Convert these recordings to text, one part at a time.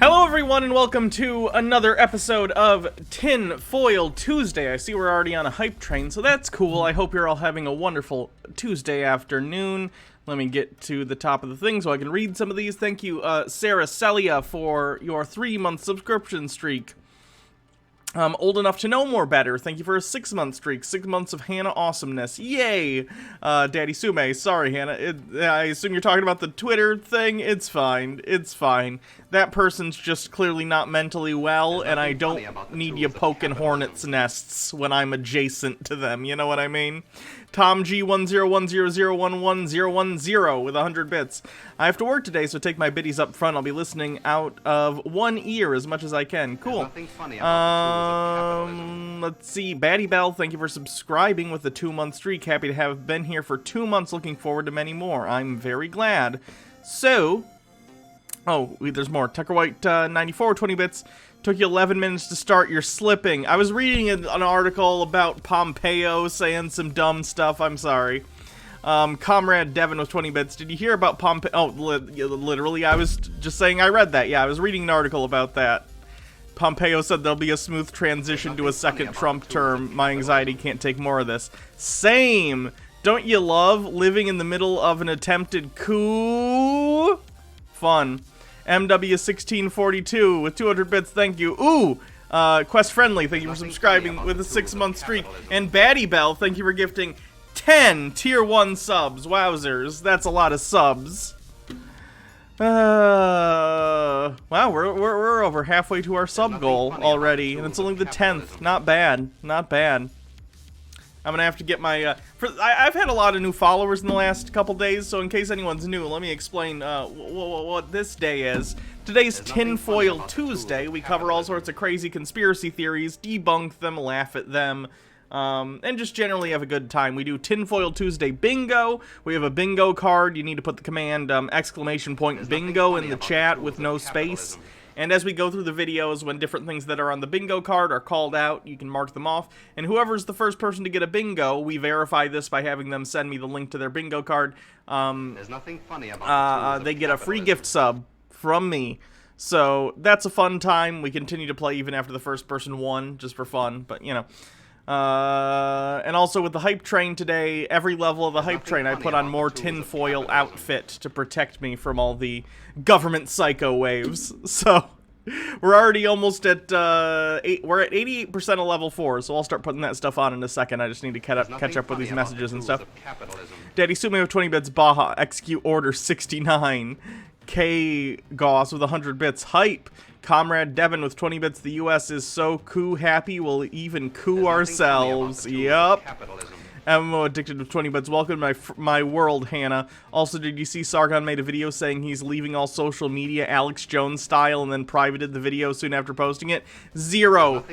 Hello everyone and welcome to another episode of Tinfoil Tuesday. I see we're already on a hype train, so that's cool. I hope you're all having a wonderful Tuesday afternoon. Let me get to the top of the thing so I can read some of these. Thank you, Sarah Celia, for your 3-month subscription streak. Old enough to know more better. Thank you for a 6-month streak. 6 months of Hannah awesomeness. Yay! Daddy Sume, sorry Hannah. I assume you're talking about the Twitter thing? It's fine. It's fine. That person's just clearly not mentally well, and I don't need you poking hornets' nests when I'm adjacent to them. You know what I mean? Tom G1010011010 with 100 bits. I have to work today, so take my biddies up front. I'll be listening out of one ear as much as I can. Cool. Let's see. Batty Bell, thank you for subscribing with the 2-month streak. Happy to have been here for 2 months. Looking forward to many more. I'm very glad. So, oh, there's more. Tucker White, 94, 20 bits. Took you 11 minutes to start, you're slipping. I was reading an article about Pompeo saying some dumb stuff, I'm sorry. Comrade Devin with 20 bits, did you hear about Pompeo? Oh, literally, I was just saying I read that. Yeah, I was reading an article about that. Pompeo said there'll be a smooth transition to a second Trump term. My anxiety can't take more of this. Same! Don't you love living in the middle of an attempted coup? Fun. MW1642 with 200 bits, thank you. Ooh! Quest Friendly, thank you for subscribing with a 6-month streak. And Batty Bell, thank you for gifting 10 Tier 1 subs. Wowzers, that's a lot of subs. Wow, we're over halfway to our sub goal already, and it's only the 10th. Not bad, not bad. I'm gonna have to get my, I've had a lot of new followers in the last couple days, so in case anyone's new, let me explain what this day is. Today's Tinfoil Tuesday. We cover all sorts of crazy conspiracy theories, debunk them, laugh at them, and just generally have a good time. We do Tinfoil Tuesday bingo. We have a bingo card. You need to put the command !bingo in the chat with no space. And as we go through the videos, when different things that are on the bingo card are called out, you can mark them off. And whoever's the first person to get a bingo, we verify this by having them send me the link to their bingo card. There's nothing funny about they get a free gift sub from me. So that's a fun time. We continue to play even after the first person won, just for fun. But, you know. And also with the hype train today, every level of the hype train, I put on more tinfoil outfit to protect me from all the government psycho waves. So we're already almost at we're at 88% of level 4, so I'll start putting that stuff on in a second. I just need to catch up with these messages and stuff. Daddy Sume with 20 bits, Baja, execute order 69. K Goss with 100 bits, hype. Comrade Devin with 20 bits, the US is so coup happy we'll even coup ourselves. Yup. MMO addicted with 20 bits, welcome to my world, Hannah. Also, did you see Sargon made a video saying he's leaving all social media Alex Jones style and then privated the video soon after posting it? Zero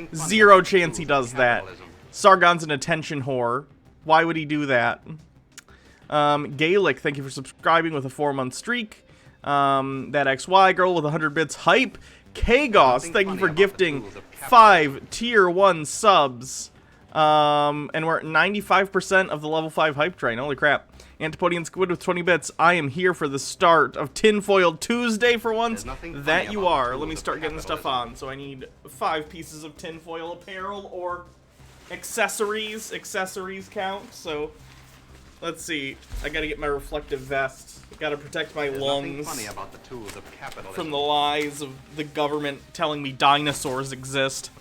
chance he does that. Sargon's an attention whore. Why would he do that? Gaelic, thank you for subscribing with a 4-month streak. That XY girl with 100 bits, hype. Kagos, thank you for gifting 5 Tier 1 subs. And we're at 95% of the level 5 hype train. Holy crap. Antipodian Squid with 20 bits. I am here for the start of Tinfoil Tuesday for once. That you are. Let me start getting stuff on. So I need 5 pieces of tinfoil apparel or accessories. Accessories count. So let's see. I gotta get my reflective vest. Gotta protect my lungs from the lies of the government telling me dinosaurs exist.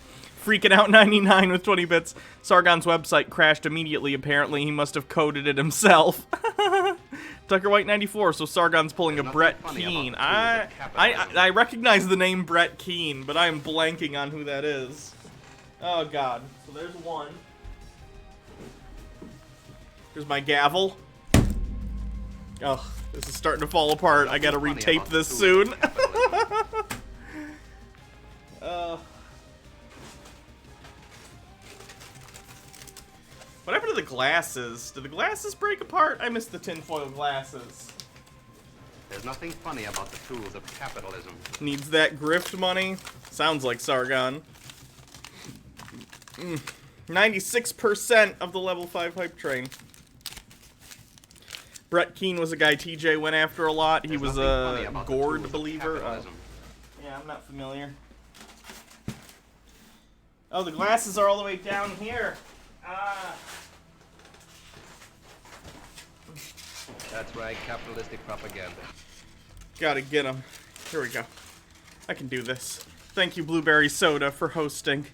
Freaking out 99 with 20 bits. Sargon's website crashed immediately, apparently. He must have coded it himself. Tucker White 94, so Sargon's pulling a Brett Keane. I recognize the name Brett Keane, but I'm blanking on who that is. Oh, God. So there's one. Here's my gavel. Oh, this is starting to fall apart. I gotta retape this soon. What happened to the glasses? Did the glasses break apart? I missed the tinfoil glasses. There's nothing funny about the tools of capitalism. Needs that grift money? Sounds like Sargon. 96% of the level 5 hype train. Brett Keane was a guy TJ went after a lot. He was a Gord believer. Yeah, I'm not familiar. Oh, the glasses are all the way down here. That's right, capitalistic propaganda. Gotta get them. Here we go. I can do this. Thank you, Blueberry Soda, for hosting.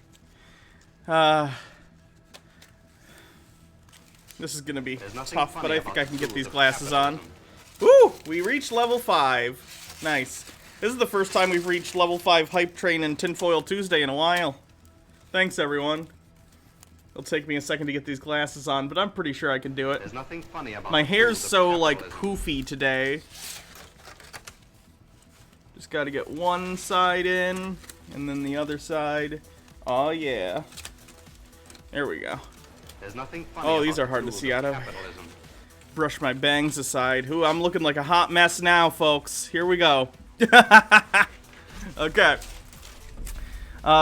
This is gonna be tough, but I think I can get these glasses on. Woo! We reached level 5. Nice. This is the first time we've reached level 5 hype train in Tinfoil Tuesday in a while. Thanks, everyone. It'll take me a second to get these glasses on, but I'm pretty sure I can do it. There's nothing funny about my hair's so, like, poofy today. Just gotta get one side in, and then the other side. Oh, yeah. There we go. There's nothing funny oh, these are hard to see out of. Brush my bangs aside. Ooh, I'm looking like a hot mess now, folks. Here we go. Okay.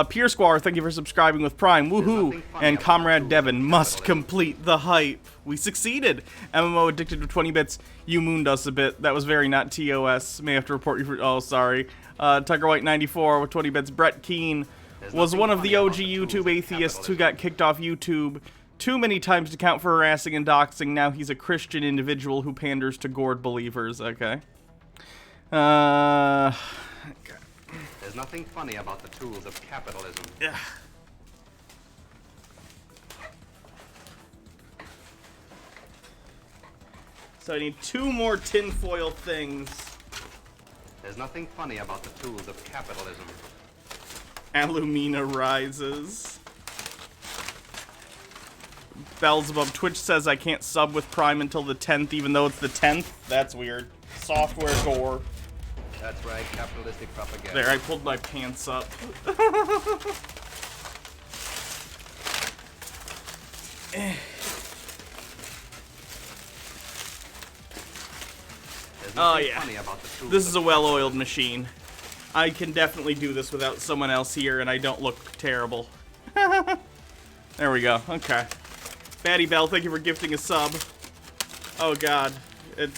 Pier Squire, thank you for subscribing with Prime. Woohoo! And Comrade Devin must complete the hype. We succeeded. MMO addicted to 20 bits. You mooned us a bit. That was very not TOS. May have to report you for. Oh, sorry. Tucker White 94 with 20 bits. Brett Keane was one of the OG YouTube atheists who got kicked off YouTube too many times to count for harassing and doxing. Now he's a Christian individual who panders to Gord believers. Okay. Okay. There's nothing funny about the tools of capitalism. Yeah. So I need 2 more tinfoil things. There's nothing funny about the tools of capitalism. Alumina rises. Beelzebub Twitch says I can't sub with Prime until the 10th, even though it's the 10th. That's weird. Software gore. That's right, capitalistic propaganda. There, I pulled my pants up. Oh yeah, this is a well-oiled machine. I can definitely do this without someone else here, and I don't look terrible. There we go, okay. Batty Bell, thank you for gifting a sub. Oh god.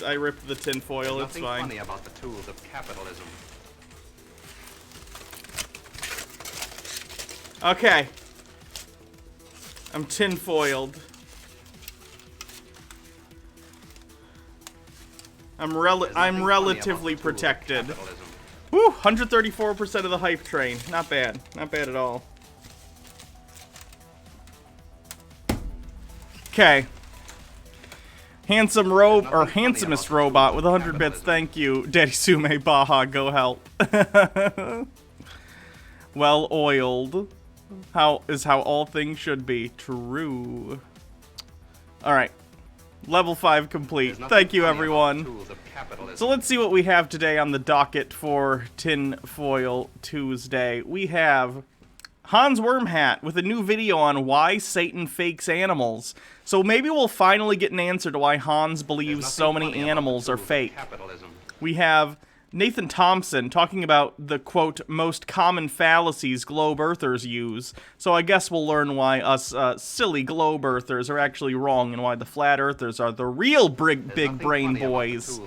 I ripped the tinfoil, it's fine. Nothing funny about the tools of capitalism. Okay. I'm tinfoiled. I'm relatively protected. Woo! 134% of the hype train. Not bad. Not bad at all. Okay. Handsomest robot with 100 bits, thank you. Daddy Sume, Baja, go help. Well oiled. How all things should be. True. Alright. Level 5 complete. Thank you, everyone. So let's see what we have today on the docket for Tinfoil Tuesday. We have Hans Wormhat with a new video on why Satan fakes animals. So maybe we'll finally get an answer to why Hans believes so many animals are fake. We have Nathan Thompson talking about the, quote, most common fallacies globe earthers use. So I guess we'll learn why us silly globe earthers are actually wrong and why the flat earthers are the real big brain boys.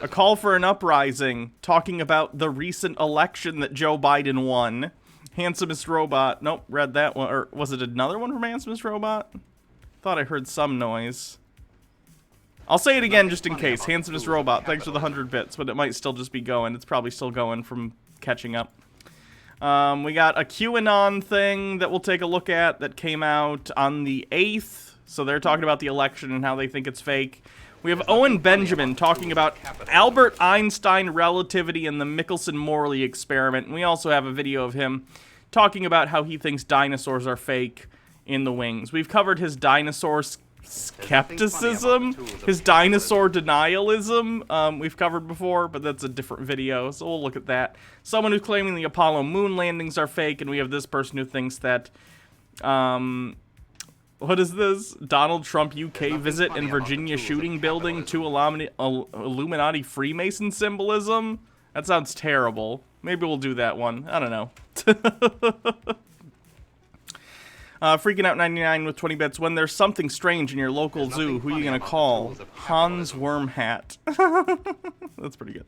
A call for an uprising talking about the recent election that Joe Biden won. Handsomest Robot. Nope, read that one. Or was it another one from Handsomest Robot? Thought I heard some noise. I'll say it again just in case. Handsomest Robot, thanks for the 100 bits, but it might still just be going. It's probably still going from catching up. We got a QAnon thing that we'll take a look at that came out on the 8th. So they're talking about the election and how they think it's fake. We have Owen Benjamin talking about Albert Einstein relativity and the Michelson-Morley experiment. And we also have a video of him talking about how he thinks dinosaurs are fake in the wings. We've covered his dinosaur skepticism, his dinosaur denialism, we've covered before, but that's a different video, so we'll look at that. Someone who's claiming the Apollo moon landings are fake, and we have this person who thinks that, what is this? Donald Trump UK visit in Virginia shooting building to Illuminati Freemason symbolism? That sounds terrible. Maybe we'll do that one. I don't know. Freaking Out 99 with 20 bits. When there's something strange in your local zoo, who are you going to call? Hans Wormhat. That's pretty good.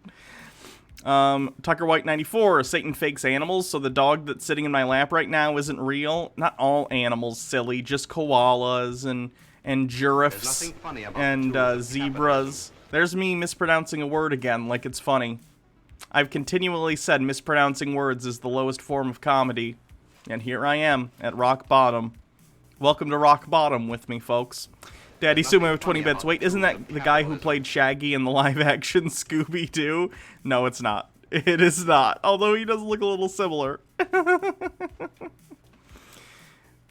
Tucker White 94. Satan fakes animals, so the dog that's sitting in my lap right now isn't real. Not all animals, silly. Just koalas and giraffes and zebras. There's me mispronouncing a word again, like it's funny. I've continually said mispronouncing words is the lowest form of comedy. And here I am, at rock bottom. Welcome to rock bottom with me, folks. Daddy Sumo with 20 bits. Wait, isn't that the guy who played Shaggy in the live-action Scooby-Doo? No, it's not. It is not. Although he does look a little similar.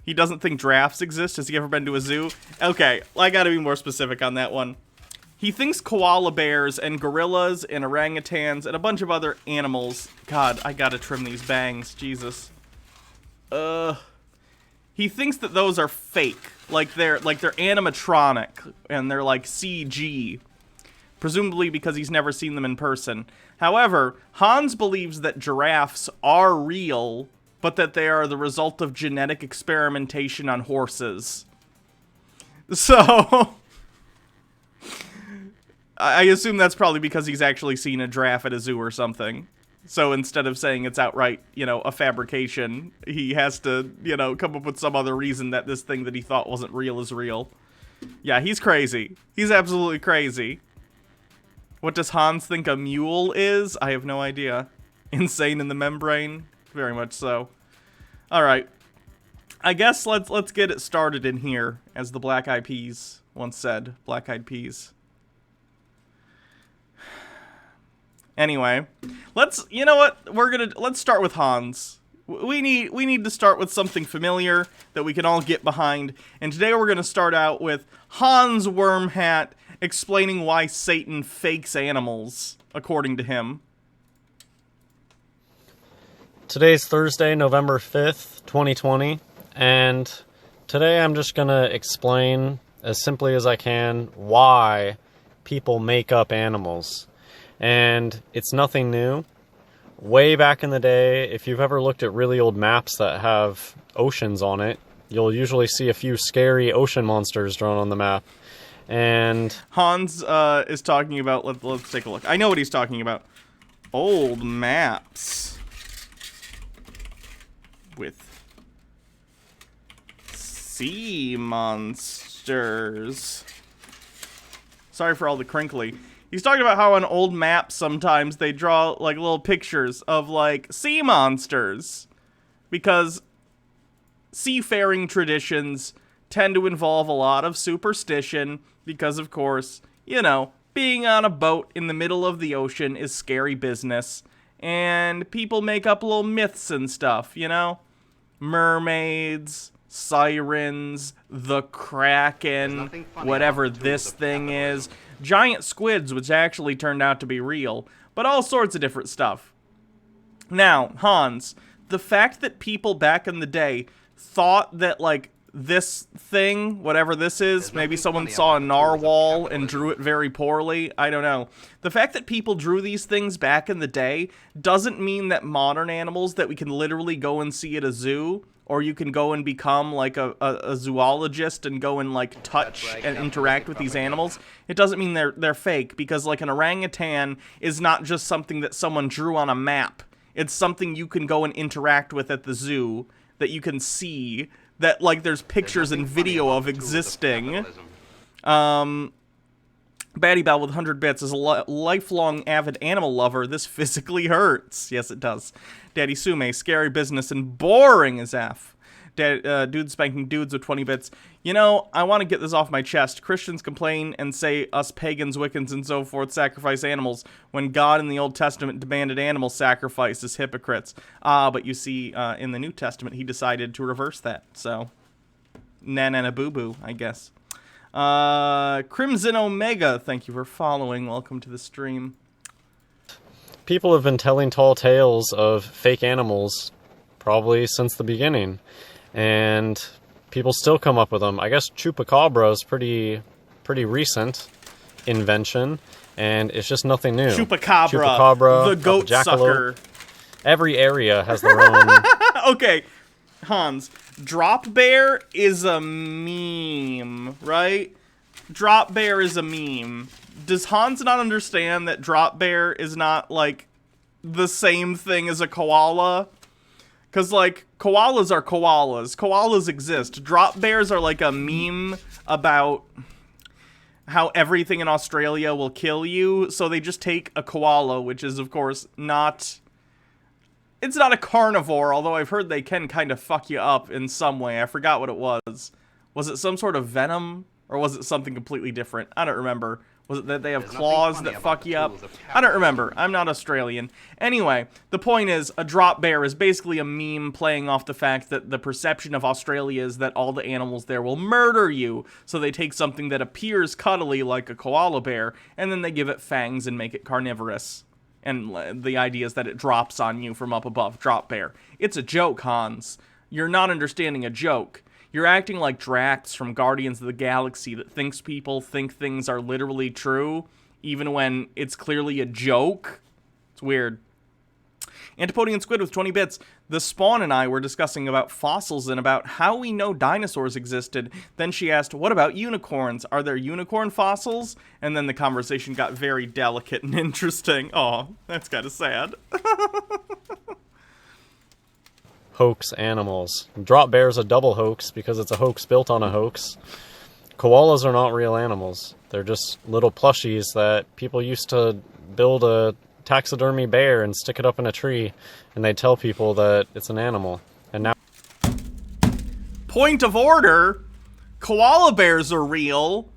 He doesn't think giraffes exist. Has he ever been to a zoo? Okay, I gotta be more specific on that one. He thinks koala bears and gorillas and orangutans and a bunch of other animals. God, I gotta trim these bangs. Jesus. He thinks that those are fake, like they're animatronic and they're like CG, presumably because he's never seen them in person. However, Hans believes that giraffes are real, but that they are the result of genetic experimentation on horses. So, I assume that's probably because he's actually seen a giraffe at a zoo or something. So instead of saying it's outright, you know, a fabrication, he has to, you know, come up with some other reason that this thing that he thought wasn't real is real. Yeah, he's crazy. He's absolutely crazy. What does Hans think a mule is? I have no idea. Insane in the membrane? Very much so. Alright. I guess let's get it started in here, as the Black Eyed Peas once said. Black Eyed Peas. Anyway, you know what? Let's start with Hans. We need to start with something familiar that we can all get behind. And today we're gonna start out with Hans Wormhat explaining why Satan fakes animals, according to him. Today's Thursday, November 5th, 2020, and today I'm just gonna explain as simply as I can why people make up animals. And it's nothing new. Way back in the day, if you've ever looked at really old maps that have oceans on it, you'll usually see a few scary ocean monsters drawn on the map. And Hans is talking about, let's take a look. I know what he's talking about. Old maps with sea monsters. Sorry for all the crinkly. He's talking about how on old maps sometimes they draw like little pictures of like sea monsters because seafaring traditions tend to involve a lot of superstition because, of course, you know, being on a boat in the middle of the ocean is scary business and people make up little myths and stuff, you know? Mermaids, sirens, the Kraken, whatever this thing is. Giant squids, which actually turned out to be real, but all sorts of different stuff. Now, Hans, the fact that people back in the day thought that, like, this thing, whatever this is. There's Maybe nothing someone funny saw a about the tools of narwhal and capitalism. drew it very poorly. I don't know. The fact that people drew these things back in the day doesn't mean that modern animals that we can literally go and see at a zoo, or you can go and become like a zoologist and go and like touch right, and yeah, interact with these animals. It doesn't mean they're fake, because like an orangutan is not just something that someone drew on a map. It's something you can go and interact with at the zoo, that you can see, that like there's pictures and video of existing. Batty Bell with 100 bits is a lifelong avid animal lover. This physically hurts. Yes, it does. Daddy Sume, scary business and boring as F. Dude spanking dudes with 20 bits. You know, I want to get this off my chest. Christians complain and say us pagans, Wiccans, and so forth sacrifice animals when God in the Old Testament demanded animal sacrifice as hypocrites. But you see, in the New Testament, he decided to reverse that. So, na boo boo, I guess. Crimson Omega, thank you for following. Welcome to the stream. People have been telling tall tales of fake animals probably since the beginning, and people still come up with them. I guess Chupacabra is pretty recent invention, and it's just nothing new. Chupacabra, the goat sucker. Every area has their own. Okay, Hans, Drop Bear is a meme, right? Drop Bear is a meme. Does Hans not understand that Drop Bear is not, like, the same thing as a koala? Because, like, koalas are koalas. Koalas exist. Drop Bears are, like, a meme about how everything in Australia will kill you, so they just take a koala, which is, of course, not... It's not a carnivore, although I've heard they can kind of fuck you up in some way. I forgot what it was. Was it some sort of venom? Or was it something completely different? I don't remember. Was it that they have claws that fuck you up? I don't remember. I'm not Australian. Anyway, the point is, a drop bear is basically a meme playing off the fact that the perception of Australia is that all the animals there will murder you. So they take something that appears cuddly like a koala bear, and then they give it fangs and make it carnivorous. And the idea is that it drops on you from up above. Drop bear. It's a joke, Hans. You're not understanding a joke. You're acting like Drax from Guardians of the Galaxy that thinks people think things are literally true, even when it's clearly a joke. It's weird. Antipodian Squid with 20 bits. The Spawn and I were discussing about fossils and about how we know dinosaurs existed. Then she asked, what about unicorns? Are there unicorn fossils? And then the conversation got very delicate and interesting. Aw, that's kind of sad. Hoax animals. Drop Bear's a double hoax because it's a hoax built on a hoax. Koalas are not real animals. They're just little plushies that people used to build a taxidermy bear and stick it up in a tree, and they tell people that it's an animal. And now, point of order, koala bears are real.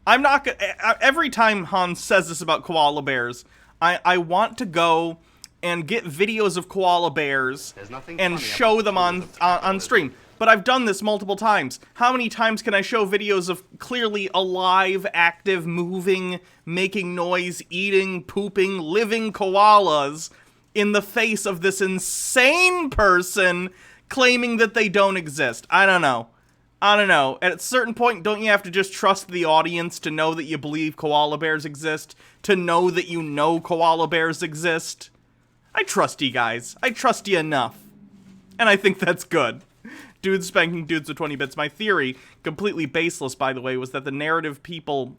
I'm not gonna... Every time Hans says this about koala bears, I want to go and get videos of koala bears and show them on stream. But I've done this multiple times. How many times can I show videos of clearly alive, active, moving, making noise, eating, pooping, living koalas in the face of this insane person claiming that they don't exist? I don't know. At a certain point, don't you have to just trust the audience to know that you believe koala bears exist? To know that you know koala bears exist? I trust you guys. I trust you enough. And I think that's good. Dudes spanking dudes with 20 bits. My theory, completely baseless by the way, was that the native people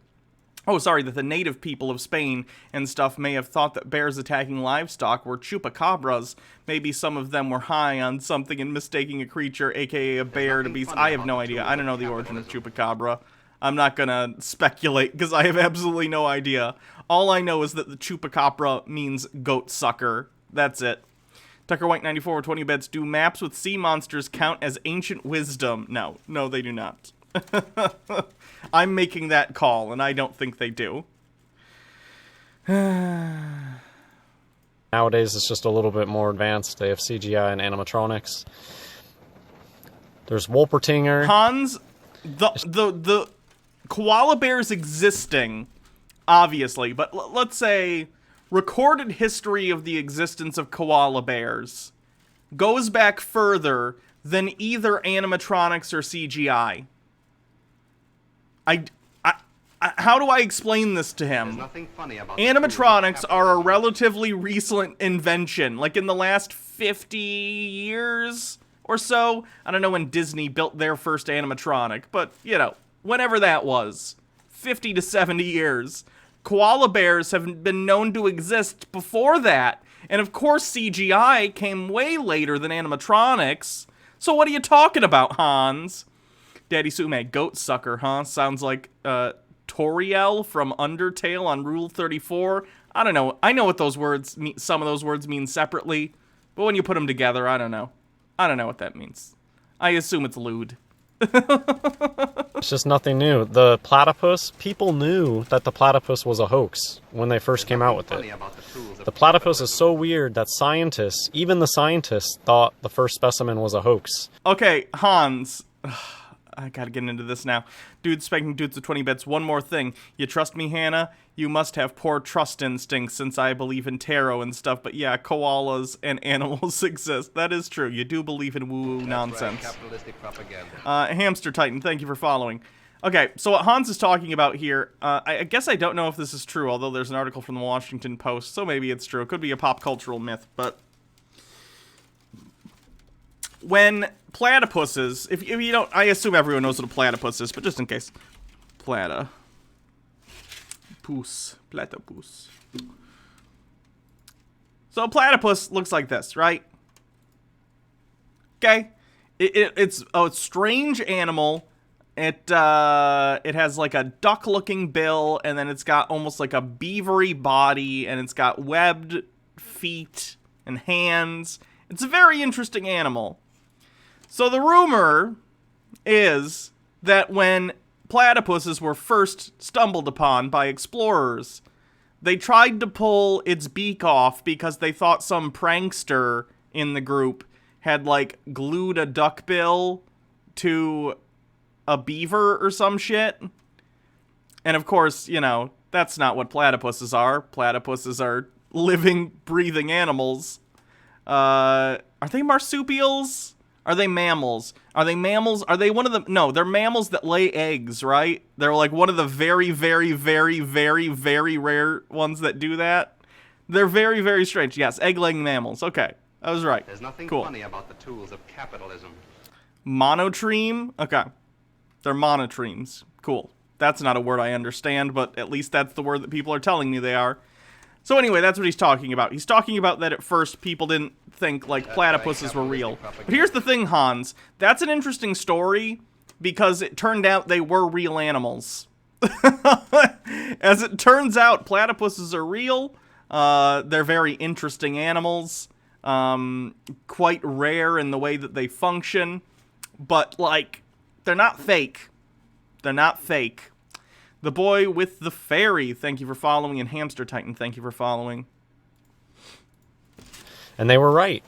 of Spain and stuff may have thought that bears attacking livestock were chupacabras. Maybe some of them were high on something and mistaking a creature, aka a bear, to be... I have no idea. I don't know the origin of chupacabra. I'm not gonna speculate, because I have absolutely no idea. All I know is that the chupacabra means goat sucker. That's it. Tucker White 94 with 20 bits. Do maps with sea monsters count as ancient wisdom? No, they do not. I'm making that call, and I don't think they do. nowadays it's just a little bit more advanced. They have CGI and animatronics. There's Wolpertinger. Hans, the koala bears existing, obviously, but let's say recorded history of the existence of koala bears goes back further than either animatronics or CGI. How do I explain this to him? There's nothing funny about Animatronics are a relatively recent invention, like in the last 50 years or so. I don't know when Disney built their first animatronic, but, you know, whenever that was. 50 to 70 years. Koala bears have been known to exist before that. And of course CGI came way later than animatronics. So what are you talking about, Hans? Daddy Sume, goat sucker, huh? Sounds like, Toriel from Undertale on Rule 34. I don't know. I know what those words mean. Some of those words mean separately, but when you put them together, I don't know. I don't know what that means. I assume it's lewd. It's just nothing new. The platypus, people knew that the platypus was a hoax when they first came out with it. The platypus is so weird that scientists, even the scientists, thought the first specimen was a hoax. Okay, Hans. I gotta get into this now. Dude spanking dudes with 20 bits. One more thing. You trust me, Hannah? You must have poor trust instincts since I believe in tarot and stuff. But yeah, koalas and animals exist. That is true. You do believe in woo-woo nonsense. Right, capitalistic propaganda. Hamster Titan, thank you for following. Okay, so what Hans is talking about here, I guess I don't know if this is true, although there's an article from the Washington Post, so maybe it's true. It could be a pop cultural myth, but when platypuses, if you don't, I assume everyone knows what a platypus is, but just in case. Platypus. So a platypus looks like this, right? Okay? It's a strange animal. It has like a duck-looking bill, and then it's got almost like a beavery body, and it's got webbed feet and hands. It's a very interesting animal. So the rumor is that when platypuses were first stumbled upon by explorers, they tried to pull its beak off because they thought some prankster in the group had, like, glued a duckbill to a beaver or some shit. And of course, you know, that's not what platypuses are. Platypuses are living, breathing animals. Are they marsupials? Are they mammals? Are they mammals? Are they one of the... No, they're mammals that lay eggs, right? They're like one of the very, very, very, very, very rare ones that do that. They're very, very strange. Yes, egg-laying mammals. Okay, I was right. There's nothing Cool. funny about the tools of capitalism. Monotreme? Okay. They're monotremes. Cool. That's not a word I understand, but at least that's the word that people are telling me they are. So anyway, that's what he's talking about. He's talking about that at first people didn't think, like, platypuses were real. But here's the thing, Hans. That's an interesting story because it turned out they were real animals. As it turns out, platypuses are real. They're very interesting animals. Quite rare in the way that they function. But, like, they're not fake. They're not fake. The boy with the fairy, thank you for following, and Hamster Titan, thank you for following. And they were right.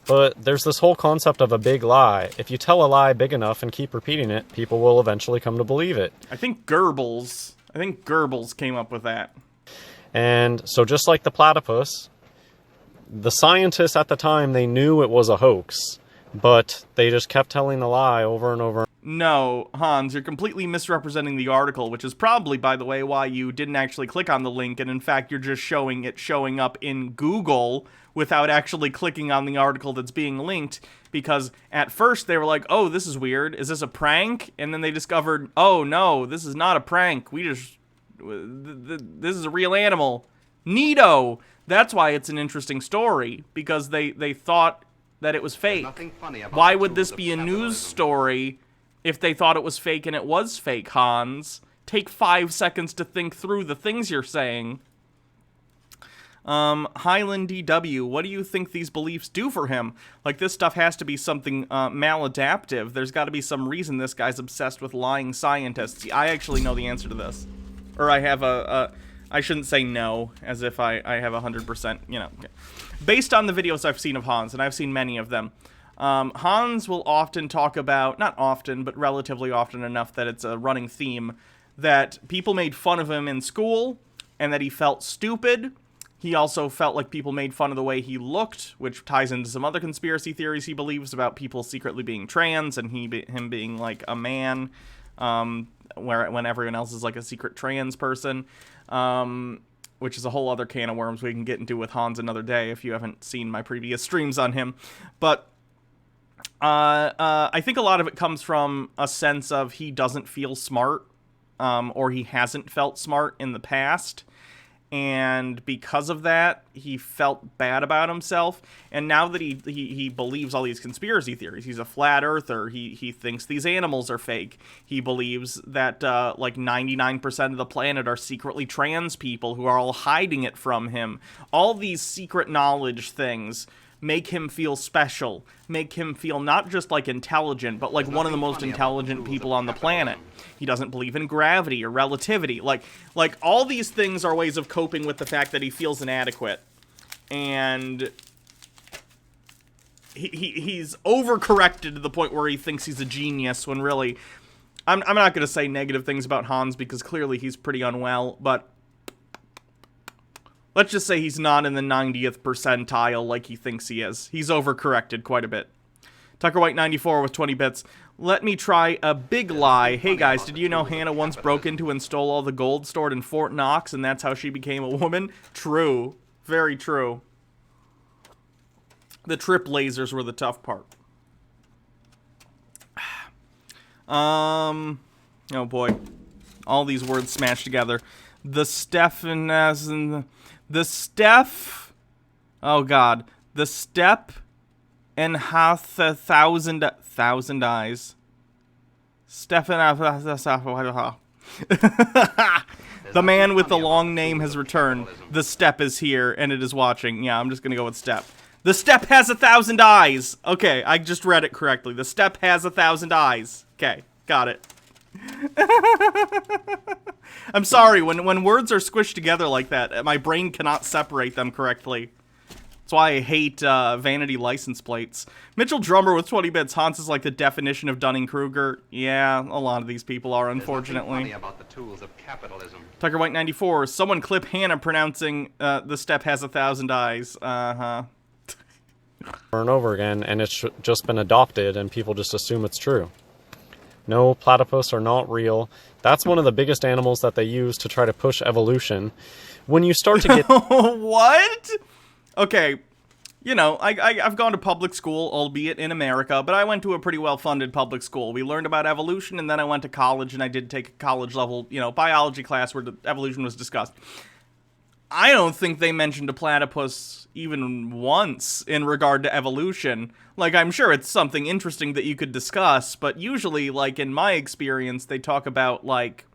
But there's this whole concept of a big lie. If you tell a lie big enough and keep repeating it, people will eventually come to believe it. I think Goebbels came up with that. And so just like the platypus, the scientists at the time, they knew it was a hoax, but they just kept telling the lie over and over. No, Hans, you're completely misrepresenting the article, which is probably, by the way, why you didn't actually click on the link, and in fact, you're just showing it showing up in Google without actually clicking on the article that's being linked, because at first they were like, oh, this is weird, is this a prank? And then they discovered, oh, no, this is not a prank, this is a real animal. Neato! That's why it's an interesting story, because they thought that it was fake. Why would this be a news story if they thought it was fake and it was fake, Hans? Take 5 seconds to think through the things you're saying. Highland DW, what do you think these beliefs do for him? Like, this stuff has to be something maladaptive. There's got to be some reason this guy's obsessed with lying scientists. I actually know the answer to this. Or I have I shouldn't say no, as if I have 100%, you know. Based on the videos I've seen of Hans, and I've seen many of them, Hans will often talk about, not often, but relatively often enough that it's a running theme, that people made fun of him in school, and that he felt stupid, He also felt like people made fun of the way he looked, which ties into some other conspiracy theories he believes about people secretly being trans and him being like a man, when everyone else is like a secret trans person, which is a whole other can of worms we can get into with Hans another day if you haven't seen my previous streams on him. But I think a lot of it comes from a sense of he doesn't feel smart, or he hasn't felt smart in the past. And because of that, he felt bad about himself. And now that he believes all these conspiracy theories, he's a flat earther, he thinks these animals are fake. He believes that like 99% of the planet are secretly trans people who are all hiding it from him. All these secret knowledge things make him feel special, make him feel not just like intelligent, but like one of the most intelligent people on the planet. He doesn't believe in gravity or relativity. Like all these things are ways of coping with the fact that he feels inadequate. And he's overcorrected to the point where he thinks he's a genius when really, I'm not going to say negative things about Hans because clearly he's pretty unwell, but let's just say he's not in the 90th percentile like he thinks he is. He's overcorrected quite a bit. Tucker White 94 with 20 bits. Let me try a big lie. Hey guys, did you know Hannah once broke into and stole all the gold stored in Fort Knox and that's how she became a woman? True. Very true. The trip lasers were the tough part. Oh boy. All these words smashed together. The Stephanas and the Steph. Oh god. The step and hath 1,000 eyes. Stephen. The man with the long name has returned. The step is here and it is watching. Yeah, I'm just gonna go with step. The step has 1,000 eyes. Okay, I just read it correctly. The step has 1,000 eyes. Okay, got it. I'm sorry, when words are squished together like that, my brain cannot separate them correctly. That's why I hate vanity license plates. Mitchell Drummer with 20 bits. Hans is like the definition of Dunning-Kruger. Yeah, a lot of these people are, unfortunately. Funny about the tools of capitalism. Tucker White 94. Someone clip Hannah pronouncing the step has 1,000 eyes. Uh-huh. Over and over again, and it's just been adopted, and people just assume it's true. No, platypus are not real. That's one of the biggest animals that they use to try to push evolution. When you start to get... What? Okay, you know, I've gone to public school, albeit in America, but I went to a pretty well-funded public school. We learned about evolution, and then I went to college, and I did take a college-level, biology class where the evolution was discussed. I don't think they mentioned a platypus even once in regard to evolution. Like, I'm sure it's something interesting that you could discuss, but usually, like, in my experience, they talk about, like,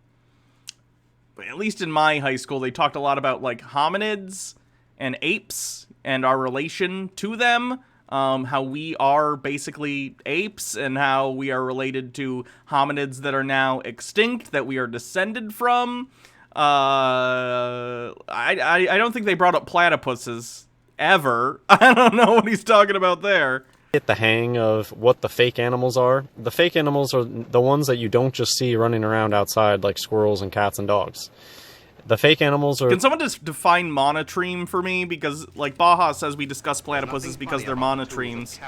at least in my high school, they talked a lot about, like, hominids and apes and our relation to them, how we are basically apes and how we are related to hominids that are now extinct, that we are descended from. I don't think they brought up platypuses ever. I don't know what he's talking about there. Get the hang of what the fake animals are. The fake animals are the ones that you don't just see running around outside like squirrels and cats and dogs. The fake animals are... Can someone just define monotreme for me? Because, like, Baja says we discuss platypuses because they're monotremes.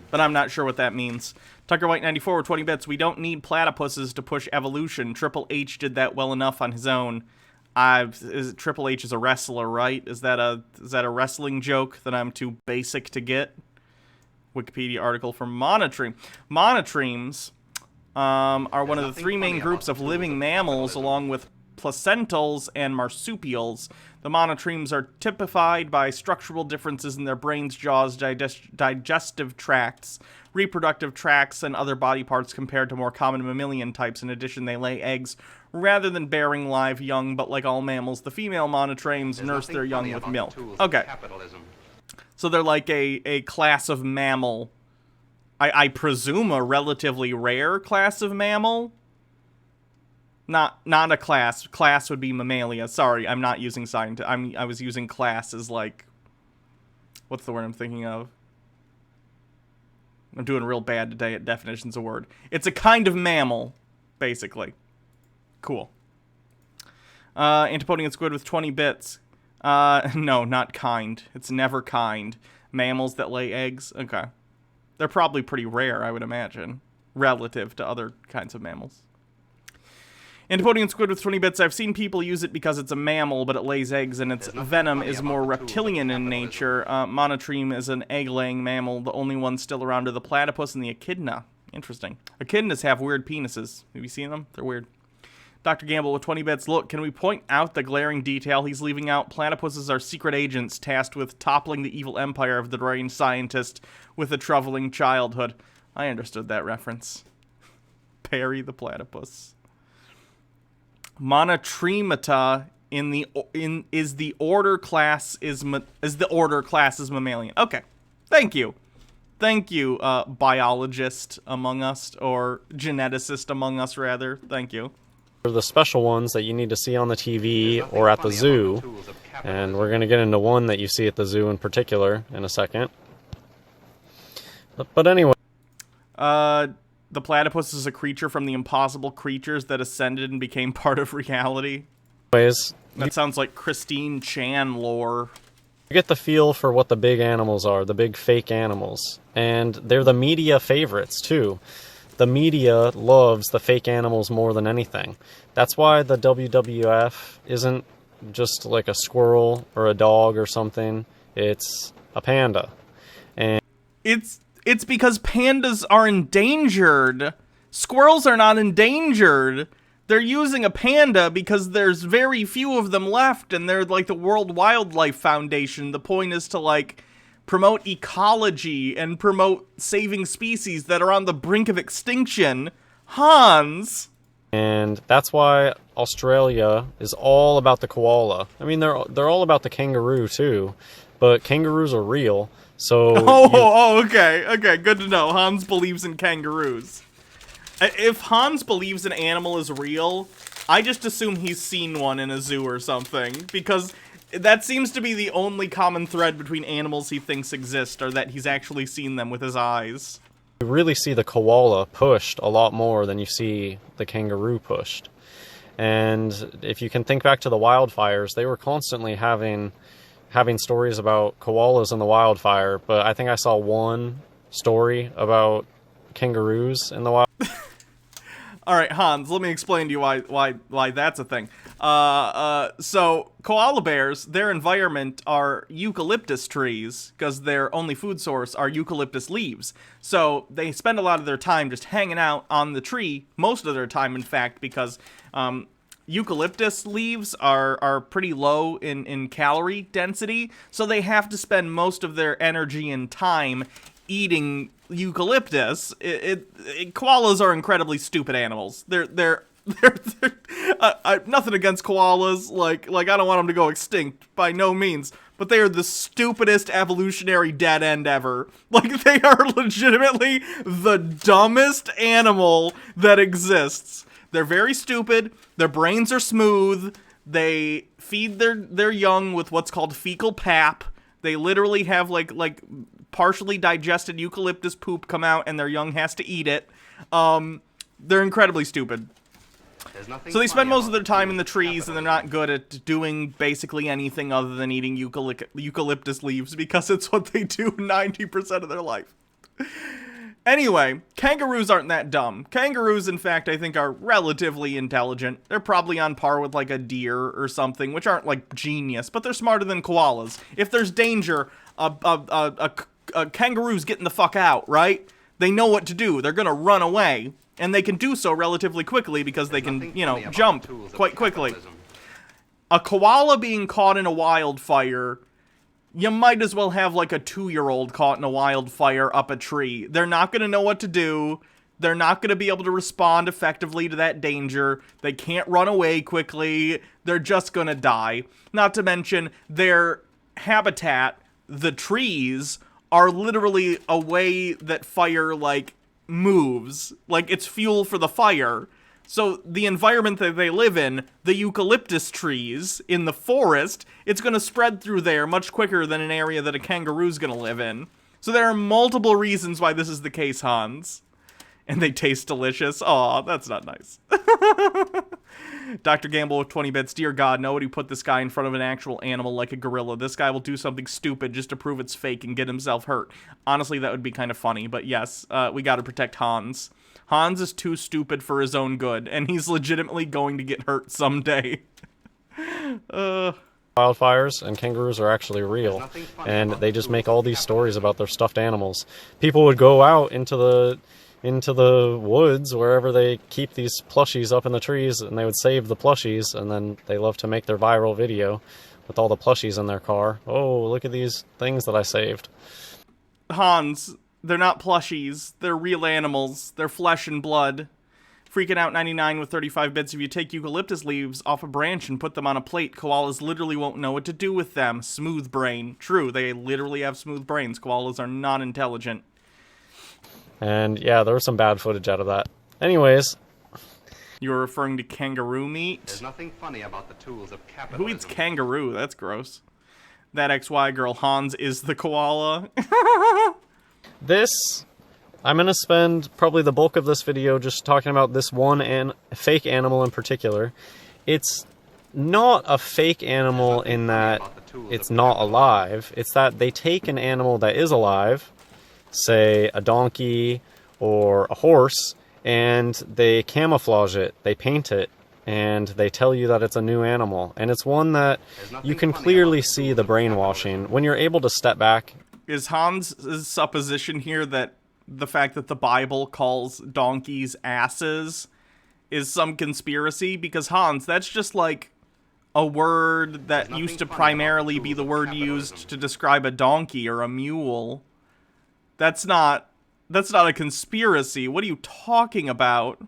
But I'm not sure what that means. Tucker White 94 with 20 bits. We don't need platypuses to push evolution. Triple H did that well enough on his own. Triple H is a wrestler, right? Is that a wrestling joke that I'm too basic to get? Wikipedia article from Monotreme. Monotremes are one of the three main groups of living mammals, along with placentals and marsupials. The monotremes are typified by structural differences in their brains, jaws, digestive tracts, reproductive tracts, and other body parts compared to more common mammalian types. In addition, they lay eggs rather than bearing live young, but like all mammals, the female monotremes nurse their young with milk. Okay. So they're like a class of mammal. I presume a relatively rare class of mammal. Not a class. Class would be mammalia. Sorry, I'm not using I was using class as like... What's the word I'm thinking of? I'm doing real bad today at definitions of word. It's a kind of mammal, basically. Cool. Antipodian Squid with 20 bits. No, not kind. It's never kind. Mammals that lay eggs? Okay. They're probably pretty rare, I would imagine, relative to other kinds of mammals. Antipodian squid with 20 bits. I've seen people use it because it's a mammal, but it lays eggs, and its venom is more reptilian in nature. Monotreme is an egg-laying mammal. The only ones still around are the platypus and the echidna. Interesting. Echidnas have weird penises. Have you seen them? They're weird. Dr. Gamble with 20 bits. Look, can we point out the glaring detail he's leaving out? Platypuses are secret agents tasked with toppling the evil empire of the deranged scientist with a troubling childhood. I understood that reference. Perry the platypus. Monotremata is the order class mammalian. Okay. Thank you. Thank you, biologist among us, or geneticist among us, rather. Thank you. The special ones that you need to see on the TV or at the zoo, and we're going to get into one that you see at the zoo in particular in a second. But anyway. The platypus is a creature from the impossible creatures that ascended and became part of reality. Anyways, that sounds like Christine Chan lore. You get the feel for what the big animals are, the big fake animals. And they're the media favorites, too. The media loves the fake animals more than anything. That's why the WWF isn't just like a squirrel or a dog or something. It's a panda. And It's because pandas are endangered. Squirrels are not endangered. They're using a panda because there's very few of them left, and they're like the World Wildlife Foundation. The point is to, like, promote ecology and promote saving species that are on the brink of extinction. Hans! And that's why Australia is all about the koala. I mean, they're all about the kangaroo, too. But kangaroos are real, so... Okay, good to know. Hans believes in kangaroos. If Hans believes an animal is real, I just assume he's seen one in a zoo or something, because that seems to be the only common thread between animals he thinks exist, or that he's actually seen them with his eyes. You really see the koala pushed a lot more than you see the kangaroo pushed. And if you can think back to the wildfires, they were constantly having stories about koalas in the wildfire, but I think I saw one story about kangaroos in the wild. All right, Hans, let me explain to you why that's a thing. So koala bears, their environment are eucalyptus trees, because their only food source are eucalyptus leaves. So they spend a lot of their time just hanging out on the tree, most of their time, in fact, because eucalyptus leaves are pretty low in calorie density, so they have to spend most of their energy and time eating eucalyptus. Koalas are incredibly stupid animals. They're nothing against koalas. Like I don't want them to go extinct by no means, but they are the stupidest evolutionary dead end ever. Like, they are legitimately the dumbest animal that exists. They're very stupid. Their brains are smooth. They feed their young with what's called fecal pap. They literally have like partially digested eucalyptus poop come out, and their young has to eat it. They're incredibly stupid. So they spend most of their time in the trees, and they're not good at doing basically anything other than eating eucalyptus leaves, because it's what they do 90% of their life. Anyway, kangaroos aren't that dumb. Kangaroos, in fact, I think are relatively intelligent. They're probably on par with, like, a deer or something, which aren't, like, genius, but they're smarter than koalas. If there's danger, a kangaroo's getting the fuck out, right? They know what to do. They're gonna run away, and they can do so relatively quickly because they can, jump quite quickly. A koala being caught in a wildfire, you might as well have, like, a 2-year-old caught in a wildfire up a tree. They're not going to know what to do. They're not going to be able to respond effectively to that danger. They can't run away quickly. They're just going to die. Not to mention, their habitat, the trees, are literally a way that fire, like, moves. Like, it's fuel for the fire. So the environment that they live in, the eucalyptus trees in the forest, it's going to spread through there much quicker than an area that a kangaroo's going to live in. So there are multiple reasons why this is the case, Hans. and they taste delicious. Aw, that's not nice. Dr. Gamble with 20 bits. Dear God, nobody put this guy in front of an actual animal like a gorilla. This guy will do something stupid just to prove it's fake and get himself hurt. Honestly, that would be kind of funny, but yes, we gotta protect Hans. Hans is too stupid for his own good, and he's legitimately going to get hurt someday. Wildfires and kangaroos are actually real, and they just make all these stories about their stuffed animals. People would go out into the woods, wherever they keep these plushies up in the trees, and they would save the plushies, and then they love to make their viral video with all the plushies in their car. Oh, look at these things that I saved. Hans, they're not plushies. They're real animals. They're flesh and blood. Freaking Out 99 with 35 bits. If you take eucalyptus leaves off a branch and put them on a plate, koalas literally won't know what to do with them. Smooth brain. True, they literally have smooth brains. Koalas are not intelligent. And yeah, there was some bad footage out of that. Anyways. You were referring to kangaroo meat? There's nothing funny about the tools of capitalism. Who eats kangaroo? That's gross. That XY girl, Hans, is the koala. I'm going to spend probably the bulk of this video just talking about this one fake animal in particular. It's not a fake animal in that it's not alive. It's that they take an animal that is alive, say a donkey or a horse, and they camouflage it, they paint it, and they tell you that it's a new animal. And it's one that you can clearly see the brainwashing when you're able to step back. Is Hans' supposition here that the fact that the Bible calls donkeys asses is some conspiracy? Because Hans, that's just like a word that used to primarily be the word used to describe a donkey or a mule. That's not a conspiracy. What are you talking about?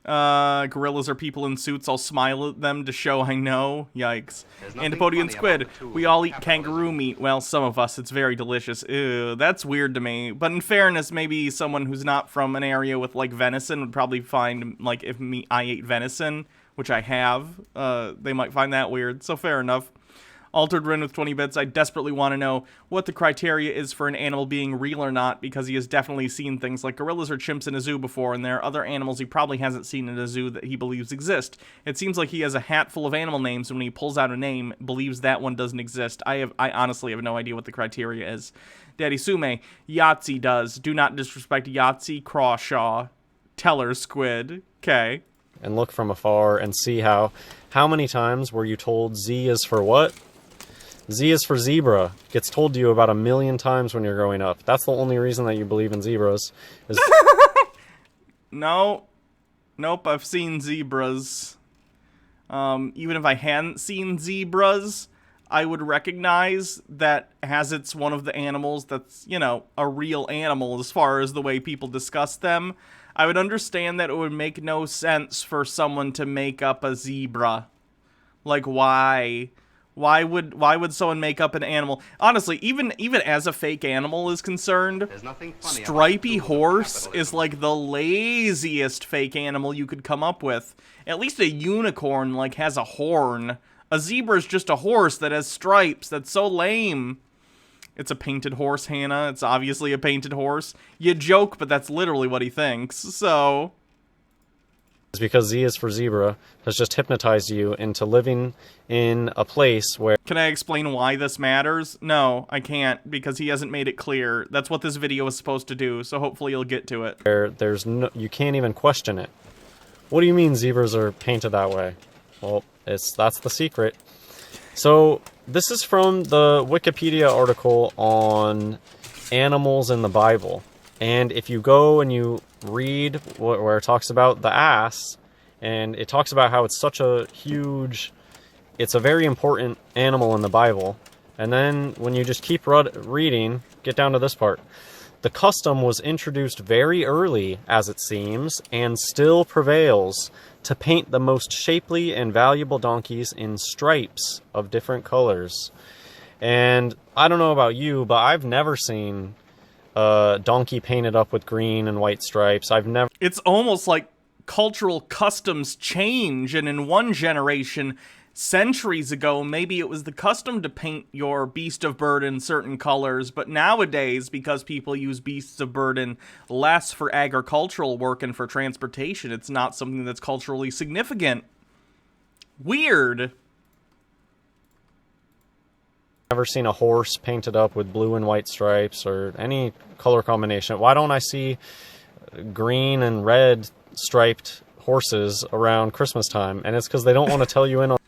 Gorillas are people in suits. I'll smile at them to show I know. Yikes. Antipodian squid. We all eat kangaroo meat. Well, some of us. It's very delicious. Ew, that's weird to me. But in fairness, maybe someone who's not from an area with, like, venison would probably find, like, if I ate venison, which I have, they might find that weird. So fair enough. Altered Rin with 20 bits. I desperately want to know what the criteria is for an animal being real or not, because he has definitely seen things like gorillas or chimps in a zoo before, and there are other animals he probably hasn't seen in a zoo that he believes exist. It seems like he has a hat full of animal names, and when he pulls out a name, believes that one doesn't exist. I honestly have no idea what the criteria is. Daddy Sume, Yahtzee does. Do not disrespect Yahtzee, Crawshaw, Teller Squid. Okay. And look from afar and see how many times were you told Z is for what? Z is for zebra. Gets told to you about 1 million times when you're growing up. That's the only reason that you believe in zebras. No. Nope, I've seen zebras. Even if I hadn't seen zebras, I would recognize that as it's one of the animals that's, you know, a real animal as far as the way people discuss them. I would understand that it would make no sense for someone to make up a zebra. Like, why? Why would someone make up an animal? Honestly, even as a fake animal is concerned, stripy horse is like the laziest fake animal you could come up with. At least a unicorn, like, has a horn. A zebra is just a horse that has stripes. That's so lame. It's a painted horse, Hannah. It's obviously a painted horse. You joke, but that's literally what he thinks, so... It's because Z is for zebra has just hypnotized you into living in a place where... Can I explain why this matters? No, I can't, because he hasn't made it clear. That's what this video is supposed to do, so hopefully you'll get to it. There's no... You can't even question it. What do you mean zebras are painted that way? Well, that's the secret. So, this is from the Wikipedia article on animals in the Bible. And if you go and you read where it talks about the ass, and it talks about how it's such a huge, it's a very important animal in the Bible. And then when you just keep reading, get down to this part. The custom was introduced very early, as it seems, and still prevails, to paint the most shapely and valuable donkeys in stripes of different colors. And I don't know about you, but I've never seen donkey painted up with green and white stripes. It's almost like cultural customs change, and in one generation centuries ago, maybe it was the custom to paint your beast of burden certain colors, but nowadays, because people use beasts of burden less for agricultural work and for transportation, it's not something that's culturally significant. Weird. Never seen a horse painted up with blue and white stripes or any color combination. Why don't I see green and red striped horses around Christmas time? And it's because they don't want to tell you in on.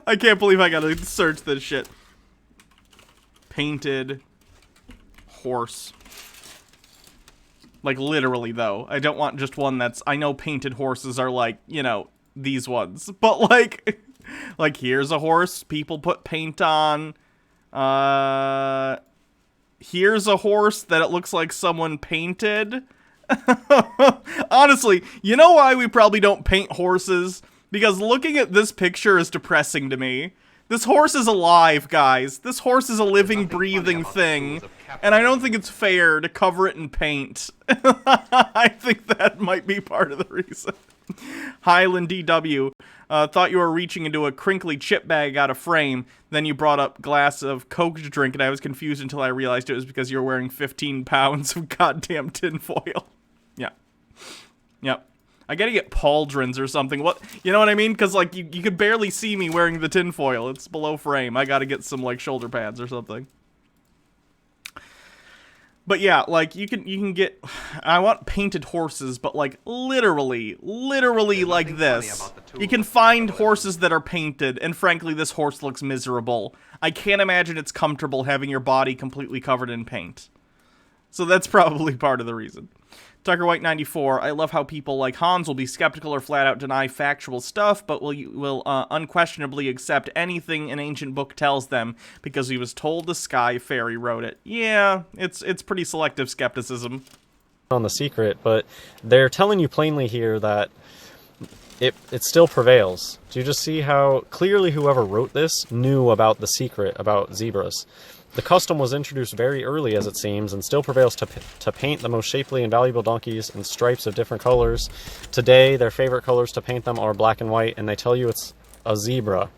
I can't believe I gotta search this shit. Painted horse. Like, literally, though. I don't want just one that's... I know painted horses are like, you know, these ones. But, like... Like, here's a horse people put paint on. Here's a horse that it looks like someone painted. Honestly, you know why we probably don't paint horses? Because looking at this picture is depressing to me. This horse is alive, guys. This horse is a living, breathing thing. And I don't think it's fair to cover it in paint. I think that might be part of the reason. Highland DW. Thought you were reaching into a crinkly chip bag out of frame. Then you brought up glass of Coke to drink, and I was confused until I realized it was because you were wearing 15 pounds of goddamn tinfoil. Yeah. Yep. I gotta get pauldrons or something. What, you know what I mean? Because, like, you could barely see me wearing the tinfoil. It's below frame. I gotta get some, like, shoulder pads or something. But yeah, like, you can get... I want painted horses, but, like, literally like this. You can find horses that are painted, and frankly, this horse looks miserable. I can't imagine it's comfortable having your body completely covered in paint. So that's probably part of the reason. Tucker White 94, I love how people like Hans will be skeptical or flat out deny factual stuff, but will unquestionably accept anything an ancient book tells them because he was told the sky fairy wrote it. Yeah, it's pretty selective skepticism. On the secret, but they're telling you plainly here that it still prevails. Do you just see how clearly whoever wrote this knew about the secret about zebras? The custom was introduced very early, as it seems, and still prevails to paint the most shapely and valuable donkeys in stripes of different colors. Today, their favorite colors to paint them are black and white, and they tell you it's a zebra.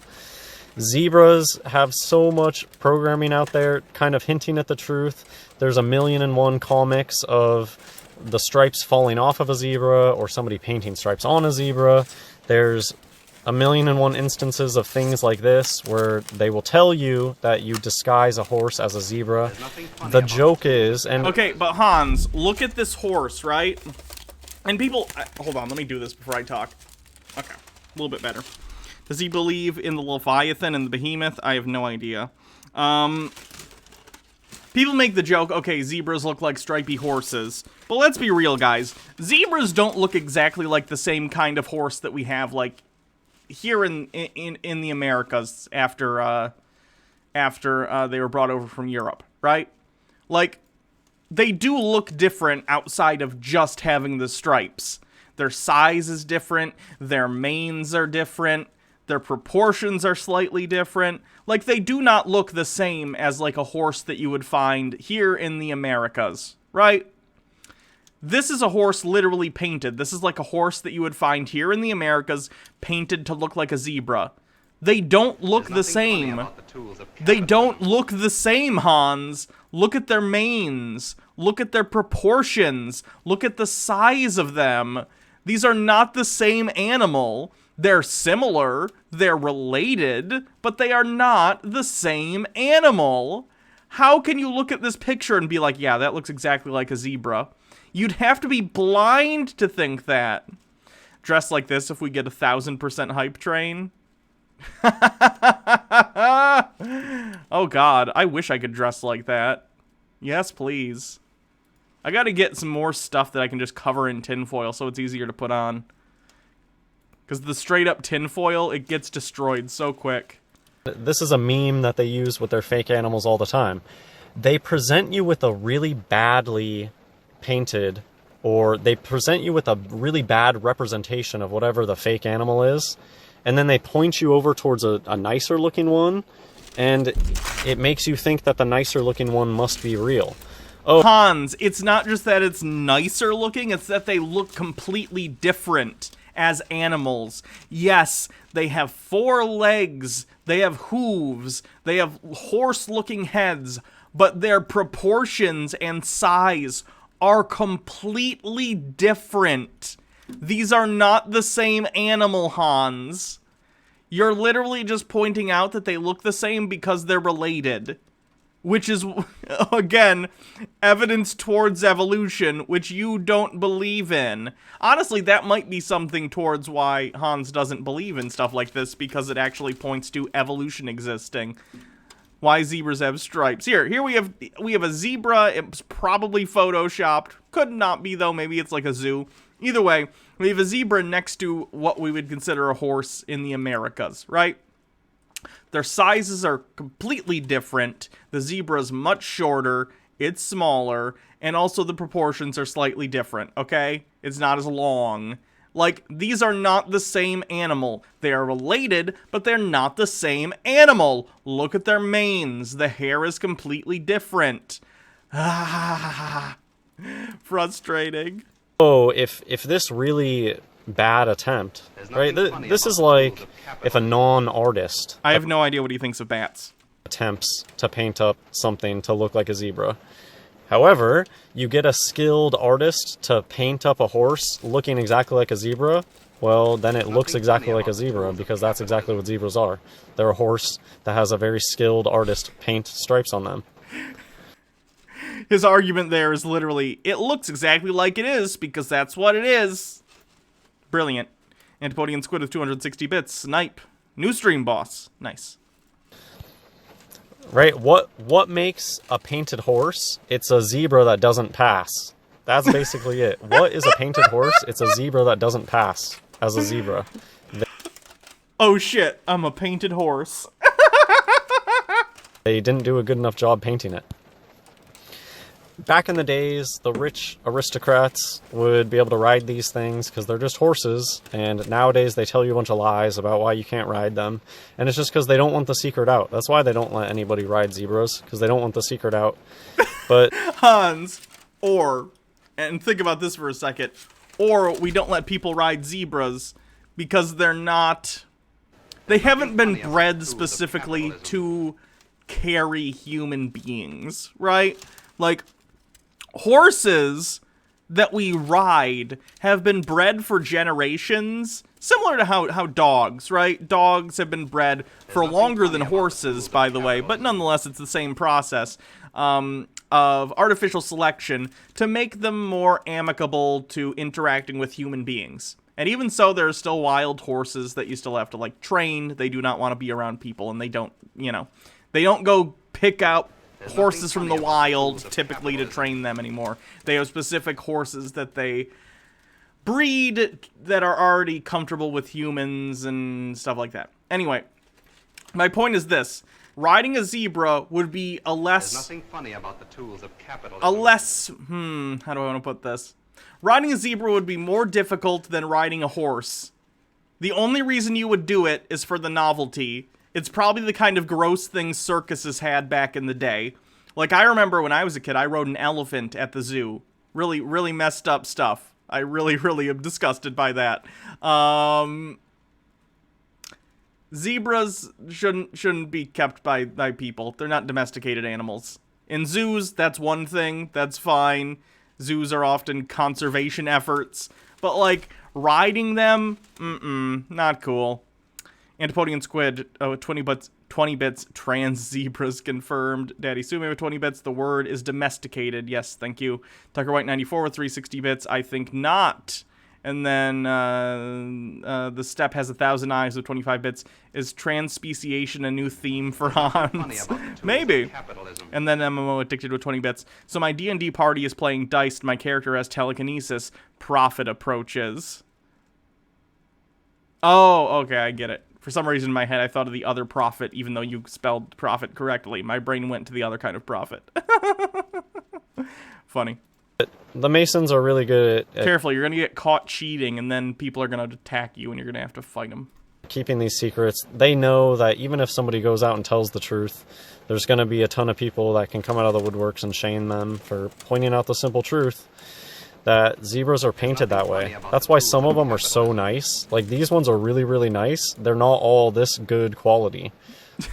Zebras have so much programming out there, kind of hinting at the truth. There's 1,000,001 comics of the stripes falling off of a zebra, or somebody painting stripes on a zebra. There's 1,000,001 instances of things like this where they will tell you that you disguise a horse as a zebra. The joke is, and okay, but Hans, look at this horse, right? And people, hold on, let me do this before I talk. Okay, a little bit better. Does he believe in the Leviathan and the Behemoth? I have no idea. People make the joke, okay, zebras look like stripy horses. But let's be real, guys. Zebras don't look exactly like the same kind of horse that we have, like, here in the Americas after they were brought over from Europe, right? Like, they do look different outside of just having the stripes. Their size is different, their manes are different, their proportions are slightly different. Like, they do not look the same as, like, a horse that you would find here in the Americas, right? This is a horse literally painted. This is like a horse that you would find here in the Americas, painted to look like a zebra. They don't look the same. They don't look the same, Hans. Look at their manes. Look at their proportions. Look at the size of them. These are not the same animal. They're similar. They're related. But they are not the same animal. How can you look at this picture and be like, yeah, that looks exactly like a zebra? You'd have to be blind to think that. Dressed like this if we get 1,000% hype train. Oh god, I wish I could dress like that. Yes, please. I gotta get some more stuff that I can just cover in tinfoil so it's easier to put on. Because the straight up tinfoil, it gets destroyed so quick. This is a meme that they use with their fake animals all the time. They present you with a really badly painted, or they present you with a really bad representation of whatever the fake animal is, and then they point you over towards a nicer looking one, and it makes you think that the nicer looking one must be real. Oh, Hans, it's not just that it's nicer looking, it's that they look completely different. as animals. Yes, they have 4 legs, they have hooves, they have horse-looking heads, but their proportions and size are completely different. These are not the same animal, Hans. You're literally just pointing out that they look the same because they're related. Which is, again, evidence towards evolution, which you don't believe in. Honestly, that might be something towards why Hans doesn't believe in stuff like this, because it actually points to evolution existing. Why zebras have stripes. Here we have a zebra. It's probably photoshopped. Could not be, though. Maybe it's like a zoo. Either way, we have a zebra next to what we would consider a horse in the Americas, right? Their sizes are completely different. The zebra's much shorter, it's smaller, and also the proportions are slightly different, okay? It's not as long. Like, these are not the same animal. They are related, but they're not the same animal. Look at their manes. The hair is completely different. Ah, frustrating. Oh, if this really bad attempt, right? This is like if a non-artist I have no idea what he thinks of bats. attempts to paint up something to look like a zebra. However, you get a skilled artist to paint up a horse looking exactly like a zebra, well, then it looks exactly like a zebra, because that's exactly what zebras are. They're a horse that has a very skilled artist paint stripes on them. His argument there is literally, it looks exactly like it is, because that's what it is. Brilliant. Antipodian Squid with 260 bits. Snipe. New stream boss. Nice. Right? What makes a painted horse? It's a zebra that doesn't pass. That's basically it. What is a painted horse? It's a zebra that doesn't pass as a zebra. Oh shit, I'm a painted horse. They didn't do a good enough job painting it. Back in the days, the rich aristocrats would be able to ride these things because they're just horses, and nowadays they tell you a bunch of lies about why you can't ride them, and it's just because they don't want the secret out. That's why they don't let anybody ride zebras, because they don't want the secret out. But Hans, and think about this for a second, or we don't let people ride zebras because they haven't been bred specifically to carry human beings, right? Like, horses that we ride have been bred for generations, similar to how dogs, right? Dogs have been bred for longer than horses, by the way, but nonetheless, it's the same process of artificial selection to make them more amicable to interacting with human beings. And even so, there are still wild horses that you still have to, like, train. They do not want to be around people, and they don't, they don't go pick out horses from the wild typically to train them anymore. They have specific horses that they breed that are already comfortable with humans and stuff like that. Anyway, my point is this. Riding a zebra would be a less... There's nothing funny about the tools of capitalism. A less... how do I want to put this? Riding a zebra would be more difficult than riding a horse. The only reason you would do it is for the novelty. It's probably the kind of gross thing circuses had back in the day. Like, I remember when I was a kid, I rode an elephant at the zoo. Really, really messed up stuff. I really, really am disgusted by that. Zebras shouldn't be kept by people. They're not domesticated animals. In zoos, that's one thing. That's fine. Zoos are often conservation efforts. But, like, riding them? Not cool. Antipodian Squid, 20 bits, trans zebras confirmed. Daddy Sume with 20 bits, the word is domesticated. Yes, thank you. Tucker White 94 with 360 bits, I think not. And then the step has 1,000 eyes with 25 bits. Is transspeciation a new theme for Hans? Maybe. And then MMO Addicted with 20 bits. So my D&D party is playing Diced. My character has telekinesis. Prophet approaches. Oh, okay, I get it. For some reason in my head, I thought of the other prophet, even though you spelled prophet correctly. My brain went to the other kind of prophet. Funny. The Masons are really good at Careful, you're going to get caught cheating, and then people are going to attack you, and you're going to have to fight them. keeping these secrets. They know that even if somebody goes out and tells the truth, there's going to be a ton of people that can come out of the woodworks and shame them for pointing out the simple truth. that zebras are painted that way. That's why some of them are so nice. Like, these ones are really, really nice. They're not all this good quality.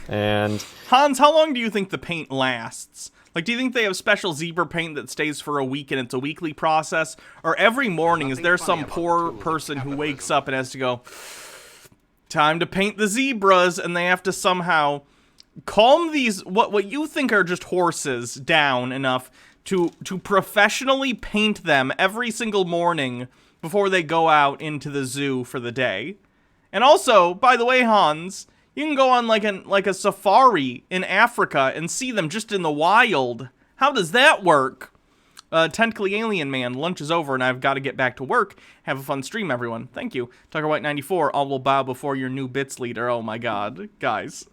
And Hans, how long do you think the paint lasts? Like, do you think they have special zebra paint that stays for a week and it's a weekly process? Or every morning is there some poor person who wakes up and has to go, time to paint the zebras, and they have to somehow calm these, what you think are just horses, down enough to professionally paint them every single morning before they go out into the zoo for the day. And also, by the way, Hans, you can go on like a safari in Africa and see them just in the wild. How does that work? Tentacly Alien Man, lunch is over and I've got to get back to work. Have a fun stream, everyone. Thank you. Tucker White 94, all will bow before your new bits leader. Oh my god, guys.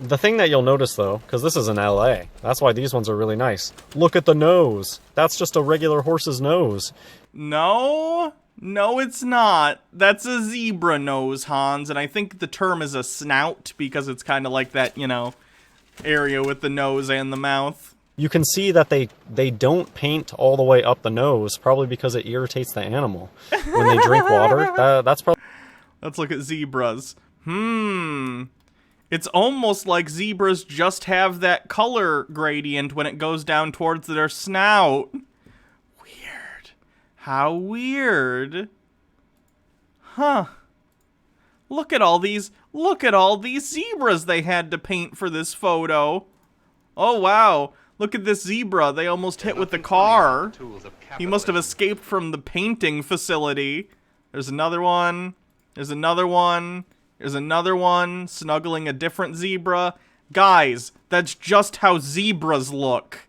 the thing that you'll notice, though, because this is in LA, that's why these ones are really nice. Look at the nose. That's just a regular horse's nose. No, it's not. That's a zebra nose, Hans, and I think the term is a snout because it's kind of like that, you know, area with the nose and the mouth. You can see that they don't paint all the way up the nose, probably because it irritates the animal. When they drink water, that's probably... Let's look at zebras. It's almost like zebras just have that color gradient when it goes down towards their snout. Weird. How weird. Huh. Look at all these zebras they had to paint for this photo. Oh, wow. Look at this zebra they almost hit with the car. He must have escaped from the painting facility. There's another one. There's another one. There's another one snuggling a different zebra. Guys, that's just how zebras look.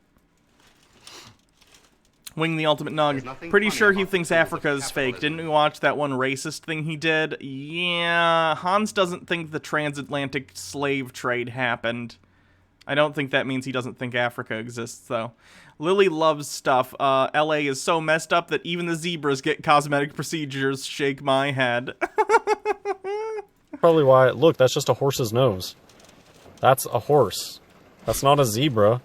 Wing the Ultimate Nug. Pretty sure he thinks Africa is fake. Didn't we watch that one racist thing he did? Yeah, Hans doesn't think the transatlantic slave trade happened. I don't think that means he doesn't think Africa exists, though. Lily loves stuff. LA is so messed up that even the zebras get cosmetic procedures. Shake my head. Probably why... Look, that's just a horse's nose. That's a horse. That's not a zebra.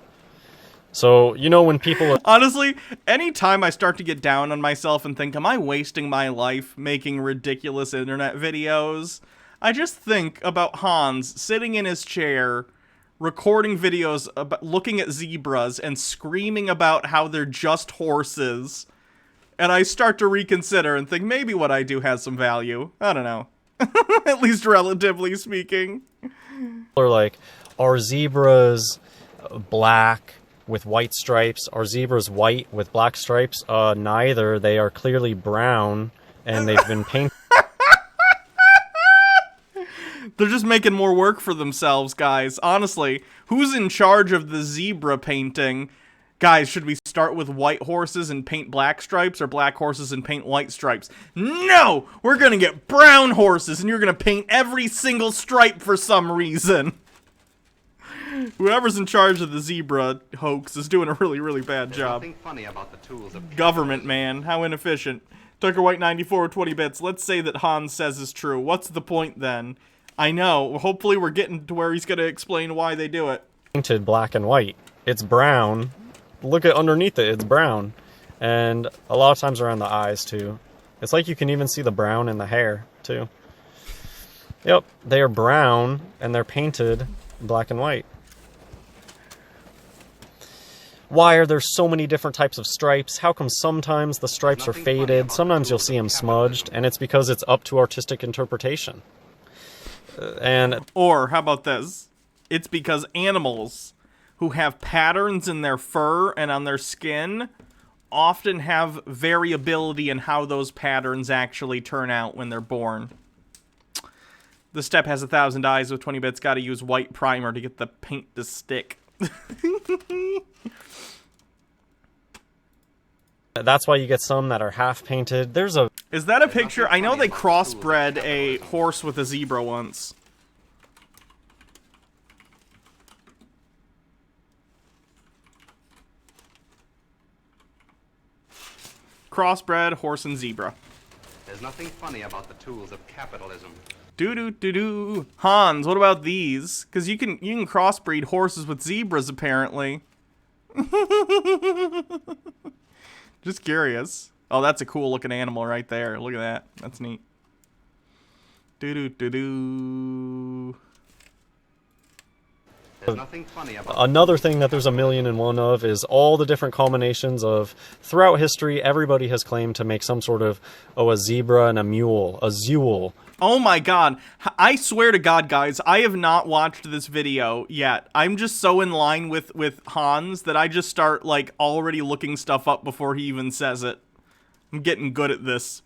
So, you know when people are... Honestly, anytime I start to get down on myself and think, am I wasting my life making ridiculous internet videos? I just think about Hans sitting in his chair, recording videos about looking at zebras and screaming about how they're just horses. And I start to reconsider and think maybe what I do has some value. I don't know. At least relatively speaking. Are like, are zebras black with white stripes? Are zebras white with black stripes? Neither. They are clearly brown, and they've been painted. They're just making more work for themselves, guys. Honestly, who's in charge of the zebra painting? Guys, should we start with white horses and paint black stripes, or black horses and paint white stripes? No! We're gonna get brown horses, and you're gonna paint every single stripe for some reason. Whoever's in charge of the zebra hoax is doing a really, really bad job. Nothing funny about the tools of Government, man. How inefficient. Tucker White 94 with 20 bits. Let's say that Hans says is true. What's the point then? I know. Hopefully we're getting to where he's gonna explain why they do it. Painted black and white. It's brown. Look at underneath it, it's brown. And a lot of times around the eyes, too. It's like you can even see the brown in the hair, too. Yep, they are brown, and they're painted black and white. Why are there so many different types of stripes? How come sometimes the stripes are faded, sometimes you'll see them smudged, and it's because it's up to artistic interpretation. Or, how about this? It's because animals who have patterns in their fur and on their skin often have variability in how those patterns actually turn out when they're born. The step has 1,000 eyes with 20 bits. Gotta use white primer to get the paint to stick. That's why you get some that are half painted. Is that a picture? I know they crossbred a horse with a zebra once. Crossbred horse and zebra. There's nothing funny about the tools of capitalism. Do. Hans, what about these? Because you can crossbreed horses with zebras, apparently. Just curious. Oh, that's a cool looking animal right there. Look at that. That's neat. Do-do-do-do. There's nothing funny about Another thing that there's a million and one of is all the different combinations of, throughout history, everybody has claimed to make some sort of, a zebra and a mule, a zewl. Oh my god. I swear to God, guys, I have not watched this video yet. I'm just so in line with Hans that I just start, like, already looking stuff up before he even says it. I'm getting good at this,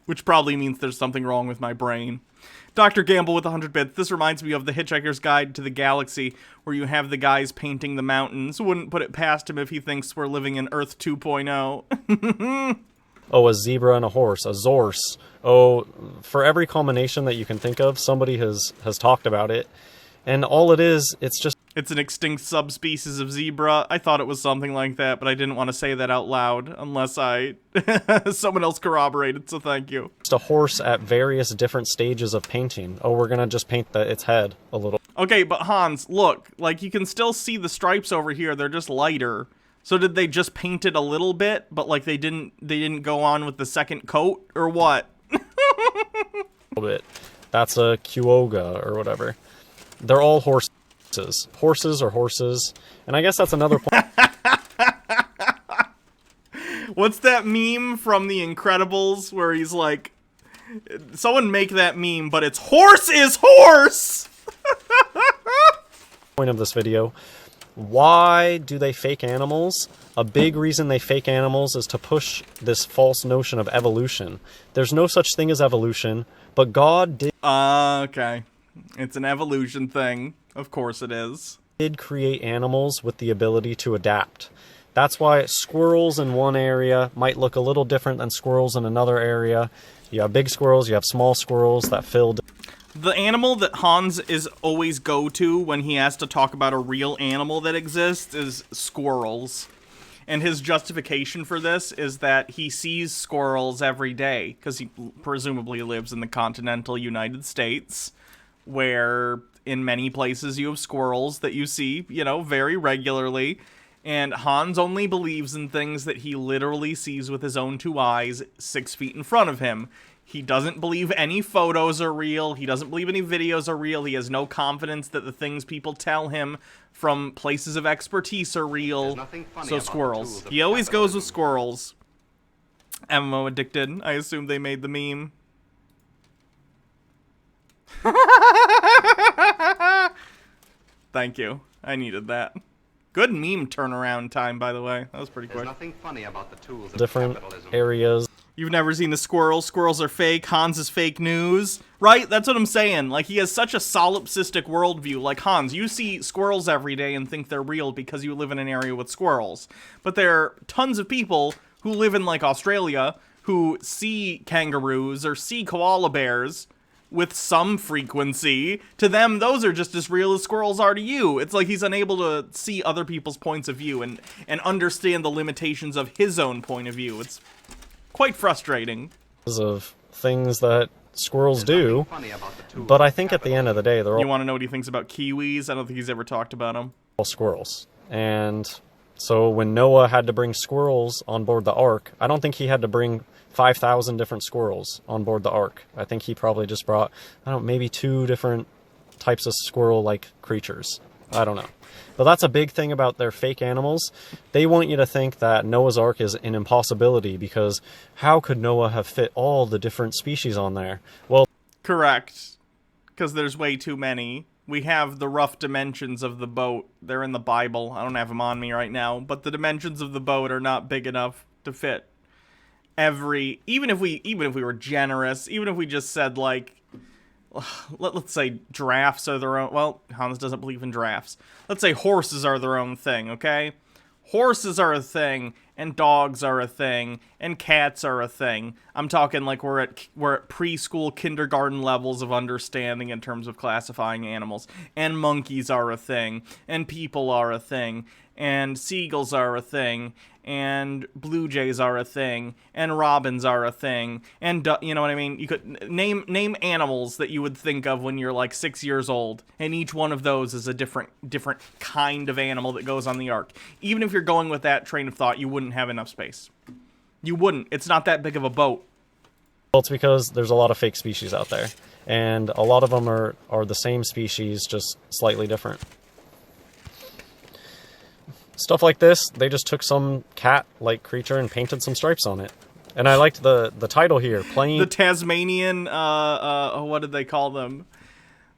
which probably means there's something wrong with my brain. Dr. Gamble with 100 bits. This reminds me of The Hitchhiker's Guide to the Galaxy, where you have the guys painting the mountains. Wouldn't put it past him if he thinks we're living in Earth 2.0. Oh, a zebra and a horse, a zorse. Oh, for every combination that you can think of, somebody has talked about it. And all it is, it's just... It's an extinct subspecies of zebra. I thought it was something like that, but I didn't want to say that out loud unless someone else corroborated, so thank you. Just a horse at various different stages of painting. Oh, we're gonna just paint its head a little. Okay, but Hans, look, like you can still see the stripes over here. They're just lighter. So did they just paint it a little bit, but like they didn't go on with the second coat or what? A little bit. That's a Kyoga or whatever. They're all horses. Horses are horses. And I guess that's another point. What's that meme from The Incredibles where he's like, someone make that meme, but it's horse is horse! Point of this video. Why do they fake animals? A big reason they fake animals is to push this false notion of evolution. There's no such thing as evolution, but God did... Okay. It's an evolution thing. Of course it is. Did create animals with the ability to adapt. That's why squirrels in one area might look a little different than squirrels in another area. You have big squirrels, you have small squirrels that filled. The animal that Hans is always go to when he has to talk about a real animal that exists is squirrels. And his justification for this is that he sees squirrels every day, because he presumably lives in the continental United States, where in many places you have squirrels that you see, you know, very regularly. And Hans only believes in things that he literally sees with his own two eyes 6 feet in front of him. He doesn't believe any photos are real. He doesn't believe any videos are real. He has no confidence that the things people tell him from places of expertise are real. So squirrels. He always goes with squirrels. MMO addicted. I assume they made the meme. Thank you. I needed that. Good meme turnaround time, by the way. That was pretty quick. There's nothing funny about the tools of Different capitalism. areas. You've never seen the squirrels. Squirrels are fake. Hans is fake news. Right? That's what I'm saying. Like, he has such a solipsistic worldview. Like, Hans, you see squirrels every day and think they're real because you live in an area with squirrels. But there are tons of people who live in, like, Australia who see kangaroos or see koala bears with some frequency. To them, those are just as real as squirrels are to you. It's like he's unable to see other people's points of view and understand the limitations of his own point of view. It's quite frustrating. Of things that squirrels do, but I think at the end of the day, they're You want to know what he thinks about kiwis? I don't think he's ever talked about them. all squirrels. And so when Noah had to bring squirrels on board the ark, I don't think he had to bring 5,000 different squirrels on board the ark. I think he probably just brought, I don't know, maybe 2 different types of squirrel-like creatures. I don't know. But that's a big thing about their fake animals. They want you to think that Noah's Ark is an impossibility because how could Noah have fit all the different species on there? Well, Correct. Because there's way too many. We have the rough dimensions of the boat. They're in the Bible. I don't have them on me right now. But the dimensions of the boat are not big enough to fit every... Even if we were generous, even if we just said, like... Let's say giraffes are their own... Well, Hans doesn't believe in giraffes. Let's say horses are their own thing, okay? Horses are a thing, and dogs are a thing, and cats are a thing. I'm talking like we're at preschool, kindergarten levels of understanding in terms of classifying animals. And monkeys are a thing, and people are a thing, and seagulls are a thing, and blue jays are a thing, and robins are a thing, and you know what I mean? You could name animals that you would think of when you're like 6 years old, and each one of those is a different kind of animal that goes on the ark. Even if you're going with that train of thought, you wouldn't have enough space. You wouldn't. It's not that big of a boat. Well, it's because there's a lot of fake species out there, and a lot of them are the same species, just slightly different. Stuff like this, they just took some cat-like creature and painted some stripes on it. And I liked the title here, The Tasmanian, what did they call them?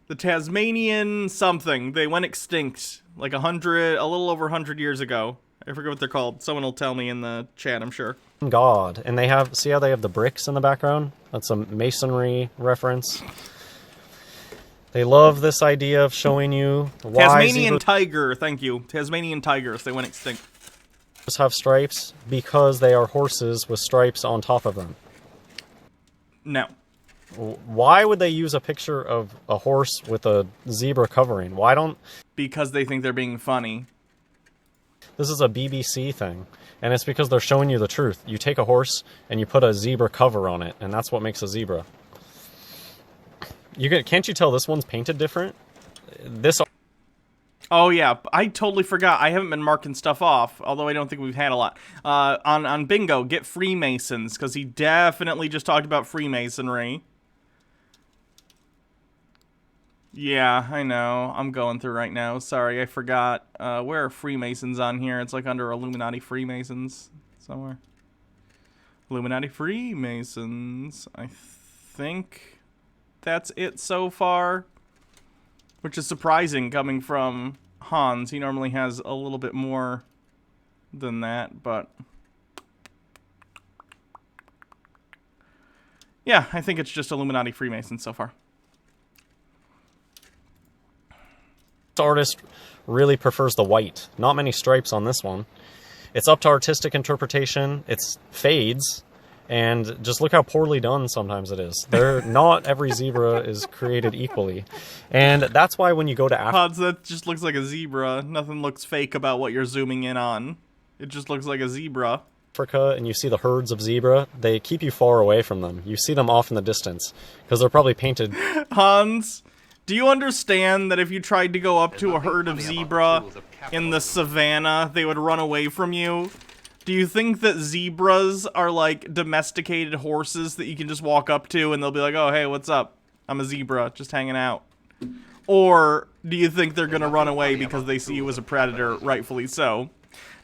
The Tasmanian something. They went extinct like a little over 100 years ago. I forget what they're called. Someone will tell me in the chat, I'm sure. God. And see how they have the bricks in the background? That's a masonry reference. They love this idea of showing you why Tasmanian tiger, thank you. Tasmanian tigers, they went extinct. Have stripes because they are horses with stripes on top of them. No. Why would they use a picture of a horse with a zebra covering? Why don't... Because they think they're being funny. This is a BBC thing, and it's because they're showing you the truth. You take a horse and you put a zebra cover on it, and that's what makes a zebra. Can't you tell this one's painted different? Oh yeah, I totally forgot. I haven't been marking stuff off, although I don't think we've had a lot. On Bingo, get Freemasons, because he definitely just talked about Freemasonry. Yeah, I know. I'm going through right now. Sorry, I forgot. Where are Freemasons on here? It's like under Illuminati Freemasons somewhere. Illuminati Freemasons. I think that's it so far. Which is surprising coming from Hans. He normally has a little bit more than that, but... yeah, I think it's just Illuminati Freemasons so far. This artist really prefers the white. Not many stripes on this one. It's up to artistic interpretation. It's fades. And just look how poorly done sometimes it is. Not every zebra is created equally. And that's why when you go to Hans, that just looks like a zebra. Nothing looks fake about what you're zooming in on. It just looks like a zebra. Africa and you see the herds of zebra, they keep you far away from them. You see them off in the distance because they're probably painted. Hans, do you understand that if you tried to go up to a herd of zebra in the savannah, they would run away from you? Do you think that zebras are like domesticated horses that you can just walk up to and they'll be like, oh, hey, what's up? I'm a zebra, just hanging out. Or do you think they're going to run away because they see you as a predator, rightfully so?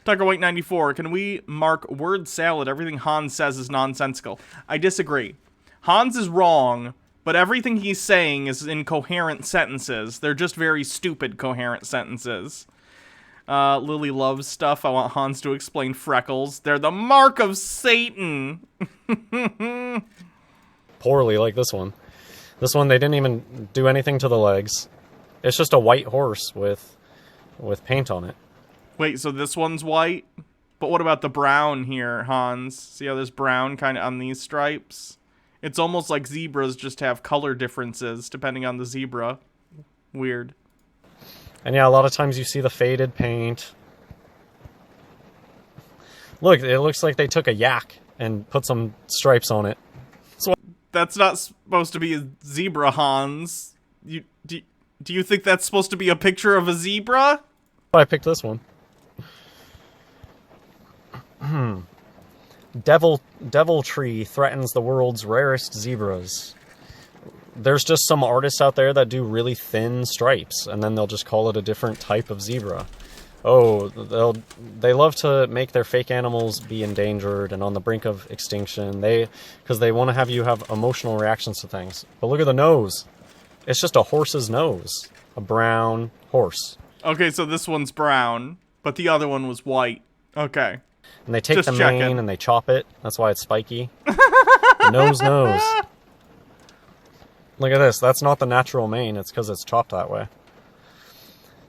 Tucker White 94, can we mark word salad? Everything Hans says is nonsensical. I disagree. Hans is wrong, but everything he's saying is in coherent sentences. They're just very stupid coherent sentences. Lily loves stuff. I want Hans to explain freckles. They're the mark of Satan. Poorly, like this one. This one, they didn't even do anything to the legs. It's just a white horse with paint on it. Wait, so this one's white? But what about the brown here, Hans? See how there's brown kind of on these stripes? It's almost like zebras just have color differences depending on the zebra. Weird. And yeah, a lot of times you see the faded paint. Look, it looks like they took a yak and put some stripes on it. That's not supposed to be a zebra, Hans. Do you think that's supposed to be a picture of a zebra? I picked this one. Devil Tree threatens the world's rarest zebras. There's just some artists out there that do really thin stripes, and then they'll just call it a different type of zebra. Oh, they love to make their fake animals be endangered and on the brink of extinction. Because they want to have you have emotional reactions to things. But look at the nose. It's just a horse's nose. A brown horse. Okay, so this one's brown, but the other one was white. Okay. And they take just the checking. mane and they chop it. That's why it's spiky. Nose. Look at this. That's not the natural mane. It's because it's chopped that way.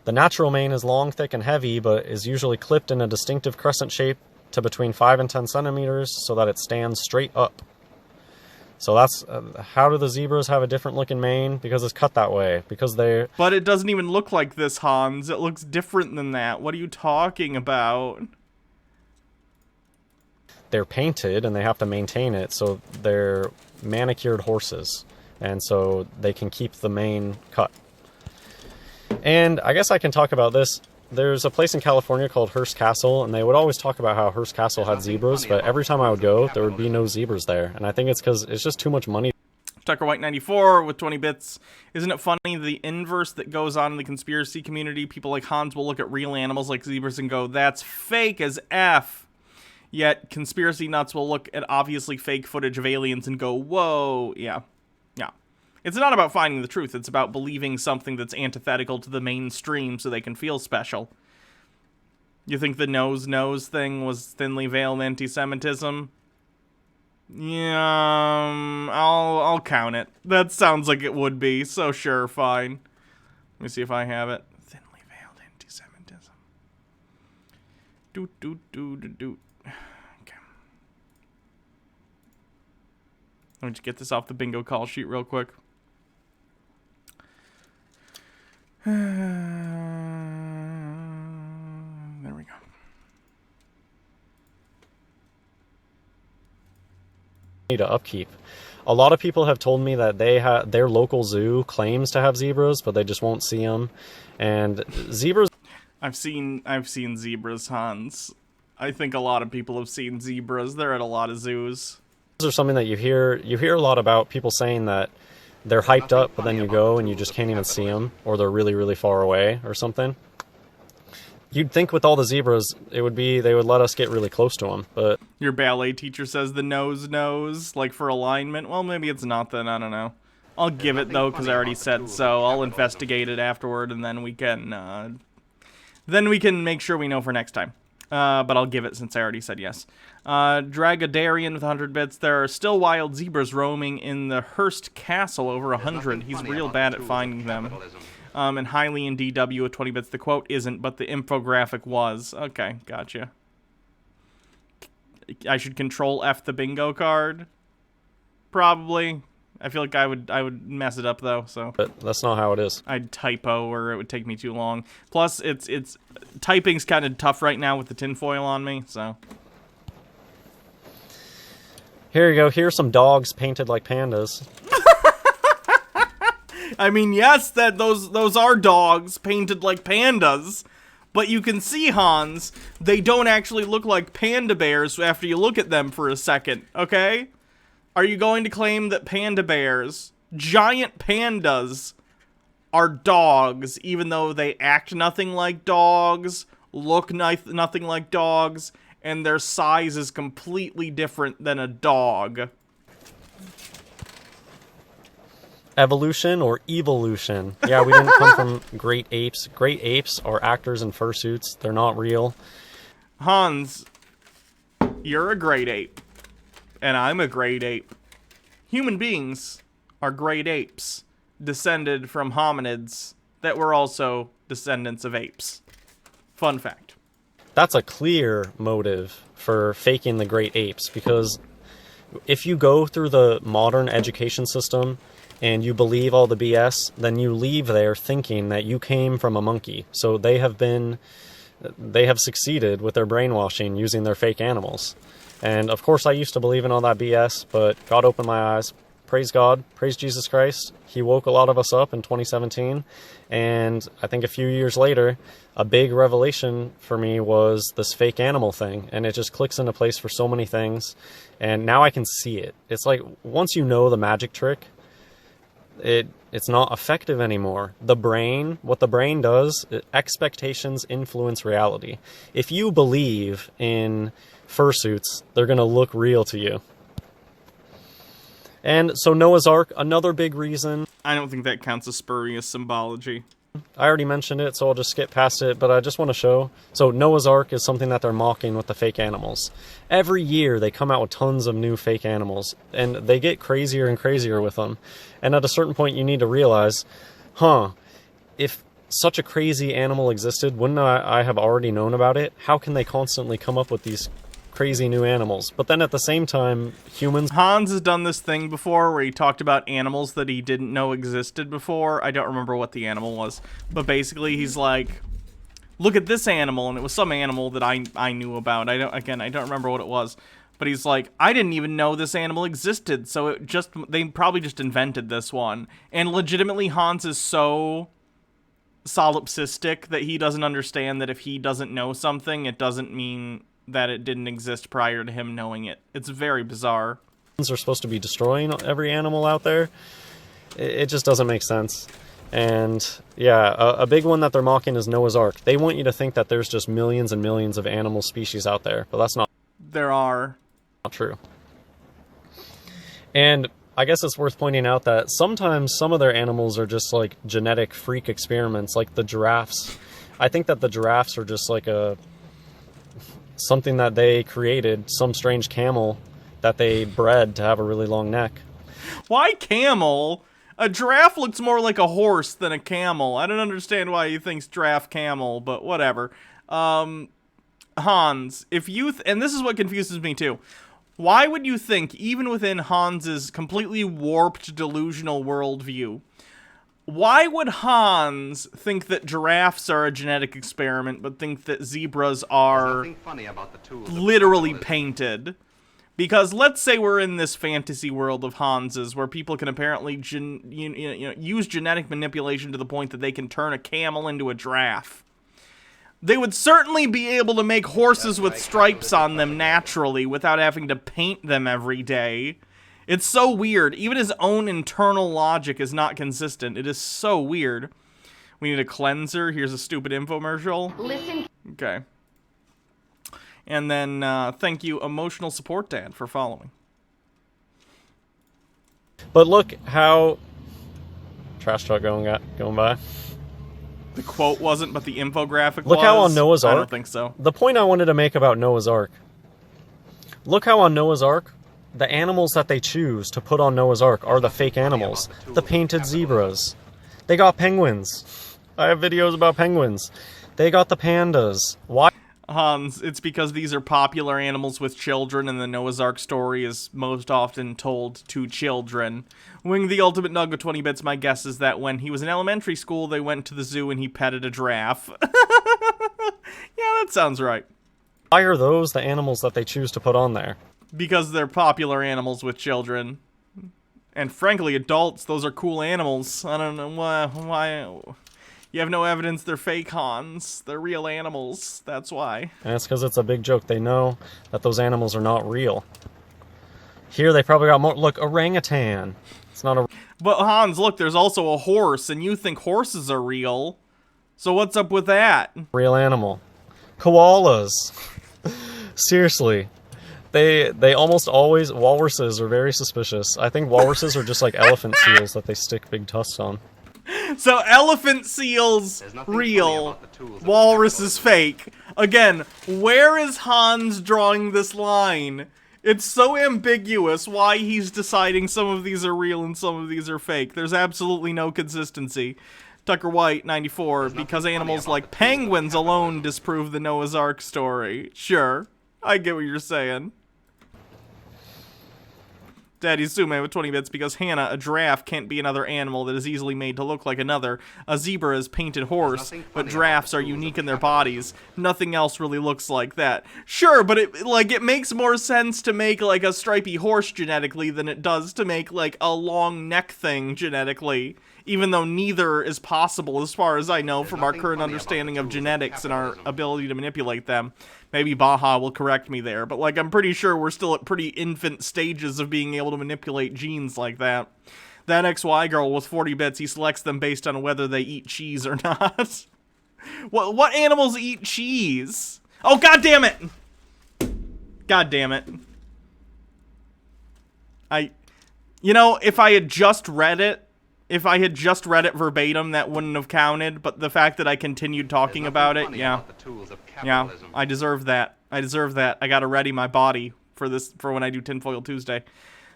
The natural mane is long, thick, and heavy, but is usually clipped in a distinctive crescent shape to between 5 and 10 centimeters so that it stands straight up. So that's... how do the zebras have a different looking mane? Because it's cut that way. Because they're... But it doesn't even look like this, Hans. It looks different than that. What are you talking about? They're painted, and they have to maintain it, so they're manicured horses. And so they can keep the mane cut. And I guess I can talk about this. there's a place in California called Hearst Castle, and they would always talk about how Hearst Castle had zebras, but every time I would go, there would be no zebras there. And I think it's because it's just too much money. Tucker White 94 with 20 bits. Isn't it funny the inverse that goes on in the conspiracy community? People like Hans will look at real animals like zebras and go, that's fake as F. Yet conspiracy nuts will look at obviously fake footage of aliens and go, whoa, yeah. It's not about finding the truth. It's about believing something that's antithetical to the mainstream so they can feel special. You think the nose thing was thinly veiled anti-Semitism? Yeah, I'll count it. That sounds like it would be, so sure, fine. Let me see if I have it. Thinly veiled anti-Semitism. Doot. Okay. Let me just get this off the bingo call sheet real quick. There we go. To upkeep. A lot of people have told me that their local zoo claims to have zebras, but they just won't see them. And zebras... I've seen zebras, Hans. I think a lot of people have seen zebras. They're at a lot of zoos. Are something that you hear a lot about, people saying that they're hyped up, but then you go and you just can't even see them, or they're really, really far away or something. You'd think with all the zebras, they would let us get really close to them, but... Your ballet teacher says the nose, like for alignment. Well, maybe it's not then, I don't know. I'll give it, though, because I already said so. I'll investigate it afterward, and then we can make sure we know for next time. But I'll give it since I already said yes. Dragadarian with 100 bits. There are still wild zebras roaming in the Hearst Castle, over 100. He's real bad at finding them. And highly in DW with 20 bits. The quote isn't, but the infographic was. Okay, gotcha. I should control F the bingo card? Probably. I feel like I would mess it up though, so. But that's not how it is. I'd typo or it would take me too long. Plus, it's typing's kind of tough right now with the tinfoil on me, so. Here you go. Here's some dogs painted like pandas. I mean, yes, those are dogs painted like pandas, but you can see, Hans, they don't actually look like panda bears after you look at them for a second, okay? Are you going to claim that panda bears, giant pandas, are dogs, even though they act nothing like dogs, look nothing like dogs, and their size is completely different than a dog? Evolution or evolution? Yeah, we didn't come from great apes. Great apes are actors in fursuits. They're not real. Hans, you're a great ape. And I'm a great ape. Human beings are great apes, descended from hominids that were also descendants of apes. Fun fact. That's a clear motive for faking the great apes, because if you go through the modern education system and you believe all the BS, then you leave there thinking that you came from a monkey. So they have succeeded with their brainwashing using their fake animals. And of course I used to believe in all that BS, but God opened my eyes. Praise God. Praise Jesus Christ. He woke a lot of us up in 2017. And I think a few years later, a big revelation for me was this fake animal thing. And it just clicks into place for so many things. And now I can see it. It's like, once you know the magic trick, it's not effective anymore. What the brain does, expectations influence reality. If you believe in fursuits, they're going to look real to you. And so Noah's Ark, another big reason. I don't think that counts as spurious symbology. I already mentioned it, so I'll just skip past it, but I just want to show. So Noah's Ark is something that they're mocking with the fake animals. Every year they come out with tons of new fake animals, and they get crazier and crazier with them. And at a certain point you need to realize, if such a crazy animal existed, wouldn't I have already known about it? How can they constantly come up with these crazy new animals? But then at the same time, humans... Hans has done this thing before where he talked about animals that he didn't know existed before. I don't remember what the animal was, but basically he's like, look at this animal, and it was some animal that I knew about. I don't remember what it was, but he's like, I didn't even know this animal existed, so they probably just invented this one. And legitimately, Hans is so solipsistic, that he doesn't understand that if he doesn't know something, it doesn't mean that it didn't exist prior to him knowing it. It's very bizarre. Are supposed to be destroying every animal out there. It just doesn't make sense. And yeah, a big one that they're mocking is Noah's Ark. They want you to think that there's just millions and millions of animal species out there, but that's not true. And I guess it's worth pointing out that sometimes some of their animals are just like genetic freak experiments, like the giraffes. I think that the giraffes are just like something that they created, some strange camel that they bred to have a really long neck. Why camel? A giraffe looks more like a horse than a camel. I don't understand why he thinks giraffe camel, but whatever. Hans, if you... and this is what confuses me too. Why would you think, even within Hans's completely warped, delusional worldview, why would Hans think that giraffes are a genetic experiment, but think that zebras are literally painted? Because let's say we're in this fantasy world of Hans's where people can apparently use genetic manipulation to the point that they can turn a camel into a giraffe. They would certainly be able to make horses with stripes on them naturally without having to paint them every day. It's so weird. Even his own internal logic is not consistent. It is so weird. We need a cleanser. Here's a stupid infomercial. Listen. Okay. And then, thank you, Emotional Support Dad, for following. But look how... Trash truck going by. The quote wasn't, but the infographic was. Look how on Noah's Ark... I don't think so. The point I wanted to make about Noah's Ark. Look how on Noah's Ark, the animals that they choose to put on Noah's Ark are the fake animals. The painted zebras. They got penguins. I have videos about penguins. They got the pandas. Why? Hans, it's because these are popular animals with children, and the Noah's Ark story is most often told to children. Wing the Ultimate Nug with 20 bits, my guess is that when he was in elementary school, they went to the zoo and he petted a giraffe. Yeah, that sounds right. Why are those the animals that they choose to put on there? Because they're popular animals with children. And frankly, adults, those are cool animals. I don't know why... You have no evidence they're fake, Hans. They're real animals. That's why. And it's because it's a big joke. They know that those animals are not real. Here, they probably got more... Look, orangutan. It's not a... But Hans, look, there's also a horse, and you think horses are real. So what's up with that? Real animal. Koalas. Seriously. They almost always... Walruses are very suspicious. I think walruses are just like elephant seals that they stick big tusks on. So elephant seals real, walrus is fake. Again, where is Hans drawing this line? It's so ambiguous why he's deciding some of these are real and some of these are fake. There's absolutely no consistency. Tucker White, 94, because animals like penguins alone disprove the Noah's Ark story. Sure, I get what you're saying. Daddy Sume with 20 bits, because Hannah, a giraffe, can't be another animal that is easily made to look like another. A zebra is painted horse, but giraffes are unique in their bodies. Nothing else really looks like that. Sure, but it makes more sense to make, like, a stripy horse genetically than it does to make, like, a long neck thing genetically. Even though neither is possible, as far as I know, from our current understanding of genetics and our ability to manipulate them. Maybe Baja will correct me there, but, like, I'm pretty sure we're still at pretty infant stages of being able to manipulate genes like that. That XY girl with 40 bits, he selects them based on whether they eat cheese or not. What animals eat cheese? Oh, god damn it! God damn it. You know, if I had just read it verbatim, that wouldn't have counted, but the fact that I continued talking about it, yeah. Yeah, I deserve that. I deserve that. I gotta ready my body for when I do Tinfoil Tuesday.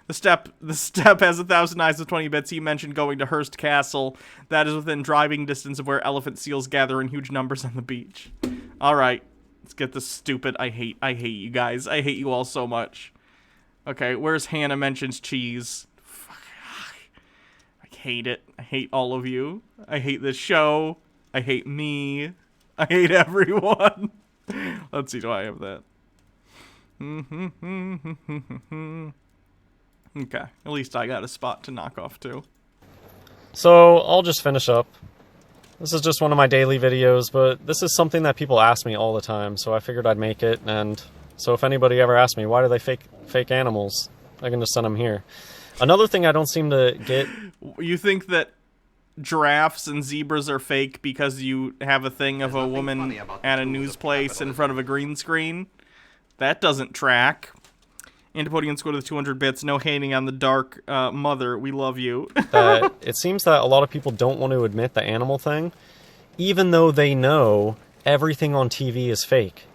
The step has 1,000 eyes with 20 bits. He mentioned going to Hearst Castle. That is within driving distance of where elephant seals gather in huge numbers on the beach. Alright, let's get this stupid. I hate you guys. I hate you all so much. Okay, where's Hannah mentions cheese? I hate it. I hate all of you. I hate this show. I hate me. I hate everyone. Let's see, do I have that? Okay, at least I got a spot to knock off too. So, I'll just finish up. This is just one of my daily videos, but this is something that people ask me all the time, so I figured I'd make it. And so if anybody ever asks me, why do they fake animals, I can just send them here. Another thing I don't seem to get... You think that giraffes and zebras are fake because you have a thing of a woman at a news place in front of a green screen? That doesn't track. Antipodians go to the 200 bits. No hating on the dark mother. We love you. It seems that a lot of people don't want to admit the animal thing, even though they know everything on TV is fake.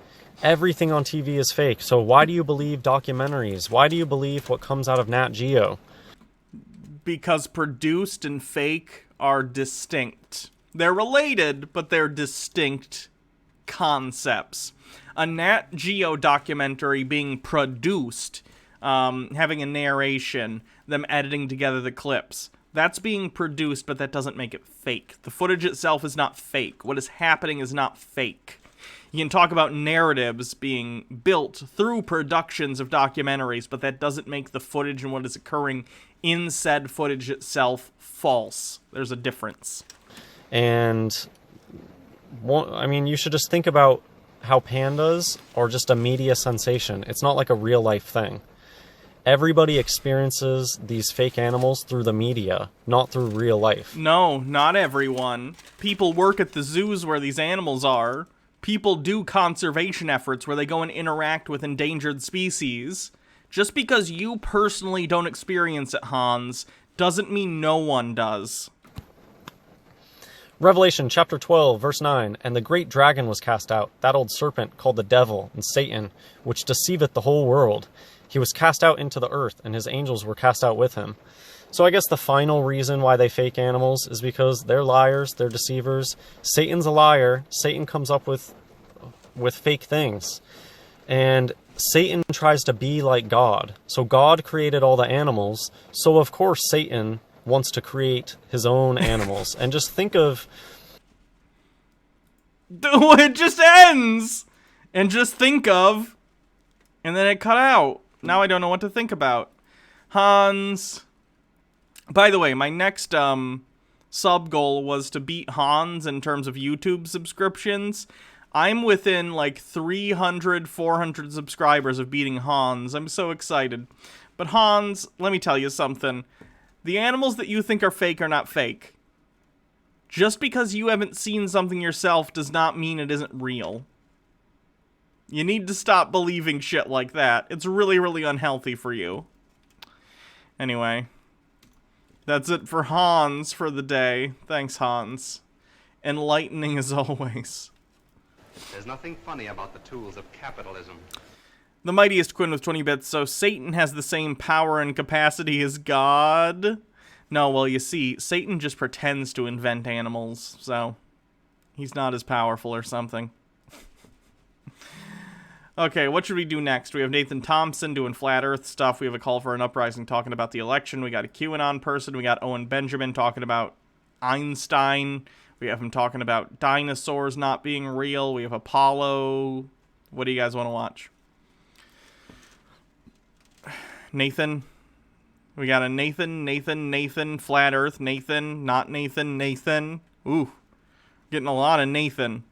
Everything on TV is fake. So why do you believe documentaries? Why do you believe what comes out of Nat Geo? Because produced and fake are distinct. They're related, but they're distinct concepts. A Nat Geo documentary being produced, having a narration, them editing together the clips, that's being produced, but that doesn't make it fake. The footage itself is not fake. What is happening is not fake. You can talk about narratives being built through productions of documentaries, but that doesn't make the footage and what is occurring in said footage itself false. There's a difference. And, I mean, you should just think about how pandas are just a media sensation. It's not like a real-life thing. Everybody experiences these fake animals through the media, not through real life. No, not everyone. People work at the zoos where these animals are. People do conservation efforts where they go and interact with endangered species. Just because you personally don't experience it, Hans, doesn't mean no one does. Revelation chapter 12, verse 9, And the great dragon was cast out, that old serpent called the devil and Satan, which deceiveth the whole world. He was cast out into the earth, and his angels were cast out with him. So I guess the final reason why they fake animals is because they're liars, they're deceivers. Satan's a liar. Satan comes up with fake things. And Satan tries to be like God. So God created all the animals, so of course Satan wants to create his own animals. And just think of... It just ends! And just think of... And then it cut out. Now I don't know what to think about. Hans... By the way, my next sub goal was to beat Hans in terms of YouTube subscriptions. I'm within like 300, 400 subscribers of beating Hans. I'm so excited. But Hans, let me tell you something. The animals that you think are fake are not fake. Just because you haven't seen something yourself does not mean it isn't real. You need to stop believing shit like that. It's really, really unhealthy for you. Anyway. That's it for Hans for the day. Thanks, Hans. Enlightening as always. There's nothing funny about the tools of capitalism. The mightiest Quinn with 20 bits, so Satan has the same power and capacity as God? No, well, you see, Satan just pretends to invent animals, so he's not as powerful or something. Okay, what should we do next? We have Nathan Thompson doing flat earth stuff. We have a call for an uprising talking about the election. We got a QAnon person. We got Owen Benjamin talking about Einstein. We have him talking about dinosaurs not being real. We have Apollo. What do you guys want to watch? Nathan. We got a Nathan, flat earth, Nathan, not Nathan, Nathan. Ooh, getting a lot of Nathan.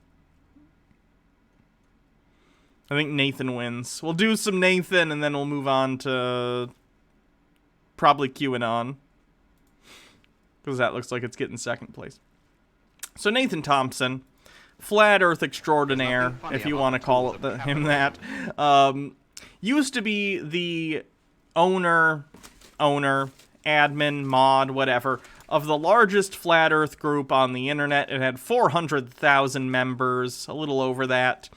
I think Nathan wins. We'll do some Nathan, and then we'll move on to probably QAnon. Because that looks like it's getting second place. So Nathan Thompson, flat earth extraordinaire, if you want to call it him that, used to be the owner, admin, mod, whatever, of the largest flat earth group on the internet. It had 400,000 members, a little over that.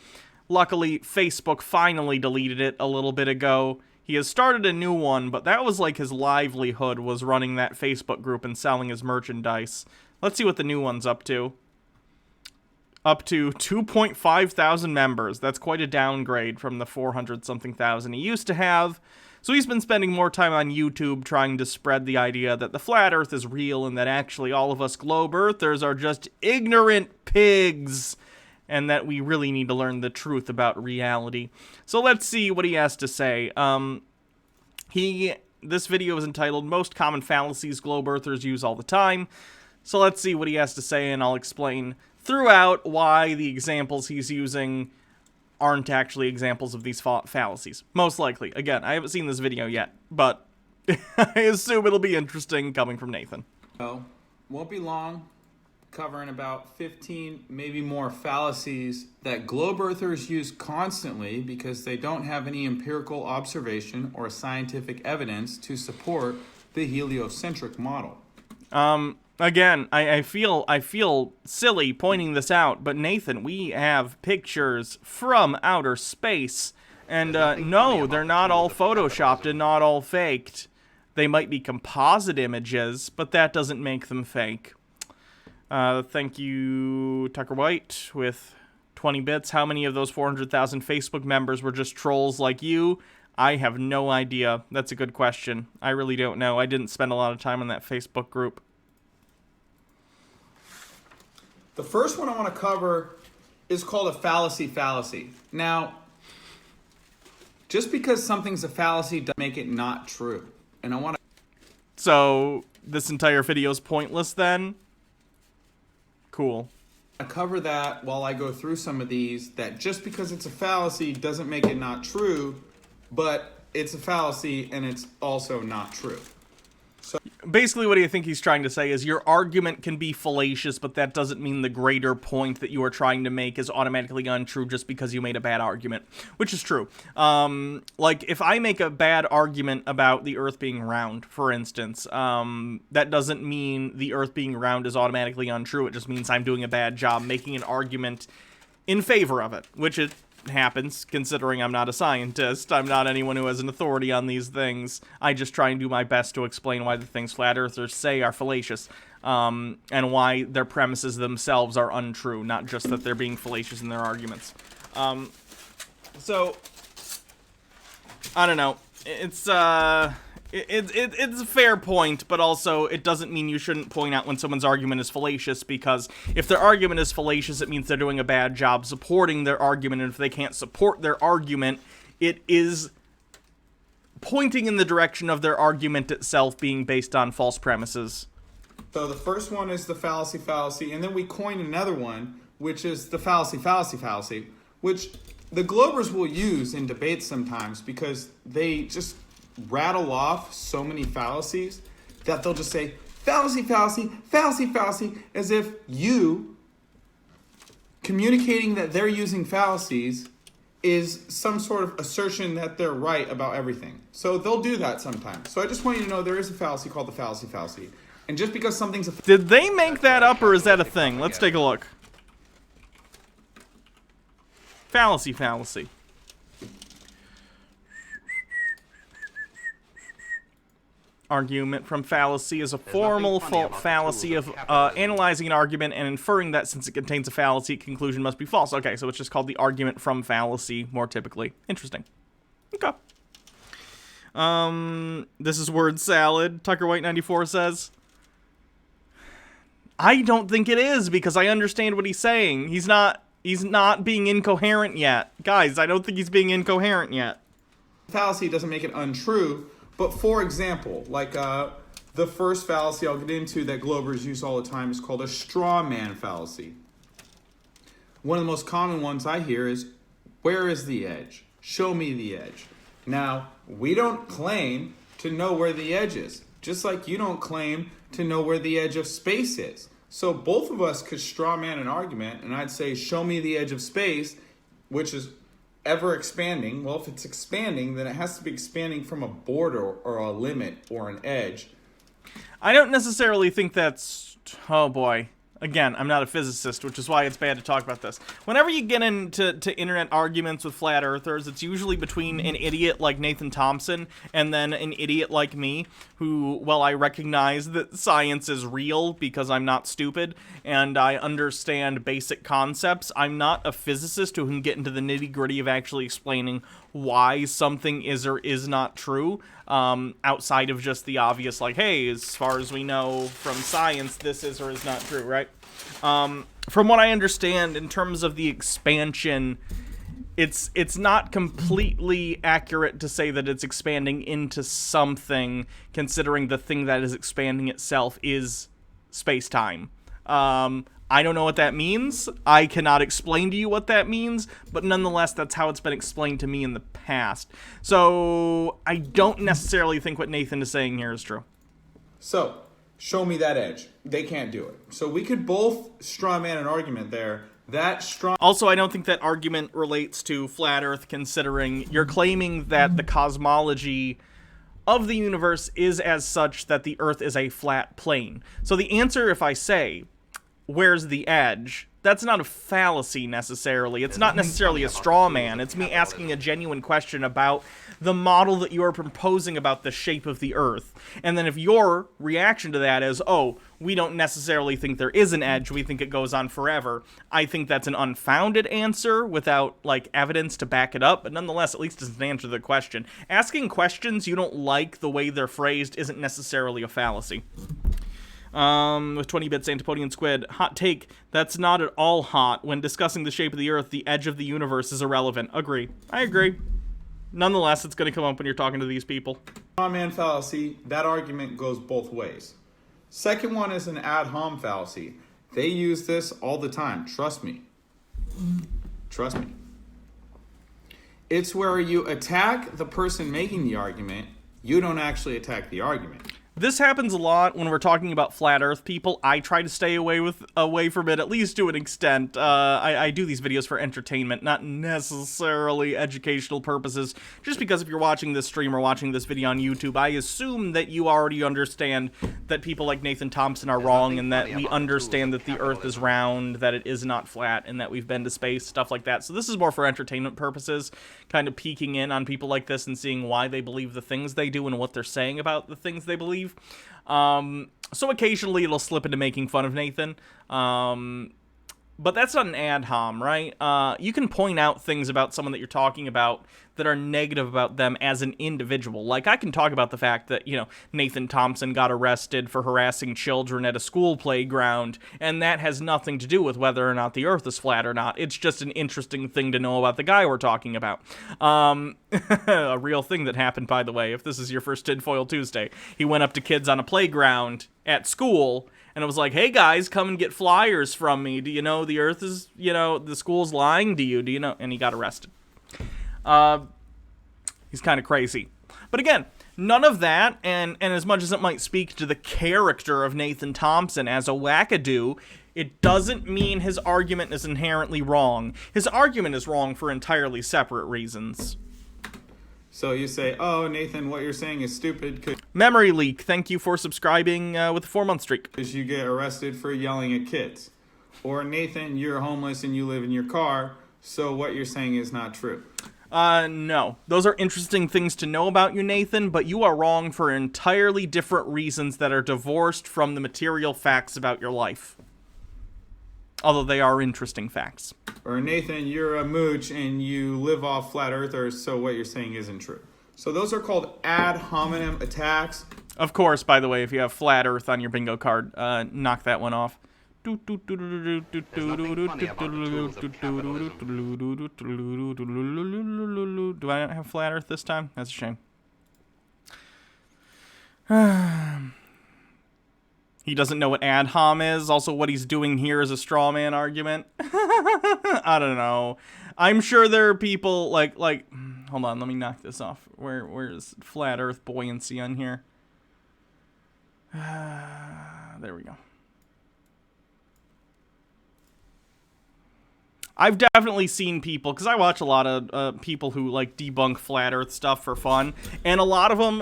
Luckily, Facebook finally deleted it a little bit ago. He has started a new one, but that was like his livelihood, was running that Facebook group and selling his merchandise. Let's see what the new one's up to. Up to 2.5 thousand members. That's quite a downgrade from the 400-something thousand he used to have. So he's been spending more time on YouTube trying to spread the idea that the flat earth is real and that actually all of us globe earthers are just ignorant pigs. And that we really need to learn the truth about reality. So let's see what he has to say. This video is entitled, Most Common Fallacies Globe Earthers Use All the Time. So let's see what he has to say, and I'll explain throughout why the examples he's using aren't actually examples of these fallacies. Most likely. Again, I haven't seen this video yet, but I assume it'll be interesting coming from Nathan. So, won't be long, covering about 15, maybe more fallacies that globe earthers use constantly because they don't have any empirical observation or scientific evidence to support the heliocentric model. Again, I feel silly pointing this out, but Nathan, we have pictures from outer space, and no, they're not all photoshopped and not all faked. They might be composite images, but that doesn't make them fake. Thank you, Tucker White, with 20 bits. How many of those 400,000 Facebook members were just trolls like you? I have no idea. That's a good question. I really don't know. I didn't spend a lot of time on that Facebook group. The first one I want to cover is called a fallacy. Now, just because something's a fallacy doesn't make it not true. And I want to... So, this entire video is pointless then? Cool. I cover that while I go through some of these, that just because it's a fallacy doesn't make it not true, but it's a fallacy and it's also not true. Basically, what I think he's trying to say is your argument can be fallacious, but that doesn't mean the greater point that you are trying to make is automatically untrue just because you made a bad argument, which is true. Like, if I make a bad argument about the Earth being round, for instance, that doesn't mean the Earth being round is automatically untrue. It just means I'm doing a bad job making an argument in favor of it, which it happens, considering I'm not a scientist. I'm not anyone who has an authority on these things. I just try and do my best to explain why the things flat earthers say are fallacious, and why their premises themselves are untrue, not just that they're being fallacious in their arguments. So, I don't know. It's a fair point, but also it doesn't mean you shouldn't point out when someone's argument is fallacious, because if their argument is fallacious, it means they're doing a bad job supporting their argument, and if they can't support their argument, it is pointing in the direction of their argument itself being based on false premises. So the first one is the fallacy, and then we coined another one, which is the fallacy, which the Globers will use in debates sometimes because they just rattle off so many fallacies that they'll just say fallacy, as if you communicating that they're using fallacies is some sort of assertion that they're right about everything. So they'll do that sometimes. So I just want you to know there is a fallacy called the fallacy. And just because something's a... Did they make that up, or is that a thing? Let's take a look. Fallacy. Argument from fallacy is a formal fallacy of analyzing an argument and inferring that since it contains a fallacy, conclusion must be false. Okay, so it's just called the argument from fallacy, more typically. Interesting. Okay. This is word salad, Tucker White 94 says. I don't think it is, because I understand what he's saying. He's not being incoherent yet. Guys, I don't think he's being incoherent yet. Fallacy doesn't make it untrue. But for example, like the first fallacy I'll get into that Globers use all the time is called a straw man fallacy. One of the most common ones I hear is, where is the edge? Show me the edge. Now, we don't claim to know where the edge is, just like you don't claim to know where the edge of space is. So both of us could straw man an argument, and I'd say, show me the edge of space, which is ever expanding. Well, if it's expanding, then it has to be expanding from a border or a limit or an edge. I don't necessarily think that's... Oh boy. Again, I'm not a physicist, which is why it's bad to talk about this. Whenever you get into internet arguments with flat earthers, it's usually between an idiot like Nathan Thompson and then an idiot like me, who, well, I recognize that science is real because I'm not stupid and I understand basic concepts. I'm not a physicist who can get into the nitty-gritty of actually explaining why something is or is not true, outside of just the obvious, like, hey, as far as we know from science, this is or is not true, right? From what I understand, in terms of the expansion, it's not completely accurate to say that it's expanding into something, considering the thing that is expanding itself is space-time. I don't know what that means. I cannot explain to you what that means, but nonetheless, that's how it's been explained to me in the past. So I don't necessarily think what Nathan is saying here is true. So, show me that edge. They can't do it. So we could both straw man an argument there. Also, I don't think that argument relates to flat Earth, considering you're claiming that the cosmology of the universe is as such that the Earth is a flat plane. So the answer, if I say, where's the edge? That's not a fallacy necessarily. It's not necessarily a straw man. It's me asking a genuine question about the model that you are proposing about the shape of the Earth. And then if your reaction to that is, oh, we don't necessarily think there is an edge, we think it goes on forever, I think that's an unfounded answer without, like, evidence to back it up. But nonetheless, at least it's an answer to the question. Asking questions you don't like the way they're phrased isn't necessarily a fallacy. With 20 bits, Antipodian Squid. Hot take, that's not at all hot. When discussing the shape of the Earth, the edge of the universe is irrelevant. Agree. I agree. Nonetheless, it's going to come up when you're talking to these people. Straw man fallacy, that argument goes both ways. Second one is an ad hom fallacy. They use this all the time. Trust me. Trust me. It's where you attack the person making the argument. You don't actually attack the argument. This happens a lot when we're talking about flat Earth people. I try to stay away from it, at least to an extent. I do these videos for entertainment, not necessarily educational purposes. Just because if you're watching this stream or watching this video on YouTube, I assume that you already understand that people like Nathan Thompson are wrong, and that we understand that the Earth is round, that it is not flat, and that we've been to space, stuff like that. So this is more for entertainment purposes, kind of peeking in on people like this and seeing why they believe the things they do and what they're saying about the things they believe. So occasionally it'll slip into making fun of Nathan, but that's not an ad hom, right? You can point out things about someone that you're talking about that are negative about them as an individual. Like, I can talk about the fact that, you know, Nathan Thompson got arrested for harassing children at a school playground, and that has nothing to do with whether or not the Earth is flat or not. It's just an interesting thing to know about the guy we're talking about. A real thing that happened, by the way, if this is your first Tinfoil Tuesday. He went up to kids on a playground at school, and it was like, hey guys, come and get flyers from me. Do you know the Earth is, you know, the school's lying to you? Do you know? And he got arrested. He's kind of crazy. But again, none of that, and as much as it might speak to the character of Nathan Thompson as a wackadoo, it doesn't mean his argument is inherently wrong. His argument is wrong for entirely separate reasons. So you say, oh, Nathan, what you're saying is stupid Memory Leak, thank you for subscribing with a 4-month streak. because you get arrested for yelling at kids. Or, Nathan, you're homeless and you live in your car, so what you're saying is not true. No. Those are interesting things to know about you, Nathan, but you are wrong for entirely different reasons that are divorced from the material facts about your life. Although they are interesting facts. Or, Nathan, you're a mooch and you live off flat earthers, so what you're saying isn't true. So those are called ad hominem attacks. Of course, by the way, if you have flat Earth on your bingo card, knock that one off. Do I not have flat Earth this time? That's a shame. He doesn't know what ad hom is. Also, what he's doing here is a straw man argument. I don't know. I'm sure there are people like hold on, let me knock this off. Where's flat Earth buoyancy on here? There we go. I've definitely seen people, because I watch a lot of people who like debunk flat Earth stuff for fun, and a lot of them,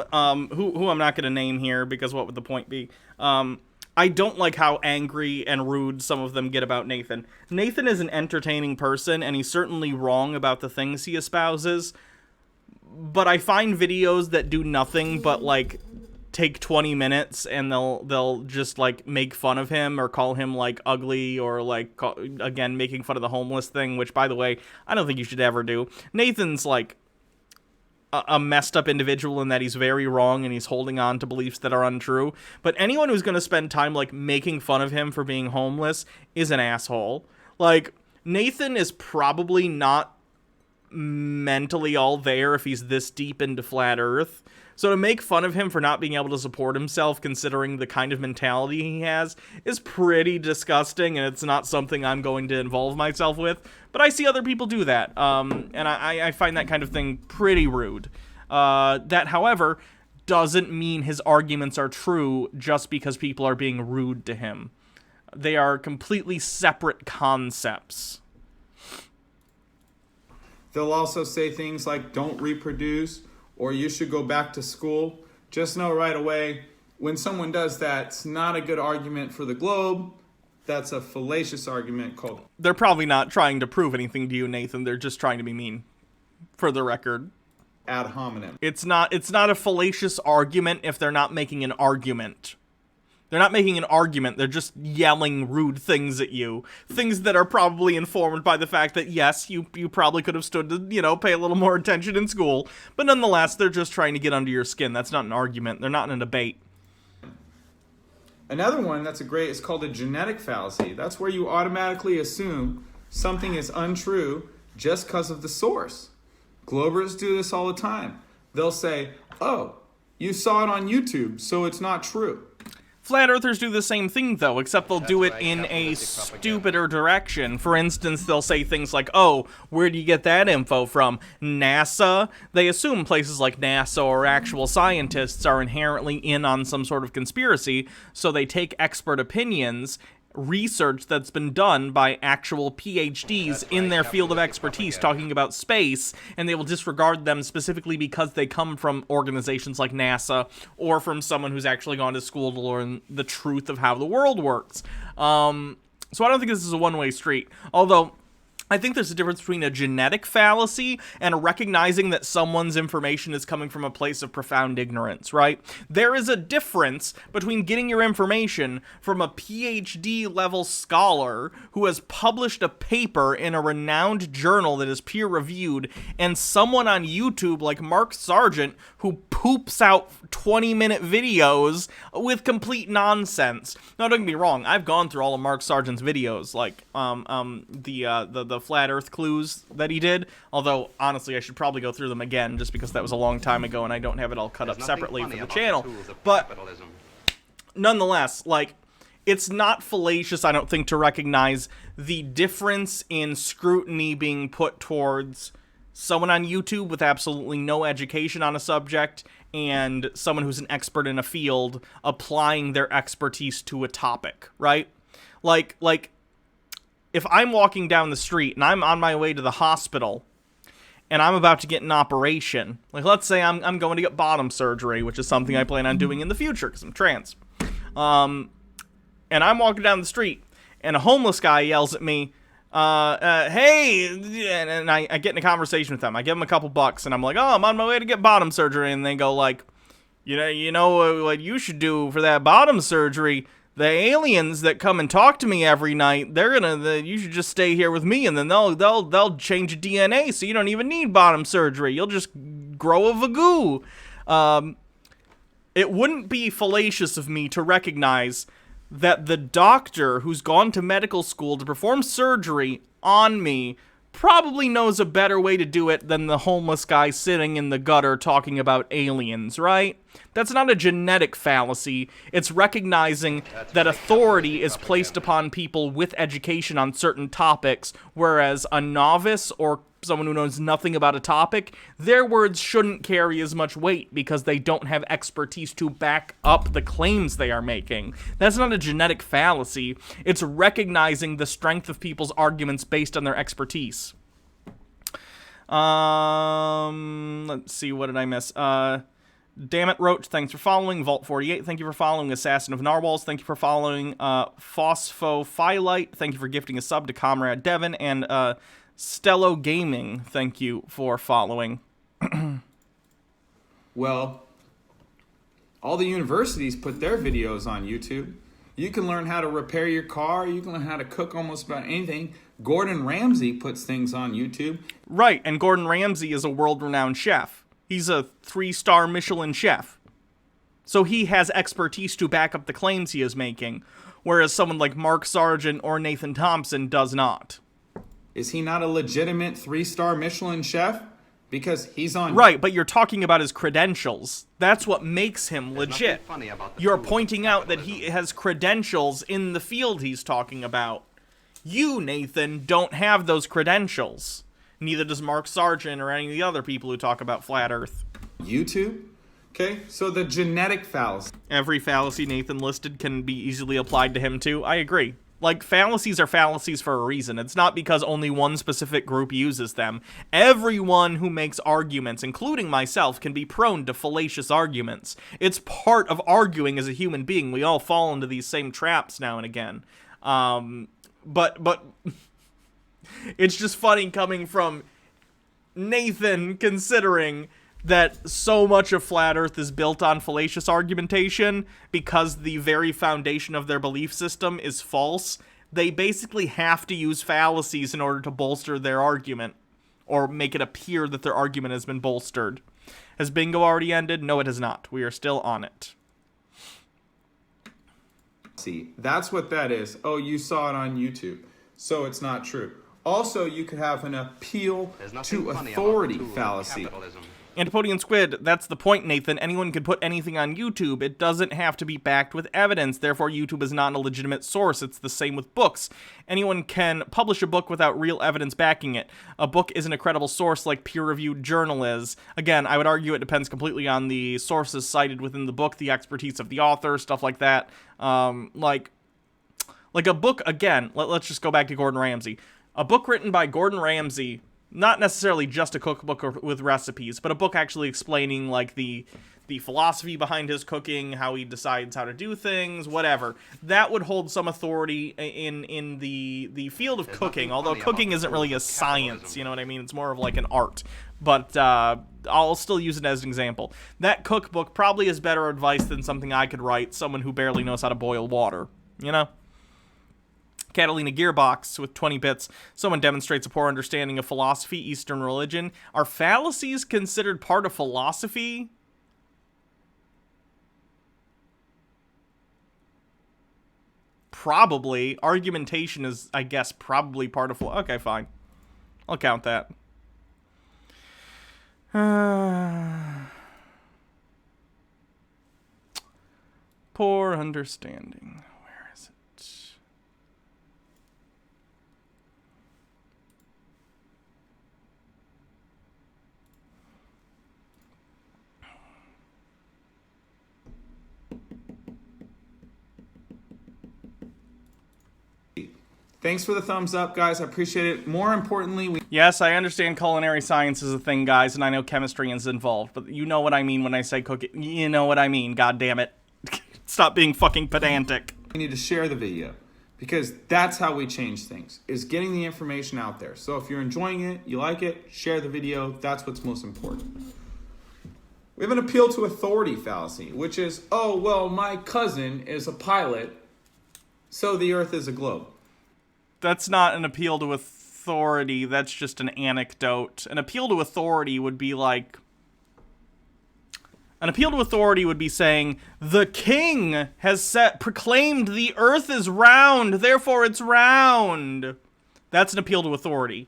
who I'm not going to name here because what would the point be? I don't like how angry and rude some of them get about Nathan. Nathan is an entertaining person, and he's certainly wrong about the things he espouses, but I find videos that do nothing but like take 20 minutes and they'll just like make fun of him or call him like ugly or like again making fun of the homeless thing, which by the way I don't think you should ever do. Nathan's like a messed up individual in that he's very wrong and he's holding on to beliefs that are untrue, but anyone who's going to spend time like making fun of him for being homeless is an asshole. Like, Nathan is probably not mentally all there if he's this deep into flat Earth. So to make fun of him for not being able to support himself, considering the kind of mentality he has, is pretty disgusting, and it's not something I'm going to involve myself with. But I see other people do that, and I find that kind of thing pretty rude. That, however, doesn't mean his arguments are true just because people are being rude to him. They are completely separate concepts. They'll also say things like, don't reproduce, or you should go back to school. Just know right away, when someone does that, it's not a good argument for the globe. That's a fallacious argument called... They're probably not trying to prove anything to you, Nathan. They're just trying to be mean, for the record. ad hominem. It's not a fallacious argument if they're not making an argument. They're not making an argument, they're just yelling rude things at you. Things that are probably informed by the fact that, yes, you probably could have stood to, pay a little more attention in school. But nonetheless, they're just trying to get under your skin. That's not an argument. They're not in a debate. Another one that's is called a genetic fallacy. That's where you automatically assume something is untrue just because of the source. Globers do this all the time. They'll say, oh, you saw it on YouTube, so it's not true. Flat Earthers do the same thing, though, except they'll do it in a stupider direction. For instance, they'll say things like, oh, where do you get that info from? NASA? They assume places like NASA or actual scientists are inherently in on some sort of conspiracy, so they take expert opinions, research that's been done by actual PhDs in their field of expertise talking about space, and they will disregard them specifically because they come from organizations like NASA or from someone who's actually gone to school to learn the truth of how the world works. So I don't think this is a one-way street, although I think there's a difference between a genetic fallacy and recognizing that someone's information is coming from a place of profound ignorance, right? There is a difference between getting your information from a PhD-level scholar who has published a paper in a renowned journal that is peer-reviewed and someone on YouTube like Mark Sargent who poops out 20-minute videos with complete nonsense. Now, don't get me wrong, I've gone through all of Mark Sargent's videos, like the flat earth clues that he did, although honestly I should probably go through them again just because that was a long time ago and I don't have it all cut up separately for the channel. But nonetheless, like, it's not fallacious, I don't think, to recognize the difference in scrutiny being put towards someone on YouTube with absolutely no education on a subject and someone who's an expert in a field applying their expertise to a topic, right? Like if I'm walking down the street and I'm on my way to the hospital and I'm about to get an operation, like let's say I'm going to get bottom surgery, which is something I plan on doing in the future because I'm trans, and I'm walking down the street and a homeless guy yells at me, hey, and I get in a conversation with them. I give them a couple bucks and I'm like, oh, I'm on my way to get bottom surgery, and they go like, you know what you should do for that bottom surgery? The aliens that come and talk to me every night, you should just stay here with me, and then they'll change your DNA, so you don't even need bottom surgery. You'll just grow a vagoo. It wouldn't be fallacious of me to recognize that the doctor who's gone to medical school to perform surgery on me probably knows a better way to do it than the homeless guy sitting in the gutter talking about aliens, right? That's not a genetic fallacy. It's recognizing that authority is placed upon people with education on certain topics, whereas a novice or someone who knows nothing about a topic, their words shouldn't carry as much weight because they don't have expertise to back up the claims they are making. That's not a genetic fallacy. It's recognizing the strength of people's arguments based on their expertise. Let's see, what did I miss? Damn it, Roach, thanks for following. Vault48, thank you for following. Assassin of Narwhals, thank you for following. Phosphophyllite, thank you for gifting a sub to Comrade Devin. And Stello Gaming, thank you for following. Well, all the universities put their videos on YouTube. You can learn how to repair your car. You can learn how to cook almost about anything. Gordon Ramsay puts things on YouTube. Right, and Gordon Ramsay is a world-renowned chef. He's a 3-star Michelin chef. So he has expertise to back up the claims he is making, whereas someone like Mark Sargent or Nathan Thompson does not. Is he not a legitimate 3-star Michelin chef? Because he's on... Right, but you're talking about his credentials. That's what makes him There's legit. nothing funny about the You're tools of pointing out that he capitalism. has credentials in the field he's talking about. You, Nathan, don't have those credentials. Neither does Mark Sargent or any of the other people who talk about flat Earth. YouTube. Okay, so the genetic fallacy. Every fallacy Nathan listed can be easily applied to him too. I agree. Like, fallacies are fallacies for a reason. It's not because only one specific group uses them. Everyone who makes arguments, including myself, can be prone to fallacious arguments. It's part of arguing as a human being. We all fall into these same traps now and again. But it's just funny coming from Nathan, considering that so much of Flat Earth is built on fallacious argumentation because the very foundation of their belief system is false. They basically have to use fallacies in order to bolster their argument, or make it appear that their argument has been bolstered. Has bingo already ended? No, it has not. We are still on it. See, that's what that is. Oh, you saw it on YouTube, so it's not true. Also, you could have an appeal There's nothing to funny authority about the tools of fallacy. capitalism. Antipodian Squid, that's the point, Nathan. Anyone can put anything on YouTube. It doesn't have to be backed with evidence. Therefore, YouTube is not a legitimate source. It's the same with books. Anyone can publish a book without real evidence backing it. A book isn't a credible source like peer-reviewed journal is. Again, I would argue it depends completely on the sources cited within the book, the expertise of the author, stuff like that. Like a book, again, let's just go back to Gordon Ramsay. A book written by Gordon Ramsay, not necessarily just a cookbook with recipes, but a book actually explaining, like, the philosophy behind his cooking, how he decides how to do things, whatever. That would hold some authority in the field of There's cooking, nothing although funny about cooking the isn't really a tools of science, capitalism. you know what I mean? It's more of like an art. But I'll still use it as an example. That cookbook probably is better advice than something I could write, someone who barely knows how to boil water, you know? Catalina Gearbox with 20 bits. Someone demonstrates a poor understanding of philosophy, Eastern religion. Are fallacies considered part of philosophy? Probably. Argumentation is, I guess, probably part of... Okay, fine. I'll count that. Poor understanding. Where is it? Thanks for the thumbs up, guys. I appreciate it. More importantly, Yes, I understand culinary science is a thing, guys, and I know chemistry is involved, but you know what I mean when I say cooking. You know what I mean, god damn it. Stop being fucking pedantic. we need to share the video because that's how we change things, is getting the information out there. So if you're enjoying it, you like it, share the video. That's what's most important. We have an appeal to authority fallacy, which is, oh, well, my cousin is a pilot, so the Earth is a globe. That's not an appeal to authority, that's just an anecdote. An appeal to authority would be like... An appeal to authority would be saying, the king has proclaimed the earth is round, therefore it's round. That's an appeal to authority.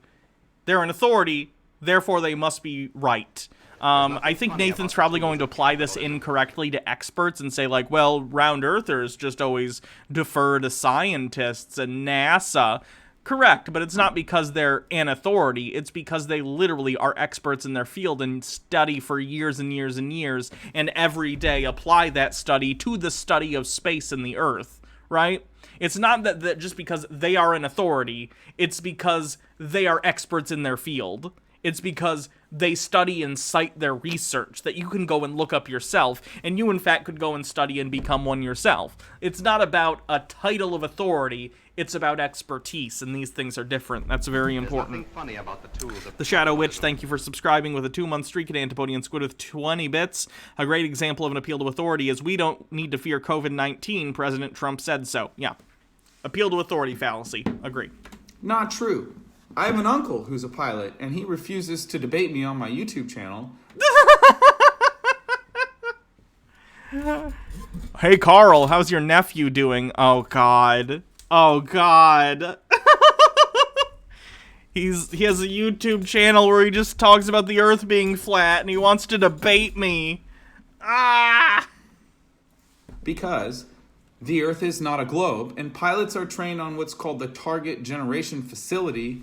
They're an authority, therefore they must be right. I think Nathan's probably going to apply this incorrectly to experts and say, like, well, round earthers just always defer to scientists and NASA. Correct, but it's not because they're an authority. It's because they literally are experts in their field and study for years and years and years, and every day apply that study to the study of space and the Earth, right? It's not that just because they are an authority, it's because they are experts in their field. It's because they study and cite their research that you can go and look up yourself, and you, in fact, could go and study and become one yourself. It's not about a title of authority, it's about expertise, and these things are different. That's very important. There's nothing funny about the tools of The Shadow Witch, capitalism. thank you for subscribing with a 2-month streak at Antipodian Squid with 20 bits. A great example of an appeal to authority is we don't need to fear COVID-19, President Trump said so. Yeah. Appeal to authority fallacy. Agree. Not true. I have an uncle who's a pilot, and he refuses to debate me on my YouTube channel. Hey, Carl, how's your nephew doing? Oh, God. Oh, God. He has a YouTube channel where he just talks about the Earth being flat, and he wants to debate me. Ah! Because the Earth is not a globe, and pilots are trained on what's called the Target Generation Facility.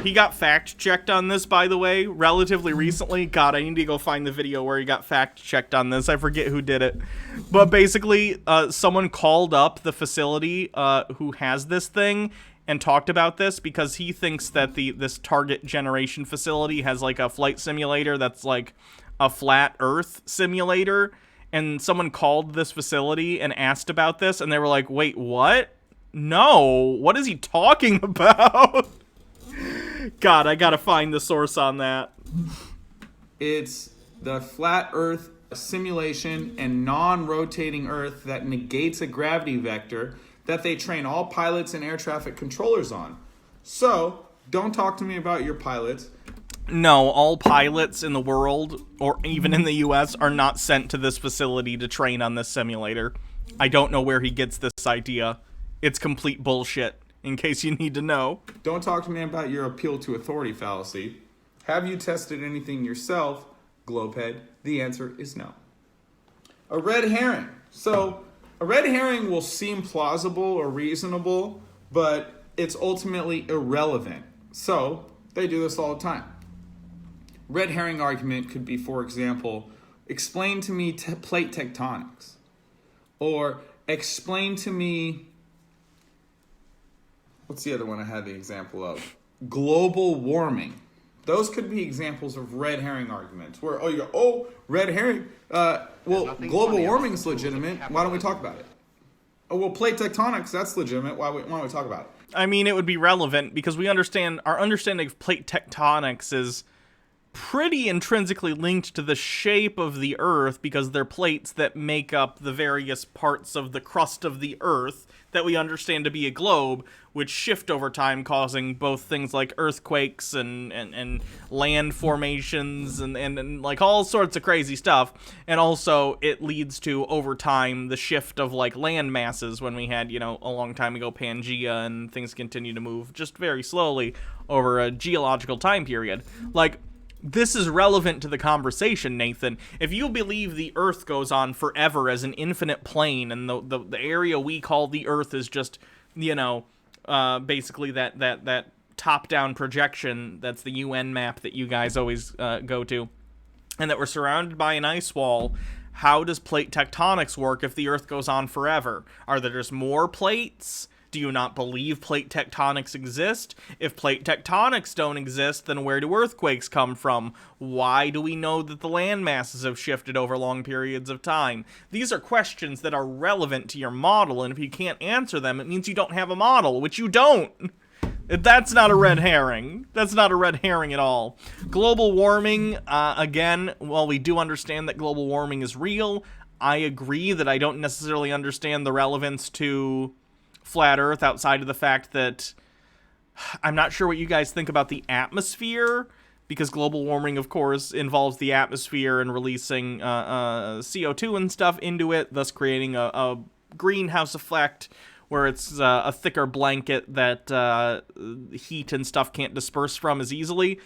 He got fact-checked on this, by the way, relatively recently. God, I need to go find the video where he got fact-checked on this. I forget who did it. But basically, someone called up the facility who has this thing and talked about this because he thinks that this Target Generation Facility has, like, a flight simulator that's, like, a flat Earth simulator. And someone called this facility and asked about this, and they were like, wait, what? No, what is he talking about? God, I gotta find the source on that. It's the flat Earth simulation and non-rotating Earth that negates a gravity vector that they train all pilots and air traffic controllers on. So, don't talk to me about your pilots. No, all pilots in the world, or even in the US, are not sent to this facility to train on this simulator. I don't know where he gets this idea. It's complete bullshit, in case you need to know. Don't talk to me about your appeal to authority fallacy. Have you tested anything yourself, Globehead? The answer is no. A red herring. So, a red herring will seem plausible or reasonable, but it's ultimately irrelevant. So, they do this all the time. Red herring argument could be, for example, explain to me plate tectonics. Or explain to me, what's the other one I had the example of? Global warming. Those could be examples of red herring arguments where, you go, red herring. Well, global warming is legitimate. Why don't we talk about it? Oh, well, plate tectonics, that's legitimate. Why don't we talk about it? I mean, it would be relevant because our understanding of plate tectonics is pretty intrinsically linked to the shape of the Earth because they're plates that make up the various parts of the crust of the Earth that we understand to be a globe, which shift over time, causing both things like earthquakes and land formations and like all sorts of crazy stuff. And also it leads to, over time, the shift of like land masses when we had, a long time ago Pangea, and things continue to move just very slowly over a geological time period. Like, this is relevant to the conversation, Nathan. If you believe the Earth goes on forever as an infinite plane, and the area we call the Earth is just, basically that top-down projection, that's the UN map that you guys always go to, and that we're surrounded by an ice wall, how does plate tectonics work if the Earth goes on forever? Are there just more plates? Do you not believe plate tectonics exist? If plate tectonics don't exist, then where do earthquakes come from? Why do we know that the land masses have shifted over long periods of time? These are questions that are relevant to your model, and if you can't answer them, it means you don't have a model, which you don't. That's not a red herring. That's not a red herring at all. Global warming, again, while we do understand that global warming is real, I agree that I don't necessarily understand the relevance to flat Earth outside of the fact that I'm not sure what you guys think about the atmosphere, because global warming, of course, involves the atmosphere and releasing CO2 and stuff into it, thus creating a greenhouse effect where it's a thicker blanket that heat and stuff can't disperse from as easily.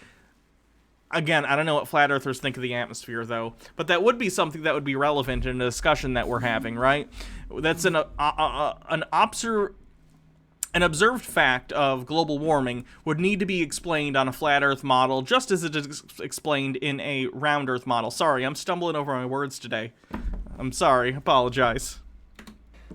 Again, I don't know what flat earthers think of the atmosphere, though, but that would be something that would be relevant in a discussion that we're having, right? That's an observed fact of global warming would need to be explained on a flat Earth model, just as it is explained in a round Earth model. Sorry, I'm stumbling over my words today. I'm sorry. Apologize.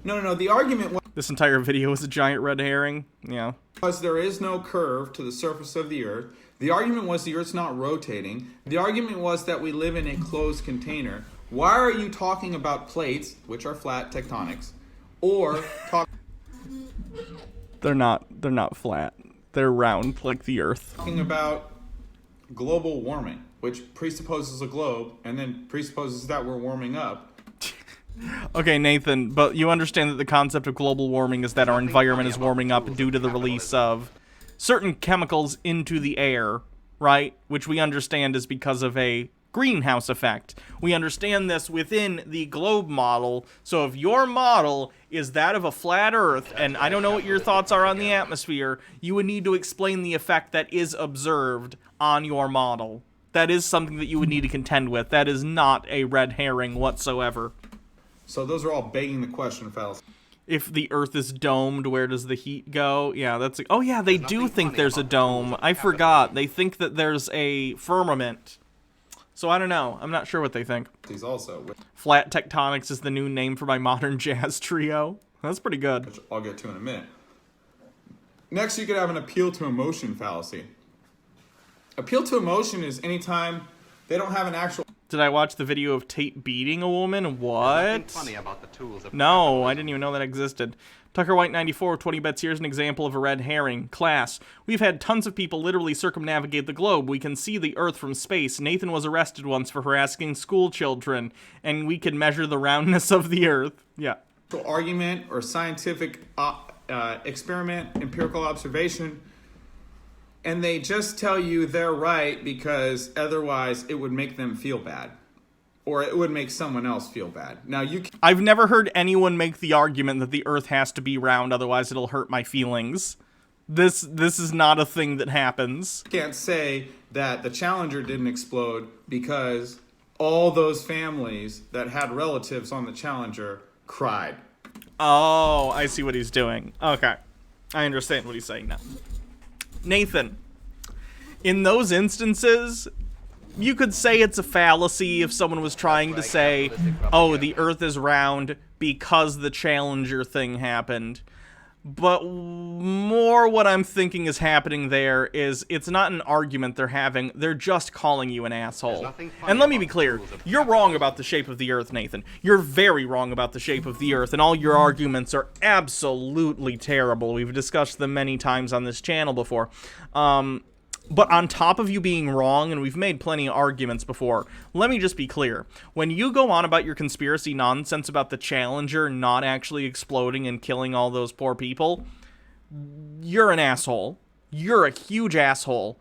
No. The argument This entire video was a giant red herring. Yeah. was there is no curve to the surface of the Earth. The argument was the Earth's not rotating. The argument was that we live in a closed container. Why are you talking about plates, which are flat tectonics, or They're not flat. They're round like the Earth. talking about global warming, which presupposes a globe and then presupposes that we're warming up? Okay, Nathan, but you understand that the concept of global warming is that our environment is warming up due to the release of certain chemicals into the air, right? Which we understand is because of a greenhouse effect. We understand this within the globe model. So if your model is that of a flat Earth, and I don't know what your thoughts are on the atmosphere, you would need to explain the effect that is observed on your model. That is something that you would need to contend with. That is not a red herring whatsoever. So those are all begging the question, fellas. If the Earth is domed, where does the heat go? Yeah, that's... Oh, yeah, they do think there's a dome. I forgot. They think that there's a firmament. So I don't know. I'm not sure what they think. These also, Flat tectonics is the new name for my modern jazz trio. That's pretty good. which I'll get to in a minute. Next, you could have an appeal to emotion fallacy. Appeal to emotion is anytime they don't have an actual... Did I watch the video of Tate beating a woman? Nothing What? funny about the tools of No, I didn't even know that existed. Tucker White 94, 20 bets. Here's an example of a red herring. Class. We've had tons of people literally circumnavigate the globe. We can see the Earth from space. Nathan was arrested once for harassing school children, and we can measure the roundness of the Earth. Yeah. argument or scientific experiment, empirical observation, and they just tell you they're right because otherwise it would make them feel bad, or it would make someone else feel bad. Now I've never heard anyone make the argument that the Earth has to be round, otherwise it'll hurt my feelings. This is not a thing that happens. can't say that the Challenger didn't explode because all those families that had relatives on the Challenger cried. Oh, I see what he's doing. Okay. I understand what he's saying now. Nathan, in those instances, you could say it's a fallacy if someone was trying to say, oh, the Earth is round because the Challenger thing happened. But more what I'm thinking is happening there is it's not an argument they're having, they're just calling you an asshole. And let me be clear, you're wrong about the shape of the Earth, Nathan. You're very wrong about the shape of the Earth, and all your arguments are absolutely terrible. We've discussed them many times on this channel before. But on top of you being wrong, and we've made plenty of arguments before, let me just be clear. When you go on about your conspiracy nonsense about the Challenger not actually exploding and killing all those poor people, you're an asshole. You're a huge asshole.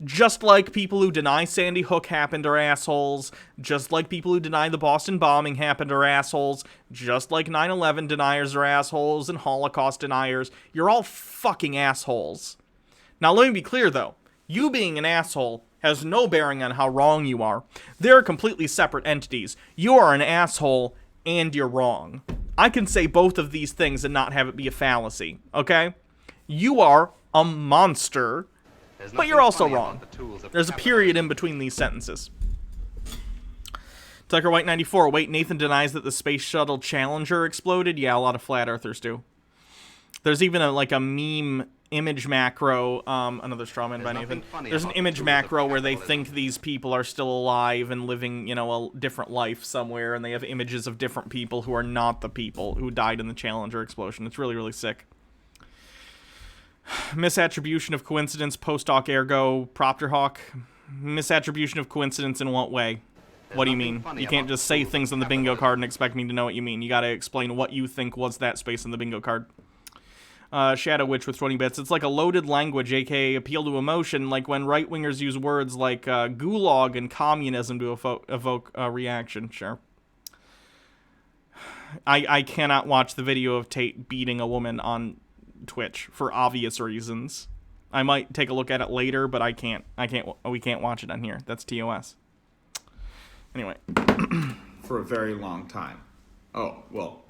Just like people who deny Sandy Hook happened are assholes. Just like people who deny the Boston bombing happened are assholes. Just like 9/11 deniers are assholes and Holocaust deniers. You're all fucking assholes. Now let me be clear though. You being an asshole has no bearing on how wrong you are. They're completely separate entities. You are an asshole, and you're wrong. I can say both of these things and not have it be a fallacy, okay? You are a monster, but you're also wrong. There's a period in between these sentences. Tucker White 94. Wait, Nathan denies that the Space Shuttle Challenger exploded? Yeah, a lot of flat earthers do. There's even a meme image macro, another strawman by Nathan. There's an image macro where they think these people are still alive and living, a different life somewhere, and they have images of different people who are not the people who died in the Challenger explosion. It's really, really sick. Misattribution of coincidence, post hoc ergo propter hoc. Misattribution of coincidence in what way? What do you mean? You can't just say things on the bingo card and expect me to know what you mean. You gotta explain what you think was that space on the bingo card. Shadow Witch with 20 bits. It's like a loaded language, aka appeal to emotion, like when right-wingers use words like gulag and communism to evoke a reaction. Sure. I cannot watch the video of Tate beating a woman on Twitch for obvious reasons. I might take a look at it later, but I can't. We can't watch it on here. That's TOS. Anyway. For a very long time. Oh, well...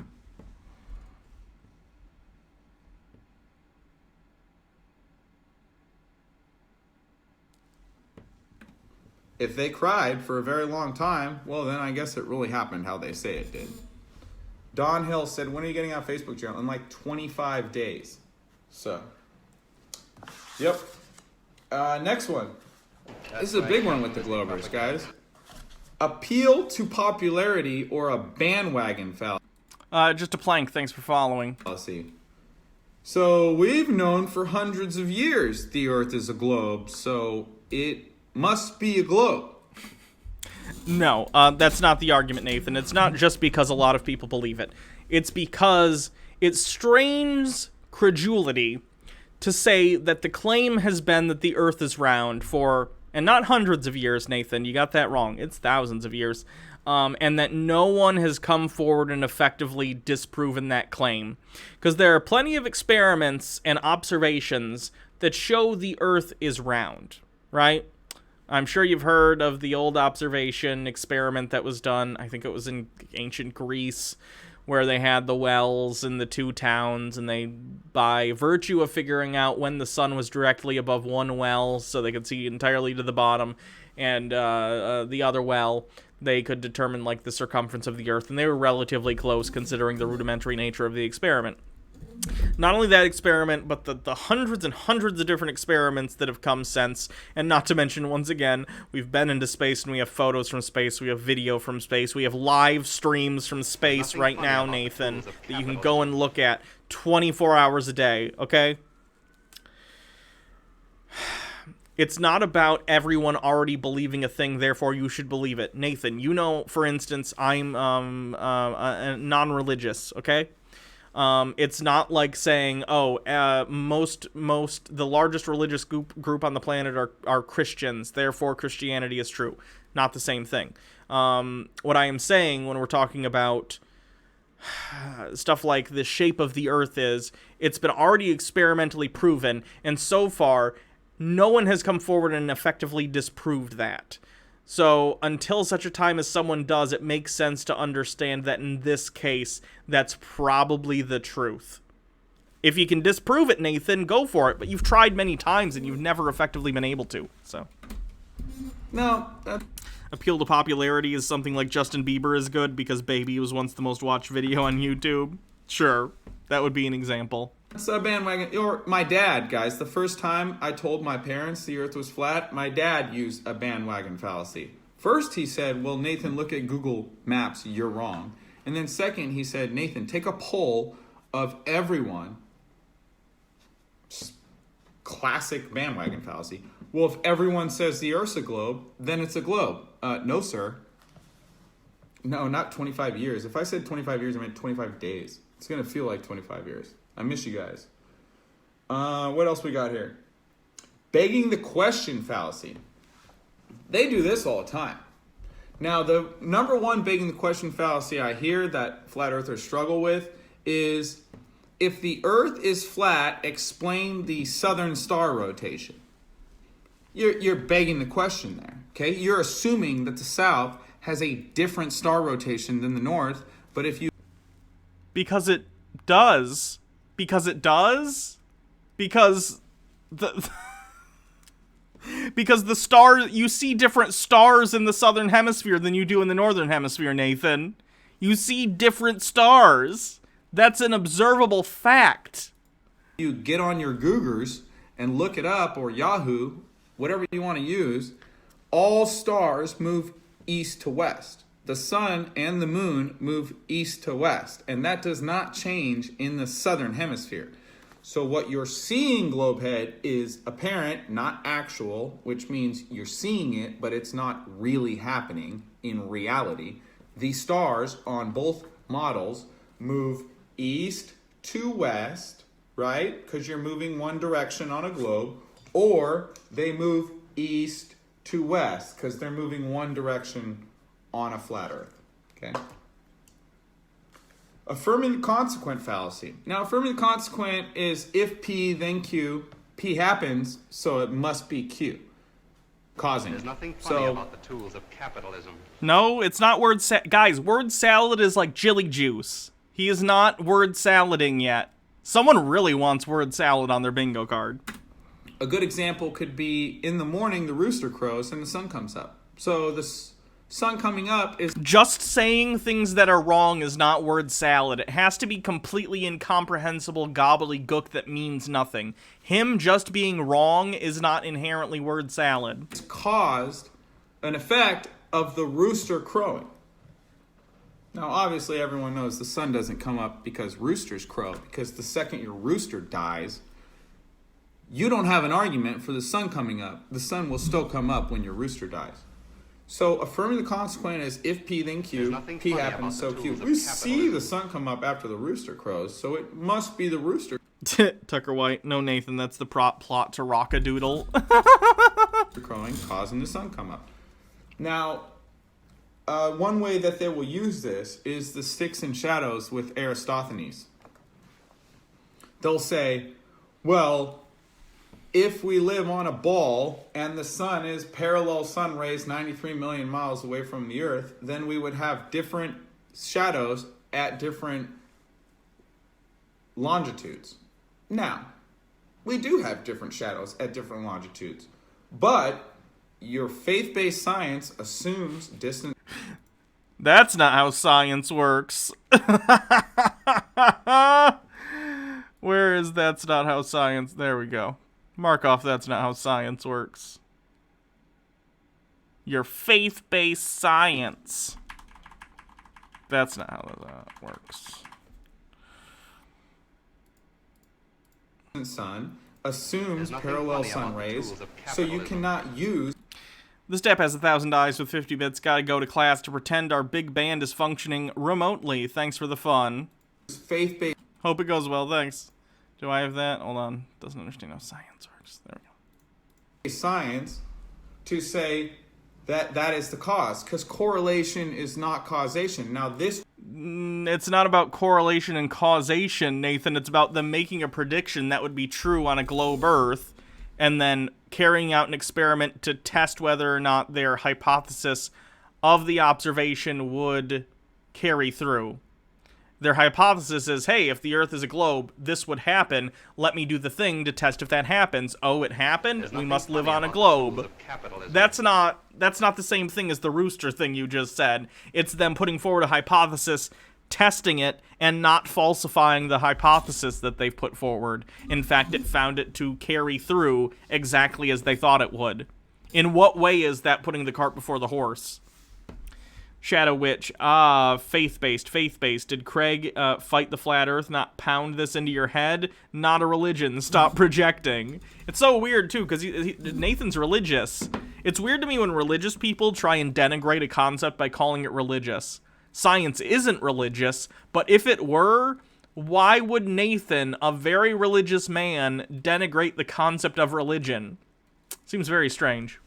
If they cried for a very long time, well, then I guess it really happened how they say it did. Don Hill said, when are you getting on Facebook channel? In like 25 days. So, yep. Next one. This is a big one with the Globers, guys. Appeal to popularity or a bandwagon Just a plank. Thanks for following. fallacy. So, we've known for hundreds of years the Earth is a globe, so it must be a globe. No, that's not the argument, Nathan. It's not just because a lot of people believe it. It's because it strains credulity to say that the claim has been that the Earth is round for And not hundreds of years, Nathan. You got that wrong. It's thousands of years. And that no one has come forward and effectively disproven that claim. Because there are plenty of experiments and observations that show the Earth is round, right? I'm sure you've heard of the old observation experiment that was done, I think it was in ancient Greece, where they had the wells in the two towns, and they, by virtue of figuring out when the sun was directly above one well, so they could see entirely to the bottom, and the other well, they could determine, like, the circumference of the Earth, and they were relatively close considering the rudimentary nature of the experiment. Not only that experiment, but the hundreds and hundreds of different experiments that have come since, and not to mention, once again, we've been into space, and we have photos from space, we have video from space, we have live streams from space right now, Nathan, that you can go and look at 24 hours a day, okay? It's not about everyone already believing a thing, therefore you should believe it. Nathan, you know, for instance, I'm non-religious, okay? It's not like saying, oh, the largest religious group on the planet are Christians, therefore Christianity is true. Not the same thing. What I am saying when we're talking about stuff like the shape of the Earth is, it's been already experimentally proven, and so far, no one has come forward and effectively disproved that. So, until such a time as someone does, it makes sense to understand that in this case, that's probably the truth. If you can disprove it, Nathan, go for it, but you've tried many times and you've never effectively been able to, so. No. Appeal to popularity is something like Justin Bieber is good because Baby was once the most watched video on YouTube. Sure, that would be an example. It's a bandwagon. Or my dad, guys. The first time I told my parents the Earth was flat, my dad used a bandwagon fallacy. First, he said, well, Nathan, look at Google Maps. You're wrong. And then second, he said, Nathan, take a poll of everyone. Classic bandwagon fallacy. Well, if everyone says the Earth's a globe, then it's a globe. No, sir. No, not 25 years. If I said 25 years, I meant 25 days. It's going to feel like 25 years. I miss you guys. What else we got here? Begging the question fallacy. They do this all the time. Now, the number one begging the question fallacy I hear that flat earthers struggle with is, if the Earth is flat, explain the southern star rotation. You're begging the question there, okay? You're assuming that the south has a different star rotation than the north, but if you... Because it does. Because it does? Because because the star, you see different stars in the southern hemisphere than you do in the northern hemisphere, Nathan. You see different stars. That's an observable fact. You get on your Googles and look it up, or Yahoo, whatever you want to use, all stars move east to west. The sun and the moon move east to west, and that does not change in the southern hemisphere. So what you're seeing, Globehead, is apparent, not actual, which means you're seeing it, but it's not really happening in reality. The stars on both models move east to west, right? Because you're moving one direction on a globe, or they move east to west because they're moving one direction on a flat earth, okay? Affirming the consequent fallacy. Now, affirming the consequent is if P, then Q. P happens, so it must be Q. Causing. There's nothing funny about the tools of capitalism. No, it's not word guys, word salad is like chili juice. He is not word salading yet. Someone really wants word salad on their bingo card. A good example could be in the morning the rooster crows and the sun comes up. So this sun coming up is... Just saying things that are wrong is not word salad. It has to be completely incomprehensible gobbledygook that means nothing. Him just being wrong is not inherently word salad. It's caused an effect of the rooster crowing. Now, obviously, everyone knows the sun doesn't come up because roosters crow, because the second your rooster dies, you don't have an argument for the sun coming up. The sun will still come up when your rooster dies. So affirming the consequent is if P then Q, P happens, so Q. We see the sun come up after the rooster crows, so it must be the rooster. Tucker White, no Nathan, that's the plot to Rock-a-Doodle. Growing, causing the sun come up. Now, one way that they will use this is the sticks and shadows with Aristophanes. They'll say, well, if we live on a ball and the sun is parallel sun rays 93 million miles away from the earth, then we would have different shadows at different longitudes. Now, we do have different shadows at different longitudes, but your faith-based science assumes distance. That's not how science works. Where is that's not how science? There we go. Mark off that's not how science works. Your faith-based science. That's not how that works. Sun assumes parallel sun rays, so you cannot use. This step has 1,000 eyes with 50 bits. Gotta go to class to pretend our big band is functioning remotely. Thanks for the fun. Faith-based Hope it goes well, thanks. Do I have that? Hold on. Doesn't understand how science works. There we go. science to say that that is the cause, because correlation is not causation. Now this... It's not about correlation and causation, Nathan. It's about them making a prediction that would be true on a globe Earth, and then carrying out an experiment to test whether or not their hypothesis of the observation would carry through. Their hypothesis is, hey, if the Earth is a globe, this would happen. Let me do the thing to test if that happens. Oh, it happened? We must live on a globe. That's not the same thing as the rooster thing you just said. It's them putting forward a hypothesis, testing it, and not falsifying the hypothesis that they've put forward. In fact, it found it to carry through exactly as they thought it would. In what way is that putting the cart before the horse? Shadow Witch. Faith-based. Did Craig fight the flat earth, not pound this into your head? Not a religion. Stop projecting. It's so weird, too, because Nathan's religious. It's weird to me when religious people try and denigrate a concept by calling it religious. Science isn't religious, but if it were, why would Nathan, a very religious man, denigrate the concept of religion? Seems very strange.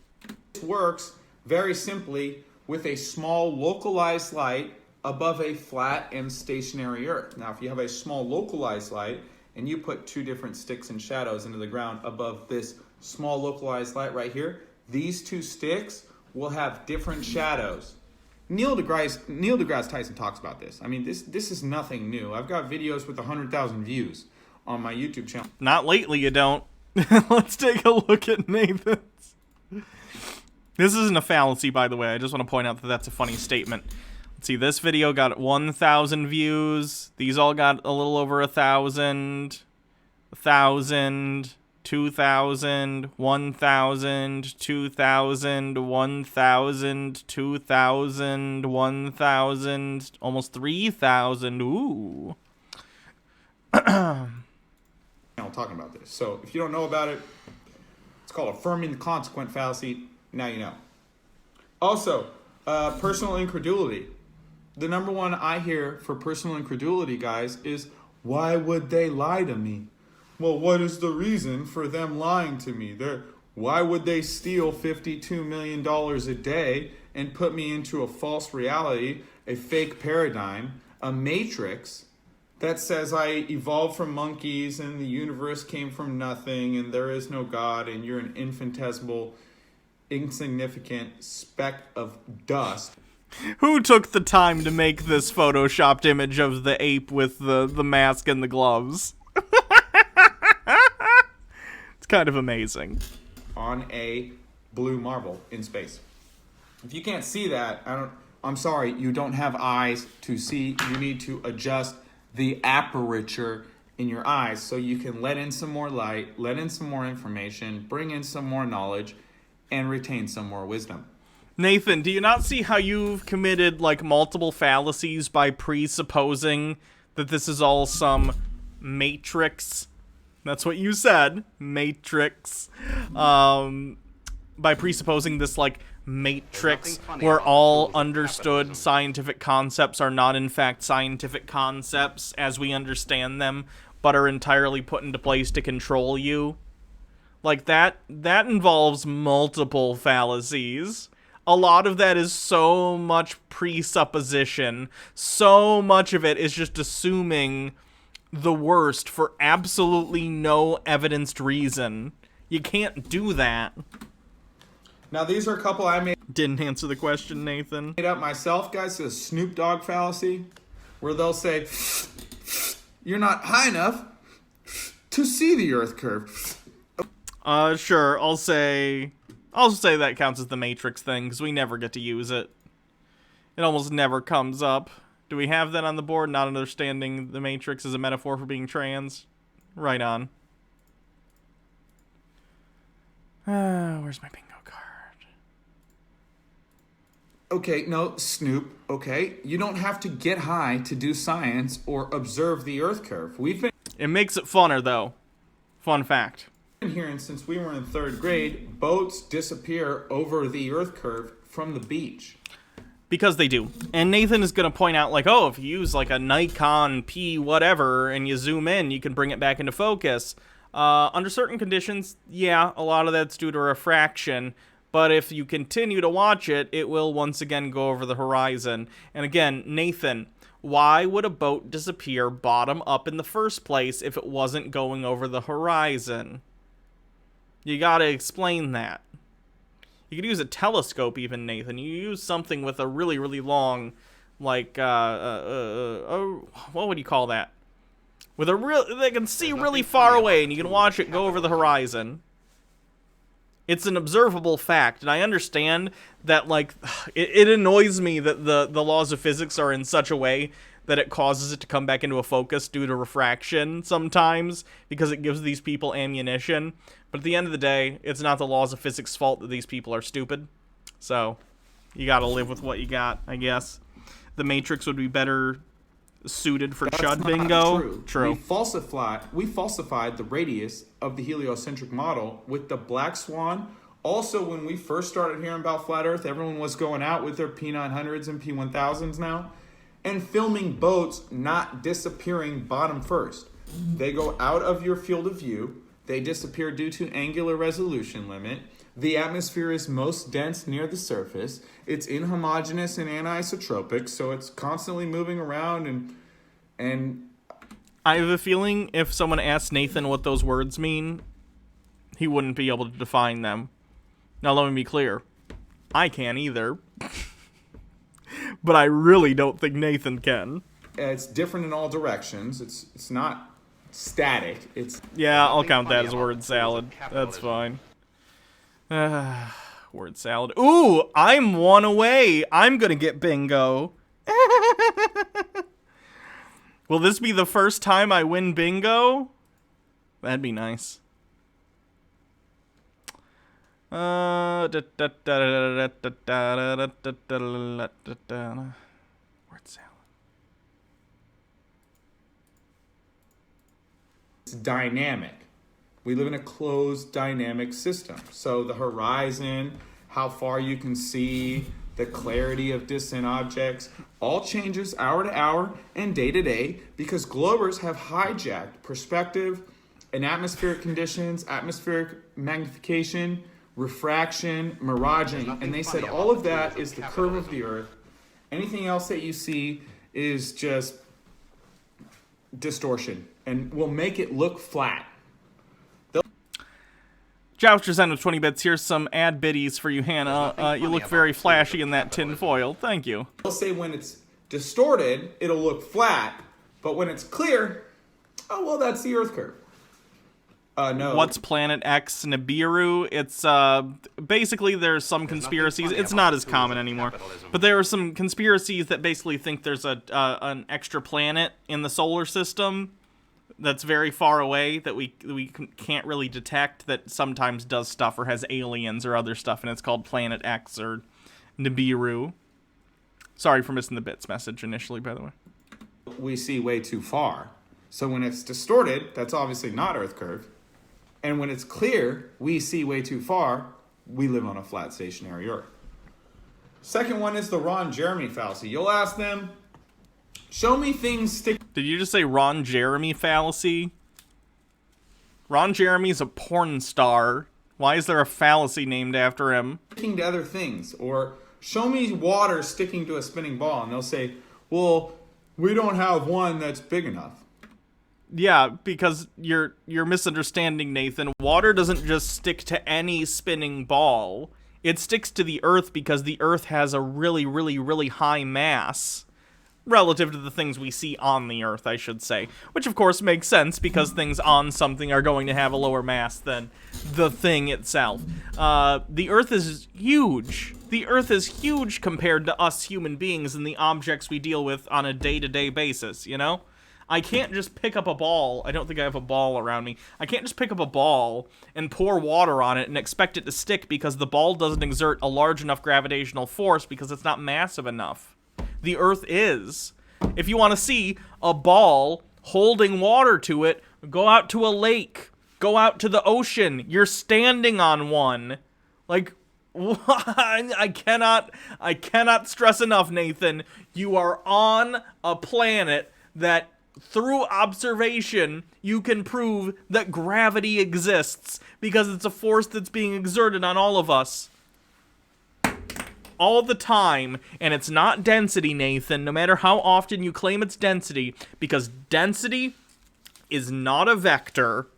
It works very simply with a small localized light above a flat and stationary Earth. Now, if you have a small localized light and you put two different sticks and shadows into the ground above this small localized light right here, these two sticks will have different shadows. Neil deGrasse Tyson talks about this. I mean, this is nothing new. I've got videos with 100,000 views on my YouTube channel. Not lately, you don't. Let's take a look at Nathan's. This isn't a fallacy, by the way. I just want to point out that that's a funny statement. Let's see, this video got 1,000 views. These all got a little over 1,000. 1,000. 2,000. 1,000. 2,000. 1,000. 2,000. 1,000. Almost 3,000. Ooh. Talking about this. So if you don't know about it, it's called affirming the consequent fallacy. Now you know. Also, personal incredulity. The number one I hear for personal incredulity, guys, is, why would they lie to me? Well, what is the reason for them lying to me? Why would they steal $52 million a day and put me into a false reality, a fake paradigm, a matrix that says I evolved from monkeys and the universe came from nothing and there is no God and you're an infinitesimal, insignificant speck of dust. Who took the time to make this photoshopped image of the ape with the mask and the gloves? It's kind of amazing. On a blue marble in space. If you can't see that, I'm sorry, you don't have eyes to see. You need to adjust the aperture in your eyes so you can let in some more light, let in some more information, bring in some more knowledge, and retain some more wisdom. Nathan, do you not see how you've committed, like, multiple fallacies by presupposing that this is all some matrix? That's what you said. Matrix. By presupposing this, like, matrix where all understood scientific concepts are not, in fact, scientific concepts as we understand them, but are entirely put into place to control you. Like, that involves multiple fallacies. A lot of that is so much presupposition. So much of it is just assuming the worst for absolutely no evidenced reason. You can't do that. Now, these are a couple I made Didn't answer the question, Nathan. up myself, guys. The Snoop Dogg fallacy, where they'll say, "You're not high enough to see the Earth curve." Sure, I'll say that counts as the Matrix thing, because we never get to use it. It almost never comes up. Do we have that on the board? Not understanding the Matrix as a metaphor for being trans? Right on. Where's my bingo card? Okay, no, Snoop, okay? You don't have to get high to do science or observe the Earth curve. We've been It makes it funner, though. Fun fact. hearing since we were in 3rd grade, boats disappear over the Earth curve from the beach. Because they do. And Nathan is going to point out, like, oh, if you use, like, a Nikon P whatever and you zoom in, you can bring it back into focus. Under certain conditions, yeah, a lot of that's due to refraction. But if you continue to watch it, it will once again go over the horizon. And again, Nathan, why would a boat disappear bottom up in the first place if it wasn't going over the horizon? You gotta explain that. You could use a telescope even, Nathan. You use something with a really, really long, like, what would you call that? With a they can see really far away and you can watch it go over the horizon. It's an observable fact, and I understand that, like, it annoys me that the laws of physics are in such a way that it causes it to come back into a focus due to refraction sometimes, because it gives these people ammunition. But at the end of the day, it's not the laws of physics' fault that these people are stupid. So, you gotta live with what you got, I guess. The Matrix would be better suited for Chud Bingo. True. We falsified the radius of the heliocentric model with the black swan. Also, when we first started hearing about flat Earth, everyone was going out with their P900s and P1000s now and filming boats not disappearing bottom first. They go out of your field of view. They disappear due to angular resolution limit. The atmosphere is most dense near the surface. It's inhomogeneous and anisotropic, so it's constantly moving around and I have a feeling if someone asked Nathan what those words mean, he wouldn't be able to define them. Now, let me be clear. I can't either. But I really don't think Nathan can. it's different in all directions. It's not static. Yeah, I'll count that as word salad. That's fine. Word salad. Ooh, I'm one away. I'm gonna get bingo. Will this be the first time I win bingo? That'd be nice. Word salad. It's dynamic. We live in a closed dynamic system. So the horizon, how far you can see, the clarity of distant objects, all changes hour to hour and day to day because globers have hijacked perspective and atmospheric conditions, atmospheric magnification, refraction, miraging, and they said all of that is the curve of the Earth. Anything else that you see is just distortion and will make it look flat. Jouster's end of 20 bits. Here's some ad biddies for you, Hannah. You look very flashy in that tinfoil. Thank you. They'll say when it's distorted, it'll look flat, but when it's clear, oh, well, that's the Earth curve. No. What's Planet X Nibiru? It's, basically there's some conspiracies. It's not as common anymore. But there are some conspiracies that basically think there's an extra planet in the solar system that's very far away that we can't really detect, that sometimes does stuff or has aliens or other stuff, and it's called Planet X or Nibiru. Sorry for missing the bits message initially, by the way. We see way too far. So when it's distorted, that's obviously not Earth curve. And when it's clear, we see way too far, we live on a flat stationary Earth. Second one is the Ron Jeremy fallacy. You'll ask them, show me things stick. Did you just say Ron Jeremy fallacy? Ron Jeremy's a porn star. Why is there a fallacy named after him? Sticking to other things, or show me water sticking to a spinning ball, and they'll say, well, we don't have one that's big enough. Yeah, because you're misunderstanding, Nathan. Water doesn't just stick to any spinning ball. It sticks to the Earth because the Earth has a really, really, really high mass relative to the things we see on the Earth, I should say. Which, of course, makes sense because things on something are going to have a lower mass than the thing itself. The Earth is huge. The Earth is huge compared to us human beings and the objects we deal with on a day-to-day basis, you know? I can't just pick up a ball. I don't think I have a ball around me. I can't just pick up a ball and pour water on it and expect it to stick because the ball doesn't exert a large enough gravitational force because it's not massive enough. The Earth is. If you want to see a ball holding water to it, go out to a lake. Go out to the ocean. You're standing on one. Like, I cannot stress enough, Nathan. You are on a planet that, through observation, you can prove that gravity exists because it's a force that's being exerted on all of us all the time, and it's not density, Nathan, no matter how often you claim it's density, because density is not a vector.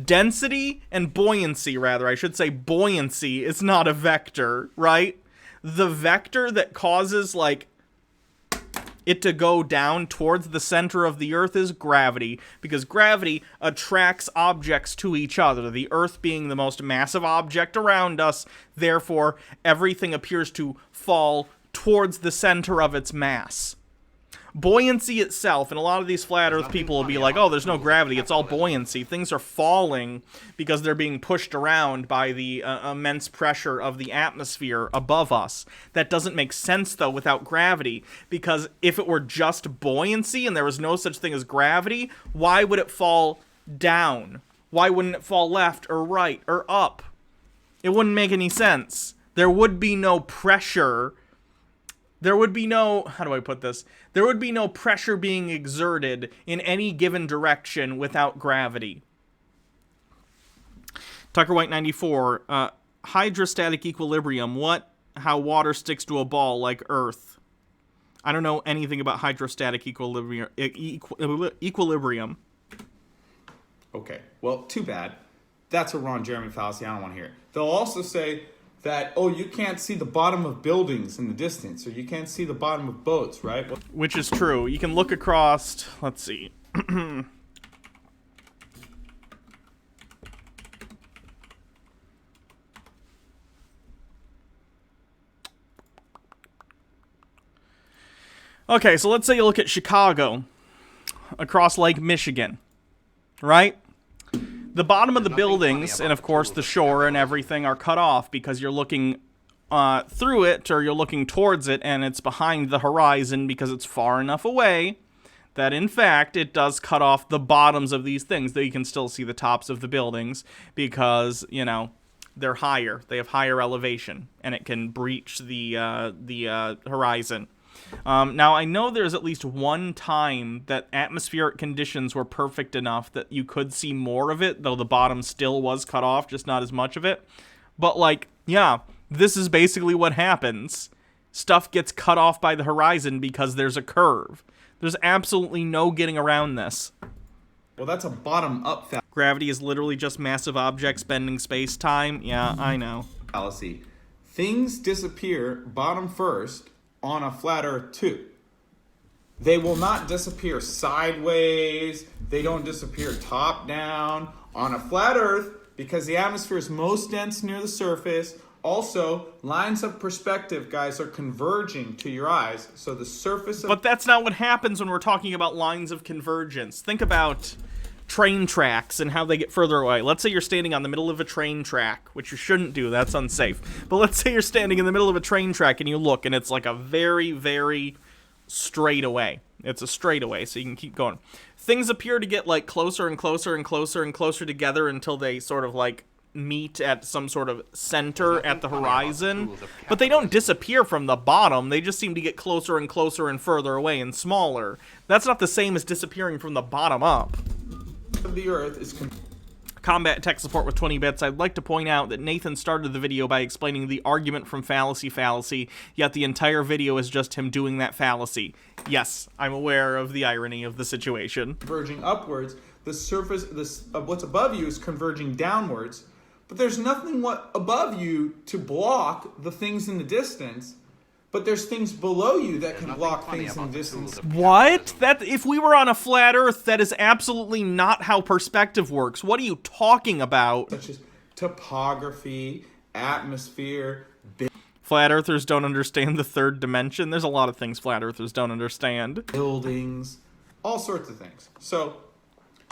Density and buoyancy, rather, I should say buoyancy is not a vector, right? The vector that causes, like, it to go down towards the center of the Earth is gravity, because gravity attracts objects to each other, the Earth being the most massive object around us, therefore everything appears to fall towards the center of its mass. Buoyancy itself, and a lot of these flat Earth people will be like, oh, there's no gravity, it's all buoyancy. Things are falling because they're being pushed around by the immense pressure of the atmosphere above us. That doesn't make sense, though, without gravity, because if it were just buoyancy and there was no such thing as gravity, why would it fall down? Why wouldn't it fall left or right or up? It wouldn't make any sense. There would be no pressure. There would be no, how do I put this? There would be no pressure being exerted in any given direction without gravity. Tucker White 94, hydrostatic equilibrium, how water sticks to a ball like Earth. I don't know anything about hydrostatic equilibrium. Okay, well, too bad. That's a Ron Jeremy fallacy. I don't want to hear it. They'll also say that, oh, you can't see the bottom of buildings in the distance, or you can't see the bottom of boats, right? Which is true. You can look across, let's see. Okay, so let's say you look at Chicago across Lake Michigan, right? The bottom of the buildings, and of course the shore and everything, are cut off because you're looking through it, or you're looking towards it, and it's behind the horizon because it's far enough away that, in fact, it does cut off the bottoms of these things, though you can still see the tops of the buildings because, you know, they're higher. They have higher elevation, and it can breach the horizon. Now, I know there's at least one time that atmospheric conditions were perfect enough that you could see more of it, though the bottom still was cut off, just not as much of it. But, like, yeah, this is basically what happens. Stuff gets cut off by the horizon because there's a curve. There's absolutely no getting around this. Well, that's a bottom-up Gravity is literally just massive objects bending space-time. Yeah, I know. fallacy. Things disappear bottom first on a flat Earth too. They will not disappear sideways. They don't disappear top down. On a flat Earth, because the atmosphere is most dense near the surface, also, lines of perspective, guys, are converging to your eyes. So the surface of... But that's not what happens when we're talking about lines of convergence. Think about train tracks and how they get further away. Let's say you're standing on the middle of a train track, which you shouldn't do. That's unsafe. But let's say you're standing in the middle of a train track and you look, and it's like a very, very straight away. It's a straightaway, so you can keep going. Things appear to get, like, closer and closer and closer and closer together until they sort of, like, meet at some sort of center at the horizon, but they don't disappear from the bottom. They just seem to get closer and closer and further away and smaller. That's not the same as disappearing from the bottom up. the Earth is Combat Tech Support with 20 bits. I'd like to point out that Nathan started the video by explaining the argument from fallacy, yet the entire video is just him doing that fallacy. Yes, I'm aware of the irony of the situation. Converging upwards, the surface of what's above you is converging downwards, but there's nothing above you to block the things in the distance. But there's things below you that can block things in the distance. What? That if we were on a flat Earth, that is absolutely not how perspective works. What are you talking about? Such as topography, atmosphere. Flat Earthers don't understand the third dimension. There's a lot of things flat Earthers don't understand. Buildings, all sorts of things. So,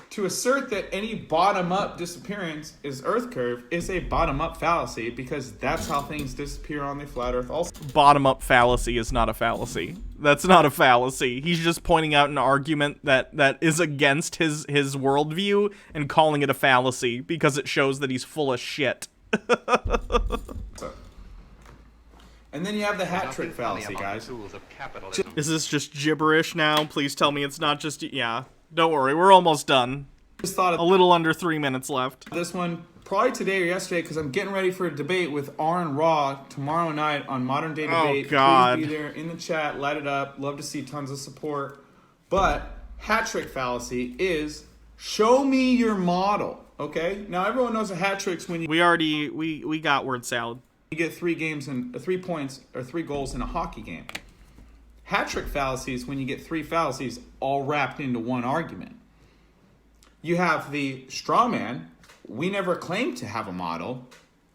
to assert that any bottom-up disappearance is Earth curve is a bottom-up fallacy because that's how things disappear on the flat Earth also. Bottom-up fallacy is not a fallacy. That's not a fallacy. He's just pointing out an argument that is against his worldview and calling it a fallacy because it shows that he's full of shit. And then you have the hat trick fallacy, guys. Is this just gibberish now? Please tell me it's not just... Yeah. Don't worry, we're almost done. Just thought a little under 3 minutes left. This one probably today or yesterday because I'm getting ready for a debate with R and Raw tomorrow night on Modern Day Debate. Oh God! Please be there in the chat, light it up. Love to see tons of support. But hat trick fallacy is show me your model. Okay, now everyone knows a hat trick's when you we got word salad. You get 3 games and 3 points or 3 goals in a hockey game. Hat trick fallacy is when you get 3 fallacies all wrapped into one argument. You have the straw man. We never claimed to have a model,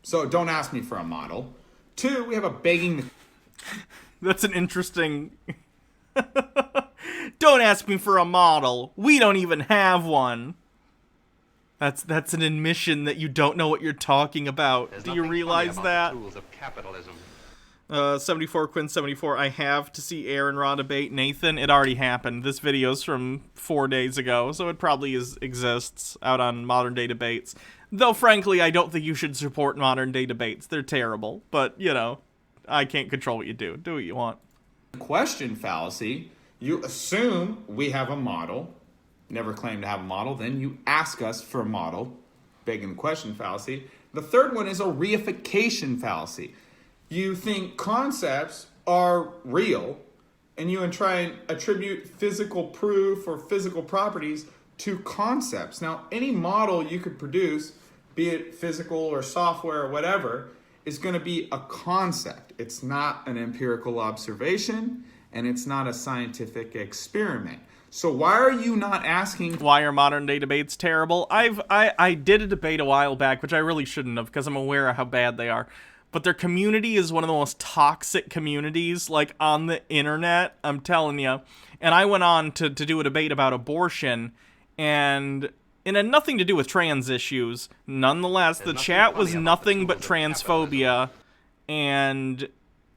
so don't ask me for a model. 2, we have a begging. That's an interesting. Don't ask me for a model. We don't even have one. That's an admission that you don't know what you're talking about. Do you realize that? 74 Quinn 74. I have to see Aaron Raw debate. Nathan, it already happened. This video's from 4 days ago, so it probably exists out on Modern Day Debates. Though, frankly, I don't think you should support Modern Day Debates. They're terrible. But, you know, I can't control what you do. Do what you want. Question fallacy. You assume we have a model. Never claim to have a model. Then you ask us for a model. Begging the question fallacy. The third one is a reification fallacy. You think concepts are real, and you try and attribute physical proof or physical properties to concepts. Now, any model you could produce, be it physical or software or whatever, is going to be a concept. It's not an empirical observation, and it's not a scientific experiment. So why are you not asking... Why are Modern Day Debates terrible? I did a debate a while back, which I really shouldn't have, because I'm aware of how bad they are. But their community is one of the most toxic communities, like, on the internet, I'm telling you. And I went on to do a debate about abortion, and it had nothing to do with trans issues. Nonetheless, the chat was nothing but transphobia and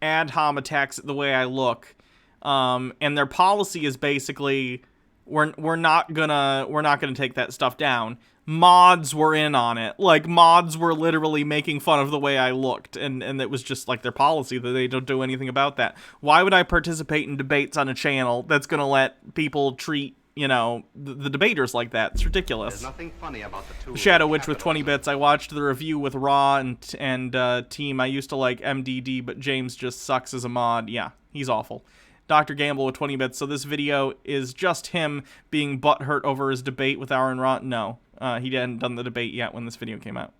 ad hom attacks at the way I look. And their policy is basically, we're not gonna take that stuff down. Mods were in on it. Like, mods were literally making fun of the way I looked, and it was just like their policy that they don't do anything about that. Why would I participate in debates on a channel that's gonna let people treat, you know, the debaters like that? It's ridiculous. There's nothing funny about the tools Shadow Witch with 20 bits. I watched the review with Raw and Team. I used to like MDD, but James just sucks as a mod. Yeah, he's awful. Dr. Gamble with 20 bits. So this video is just him being butthurt over his debate with Aaron Raw. No. He hadn't done the debate yet when this video came out.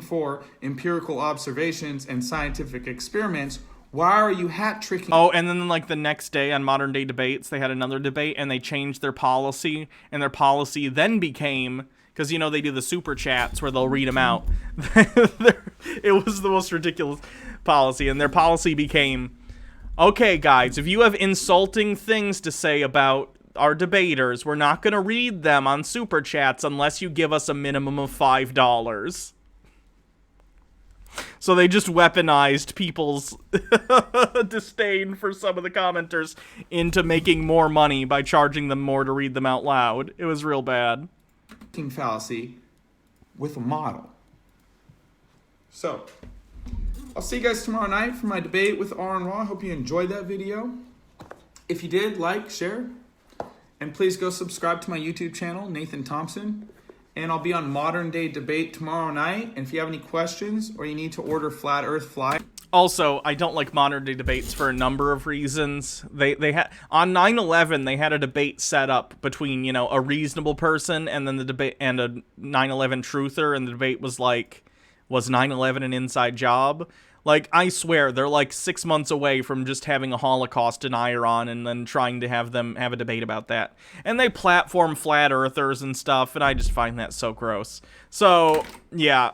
For empirical observations and scientific experiments, why are you hat tricking? Oh, and then like the next day on Modern Day Debates, they had another debate and they changed their policy, and their policy then became, because you know they do the super chats where they'll read them out. It was the most ridiculous policy, and their policy became, okay, guys, if you have insulting things to say about our debaters, we're not going to read them on super chats unless you give us a minimum of $5. So they just weaponized people's disdain for some of the commenters into making more money by charging them more to read them out loud. It was real bad. Fallacy with a model. So, I'll see you guys tomorrow night for my debate with R and Raw. Hope you enjoyed that video. If you did, like, share. And please go subscribe to my YouTube channel, Nathan Thompson. And I'll be on Modern Day Debate tomorrow night. And if you have any questions or you need to order Flat Earth Fly. Also, I don't like modern day debates for a number of reasons. They had on 9/11 they had a debate set up between, you know, a reasonable person and then the debate and a 9/11 truther, and the debate was like, was 9/11 an inside job? Like, I swear they're like 6 months away from just having a Holocaust denier on and then trying to have them have a debate about that. And they platform flat earthers and stuff, and I just find that so gross. So yeah,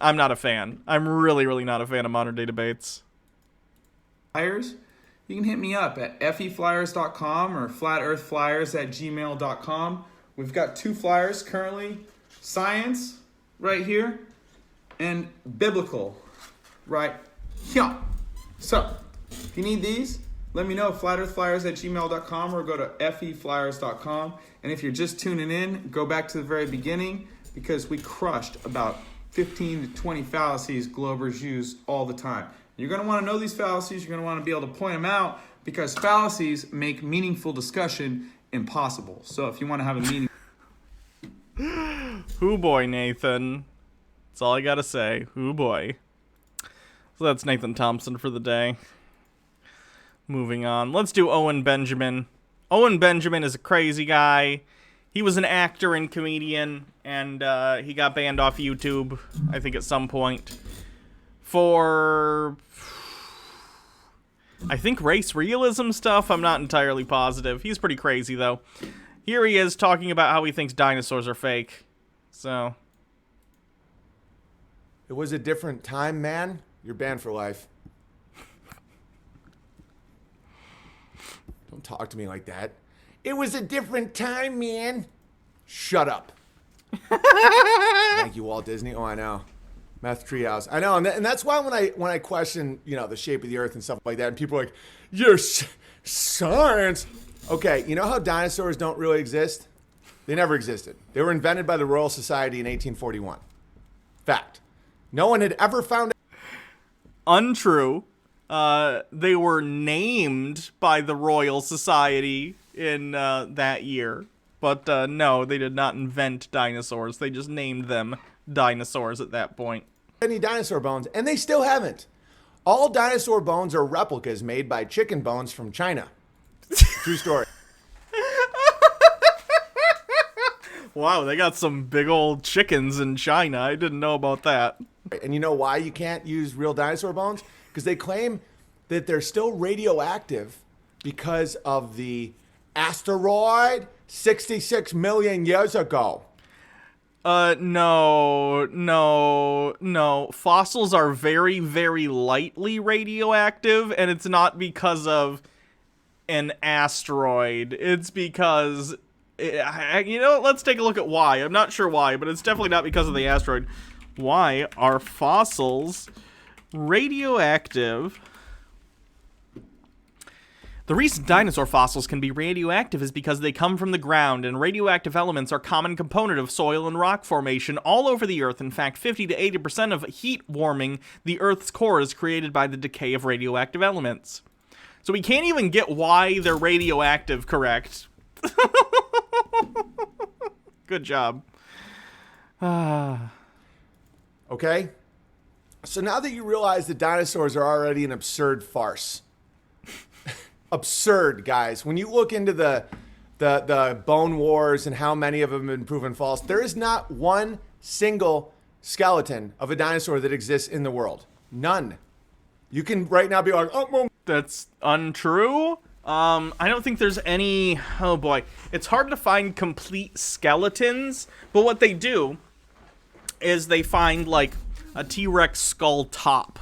I'm not a fan. I'm really, really not a fan of modern day debates. Flyers, you can hit me up at feflyers.com or flatearthflyers@gmail.com. We've got 2 flyers currently, science right here and biblical right here. So if you need these, let me know, flatearthflyers@gmail.com or go to feflyers.com. And if you're just tuning in, go back to the very beginning because we crushed about 15 to 20 fallacies Globers use all the time. You're going to want to know these fallacies. You're going to want to be able to point them out because fallacies make meaningful discussion impossible. So if you want to have a meaning... Hoo boy, Nathan. That's all I got to say. Hoo boy. So that's Nathan Thompson for the day. Moving on. Let's do Owen Benjamin. Owen Benjamin is a crazy guy. He was an actor and comedian, and he got banned off YouTube, I think, at some point, for, I think, race realism stuff. I'm not entirely positive. He's pretty crazy, though. Here he is talking about how he thinks dinosaurs are fake. So. It was a different time, man. You're banned for life. Don't talk to me like that. It was a different time, man. Shut up. Thank you, Walt Disney. Oh, I know. Meth Treehouse. I know, and that's why when I question, you know, the shape of the Earth and stuff like that, and people are like, "You're science." Okay, you know how dinosaurs don't really exist? They never existed. They were invented by the Royal Society in 1841. Fact. No one had ever found. Untrue. They were named by the Royal Society in that year. But no, they did not invent dinosaurs. They just named them dinosaurs at that point. Any dinosaur bones, and they still haven't. All dinosaur bones are replicas made by chicken bones from China. True story. Wow, they got some big old chickens in China. I didn't know about that. And you know why you can't use real dinosaur bones? Because they claim that they're still radioactive because of the asteroid 66 million years ago. No. Fossils are very, very lightly radioactive, and it's not because of an asteroid. It's because, let's take a look at why. I'm not sure why, but it's definitely not because of the asteroid. Why are fossils radioactive? The reason dinosaur fossils can be radioactive is because they come from the ground, and radioactive elements are a common component of soil and rock formation all over the Earth. In fact, 50 to 80% of heat warming the Earth's core is created by the decay of radioactive elements. So we can't even get why they're radioactive correct. Good job. Okay? So now that you realize that dinosaurs are already an absurd farce. Absurd, guys. When you look into the bone wars and how many of them have been proven false, there is not one single skeleton of a dinosaur that exists in the world. None. You can right now be like, oh, well. That's untrue. I don't think there's any. Oh boy, it's hard to find complete skeletons. But what they do is they find like a T-Rex skull top,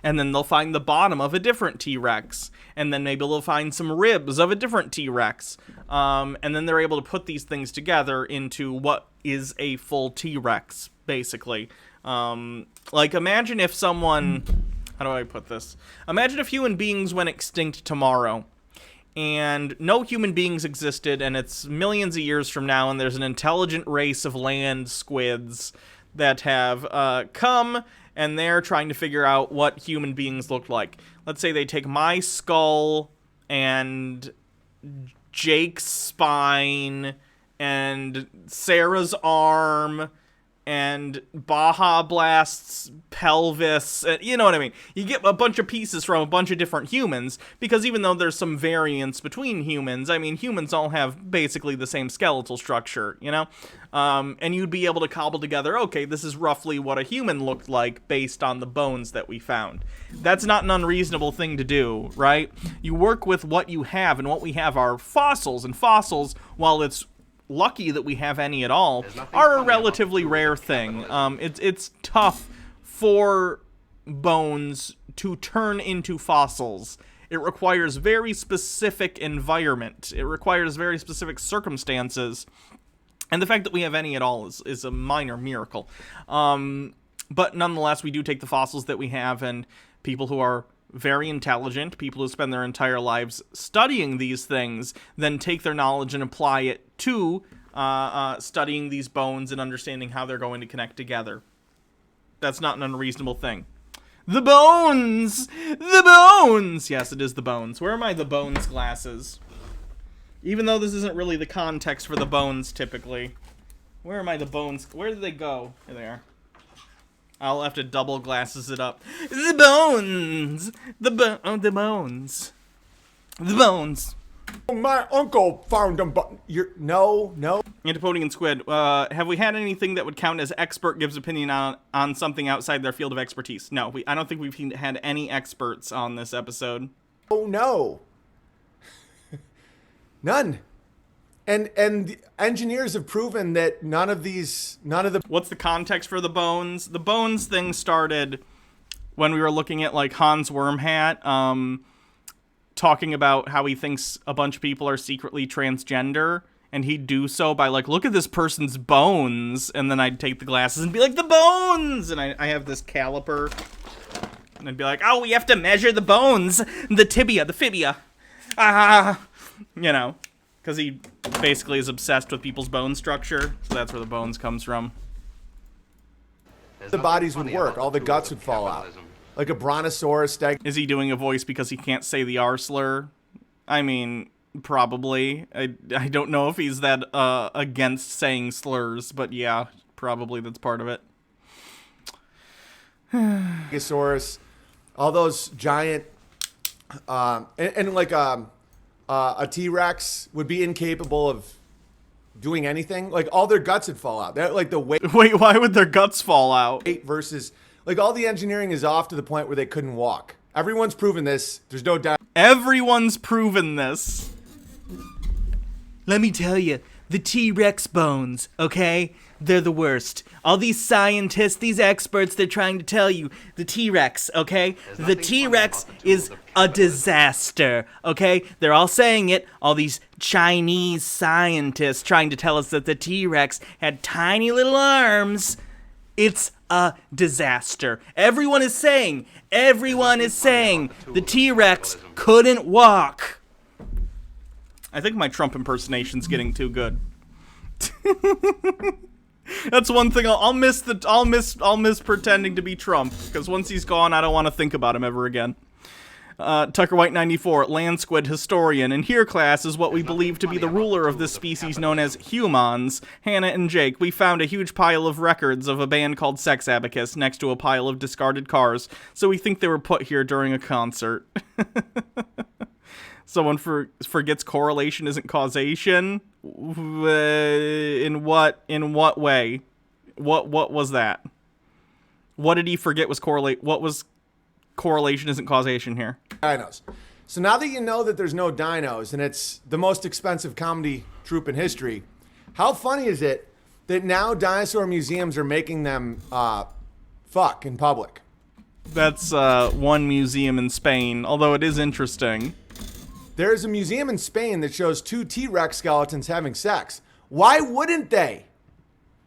and then they'll find the bottom of a different T-Rex, and then maybe they'll find some ribs of a different T-Rex, and then they're able to put these things together into what is a full T-Rex, basically. Like, imagine if someone... How do I put this? Imagine if human beings went extinct tomorrow, and no human beings existed, and it's millions of years from now, and there's an intelligent race of land squids that have come, and they're trying to figure out what human beings looked like. Let's say they take my skull and Jake's spine and Sarah's arm, and Baja Blast's pelvis, you know what I mean? You get a bunch of pieces from a bunch of different humans, because even though there's some variance between humans, I mean, humans all have basically the same skeletal structure, you know? And you'd be able to cobble together, okay, this is roughly what a human looked like based on the bones that we found. That's not an unreasonable thing to do, right? You work with what you have, and what we have are fossils, and fossils, while it's lucky that we have any at all, are a relatively rare thing. It's tough for bones to turn into fossils. It requires very specific environment. It requires very specific circumstances. And the fact that we have any at all is a minor miracle. But nonetheless, we do take the fossils that we have, and people who are very intelligent, people who spend their entire lives studying these things, then take their knowledge and apply it to studying these bones and understanding how they're going to connect together. That's not an unreasonable thing. The bones! The bones! Yes, it is the bones. Where are my the bones glasses? Even though this isn't really the context for the bones, typically. Where are my the bones? Where did they go? Here they are. I'll have to double glasses it up. The bones! The bones. The bones. My uncle found them, but no. Antipodian and Squid, have we had anything that would count as expert gives opinion on something outside their field of expertise? No, I don't think we've had any experts on this episode. Oh no. None. And the engineers have proven that none of the... What's the context for the bones? The bones thing started when we were looking at, like, Hans Wormhat, talking about how he thinks a bunch of people are secretly transgender, and he'd do so by, like, look at this person's bones, and then I'd take the glasses and be like, the bones! And I have this caliper, and I'd be like, oh, we have to measure the bones, the tibia, the fibia, you know. Because he basically is obsessed with people's bone structure, so that's where the bones comes from. The bodies would work. All the guts would fall out. Like a brontosaurus steg. Is he doing a voice because he can't say the R slur? I mean, probably. I don't know if he's that against saying slurs, but yeah, probably that's part of it. Dinosaurs, all those giant, and like a T-Rex would be incapable of doing anything. Like, all their guts would fall out. They're, like, the weight Wait, why would their guts fall out? versus... Like, all the engineering is off to the point where they couldn't walk. Everyone's proven this. There's no doubt. Everyone's proven this. Let me tell you, the T-Rex bones, okay? They're the worst. All these scientists, these experts, they're trying to tell you, the T-Rex, okay? The T-Rex is a disaster, okay? They're all saying it, all these Chinese scientists trying to tell us that the T-Rex had tiny little arms. It's a disaster. Everyone is saying the T-Rex couldn't walk. I think my Trump impersonation's getting too good. That's one thing I'll miss pretending to be Trump, because once he's gone, I don't want to think about him ever again. Tucker White 94, Land Squid historian. In here, class, is what we believe to be the ruler of this species known as humans. Hannah and Jake, we found a huge pile of records of a band called Sex Abacus next to a pile of discarded cars, so we think they were put here during a concert. Someone forgets correlation isn't causation. In what way? What was that? What did he forget was correlate? What was correlation isn't causation here? Dinos. So now that you know that there's no dinos and it's the most expensive comedy troupe in history, how funny is it that now dinosaur museums are making them fuck in public? That's one museum in Spain, although it is interesting. There is a museum in Spain that shows 2 T-Rex skeletons having sex. Why wouldn't they?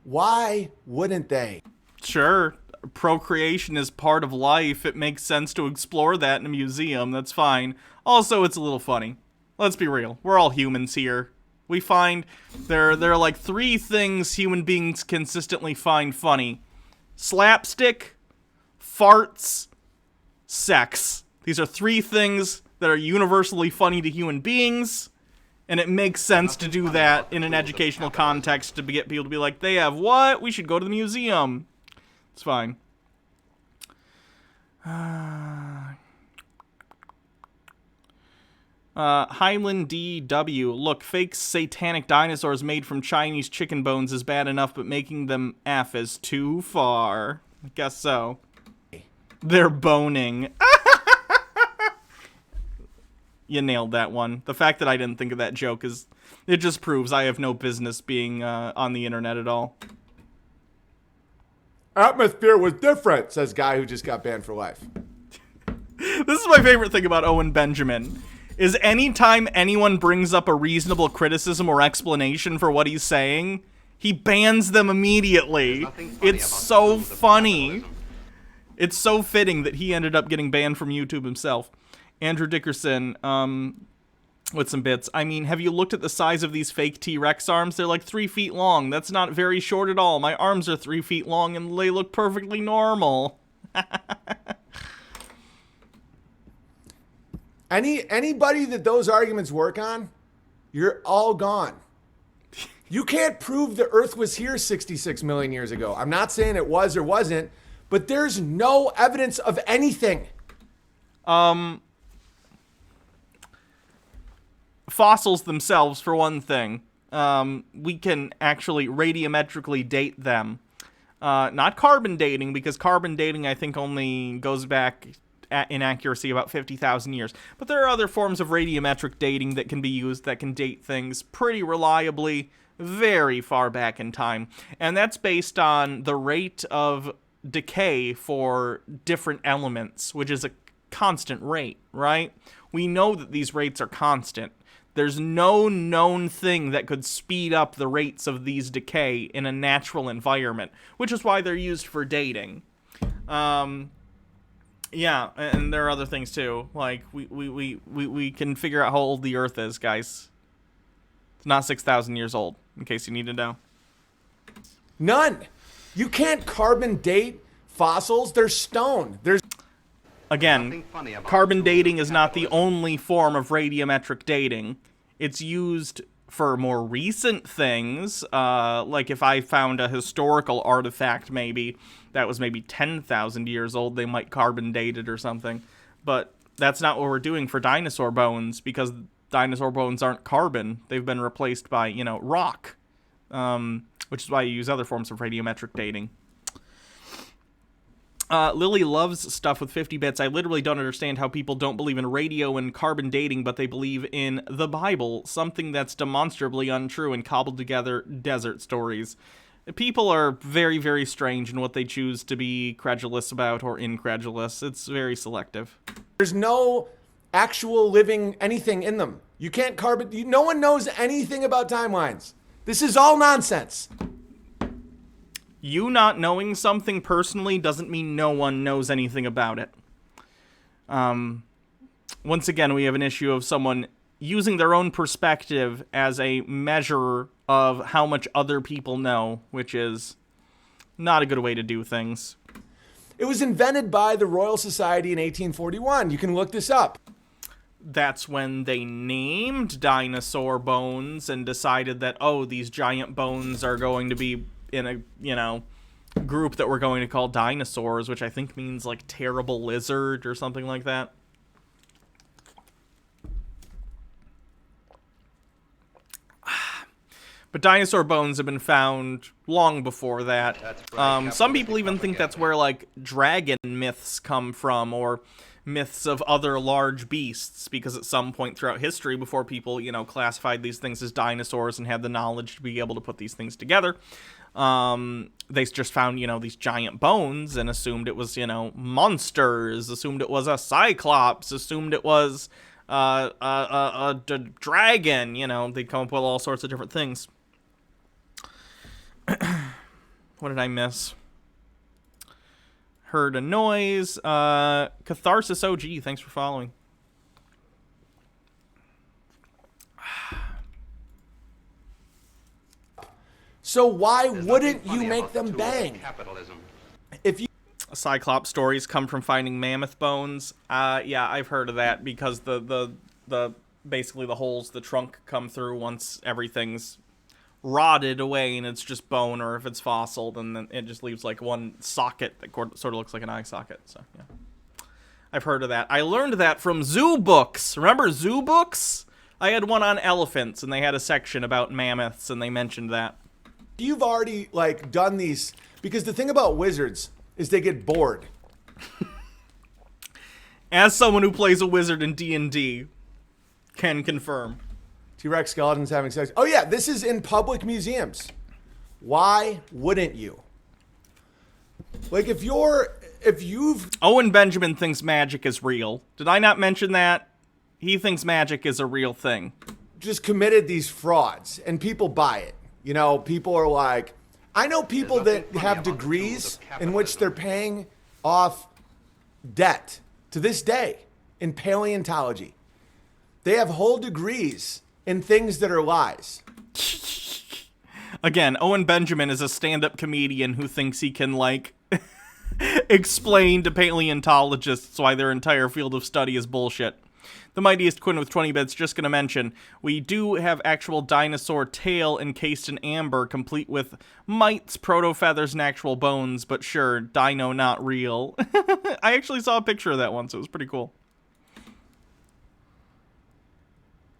Why wouldn't they? Sure. Procreation is part of life. It makes sense to explore that in a museum. That's fine. Also, it's a little funny. Let's be real. We're all humans here. We find there are like 3 things human beings consistently find funny. Slapstick, farts, sex. These are 3 things that are universally funny to human beings, And it makes sense to do that in an educational context to get people to be like, they have what? We should go to the museum. It's fine. Highland DW. Look, fake satanic dinosaurs made from Chinese chicken bones is bad enough, but making them F is too far. I guess so. They're boning. You nailed that one. The fact that I didn't think of that joke is... It just proves I have no business being on the internet at all. Atmosphere was different, says guy who just got banned for life. This is my favorite thing about Owen Benjamin. Is anytime anyone brings up a reasonable criticism or explanation for what he's saying, he bans them immediately. It's so funny. It's so fitting that he ended up getting banned from YouTube himself. Andrew Dickerson, with some bits. I mean, have you looked at the size of these fake T-Rex arms? They're like 3 feet long. That's not very short at all. My arms are 3 feet long and they look perfectly normal. Anybody that those arguments work on, you're all gone. You can't prove the Earth was here 66 million years ago. I'm not saying it was or wasn't, but there's no evidence of anything. Fossils themselves, for one thing. We can actually radiometrically date them. Not carbon dating, because carbon dating, I think, only goes back in accuracy about 50,000 years. But there are other forms of radiometric dating that can be used that can date things pretty reliably very far back in time. And that's based on the rate of decay for different elements, which is a constant rate, right? We know that these rates are constant. There's no known thing that could speed up the rates of these decay in a natural environment, which is why they're used for dating. Yeah, and there are other things too. Like we can figure out how old the Earth is, guys. It's not 6,000 years old, in case you need to know. None. You can't carbon date fossils. They're stone. Again, carbon dating is not the only form of radiometric dating. It's used for more recent things, like if I found a historical artifact maybe that was maybe 10,000 years old, they might carbon date it or something. But that's not what we're doing for dinosaur bones, because dinosaur bones aren't carbon. They've been replaced by, rock, which is why you use other forms of radiometric dating. Lily loves stuff with 50 bits. I literally don't understand how people don't believe in radio and carbon dating, but they believe in the Bible, something that's demonstrably untrue and cobbled together desert stories. People are very, very strange in what they choose to be credulous about or incredulous. It's very selective. There's no actual living anything in them. You can't no one knows anything about timelines. This is all nonsense. You not knowing something personally doesn't mean no one knows anything about it. Once again, we have an issue of someone using their own perspective as a measure of how much other people know, which is not a good way to do things. It was invented by the Royal Society in 1841. You can look this up. That's when they named dinosaur bones and decided that, oh, these giant bones are going to be in a, group that we're going to call dinosaurs, which I think means, like, terrible lizard or something like that. But dinosaur bones have been found long before that. Some people even think that's where, like, dragon myths come from, or myths of other large beasts, because at some point throughout history, before people, classified these things as dinosaurs and had the knowledge to be able to put these things together, they just found, these giant bones and assumed it was, monsters, assumed it was a cyclops, assumed it was a dragon, they'd come up with all sorts of different things. What did I miss? Heard a noise. Catharsis OG, thanks for following. So why wouldn't you make them bang? If you Cyclops stories come from finding mammoth bones. Yeah, I've heard of that, because the basically the holes the trunk come through once everything's rotted away and it's just bone, or if it's fossil, then it just leaves like one socket that sort of looks like an eye socket. So yeah, I've heard of that. I learned that from zoo books. Remember zoo books? I had one on elephants, and they had a section about mammoths, and they mentioned that. You've already like done these, because the thing about wizards is they get bored. As someone who plays a wizard in D&D, can confirm. T-Rex skeletons having sex. Oh yeah, this is in public museums. Why wouldn't you? Like if you've... Owen Benjamin thinks magic is real. Did I not mention that? He thinks magic is a real thing. Just committed these frauds, and people buy it. You know, people are like... I know people that have degrees in which they're paying off debt to this day in paleontology. They have whole degrees in things that are lies. Again, Owen Benjamin is a stand-up comedian who thinks he can, like, explain to paleontologists why their entire field of study is bullshit. The Mightiest Quinn with 20 bits, just gonna mention, we do have actual dinosaur tail encased in amber, complete with mites, proto-feathers, and actual bones, but sure, dino not real. I actually saw a picture of that once, it was pretty cool.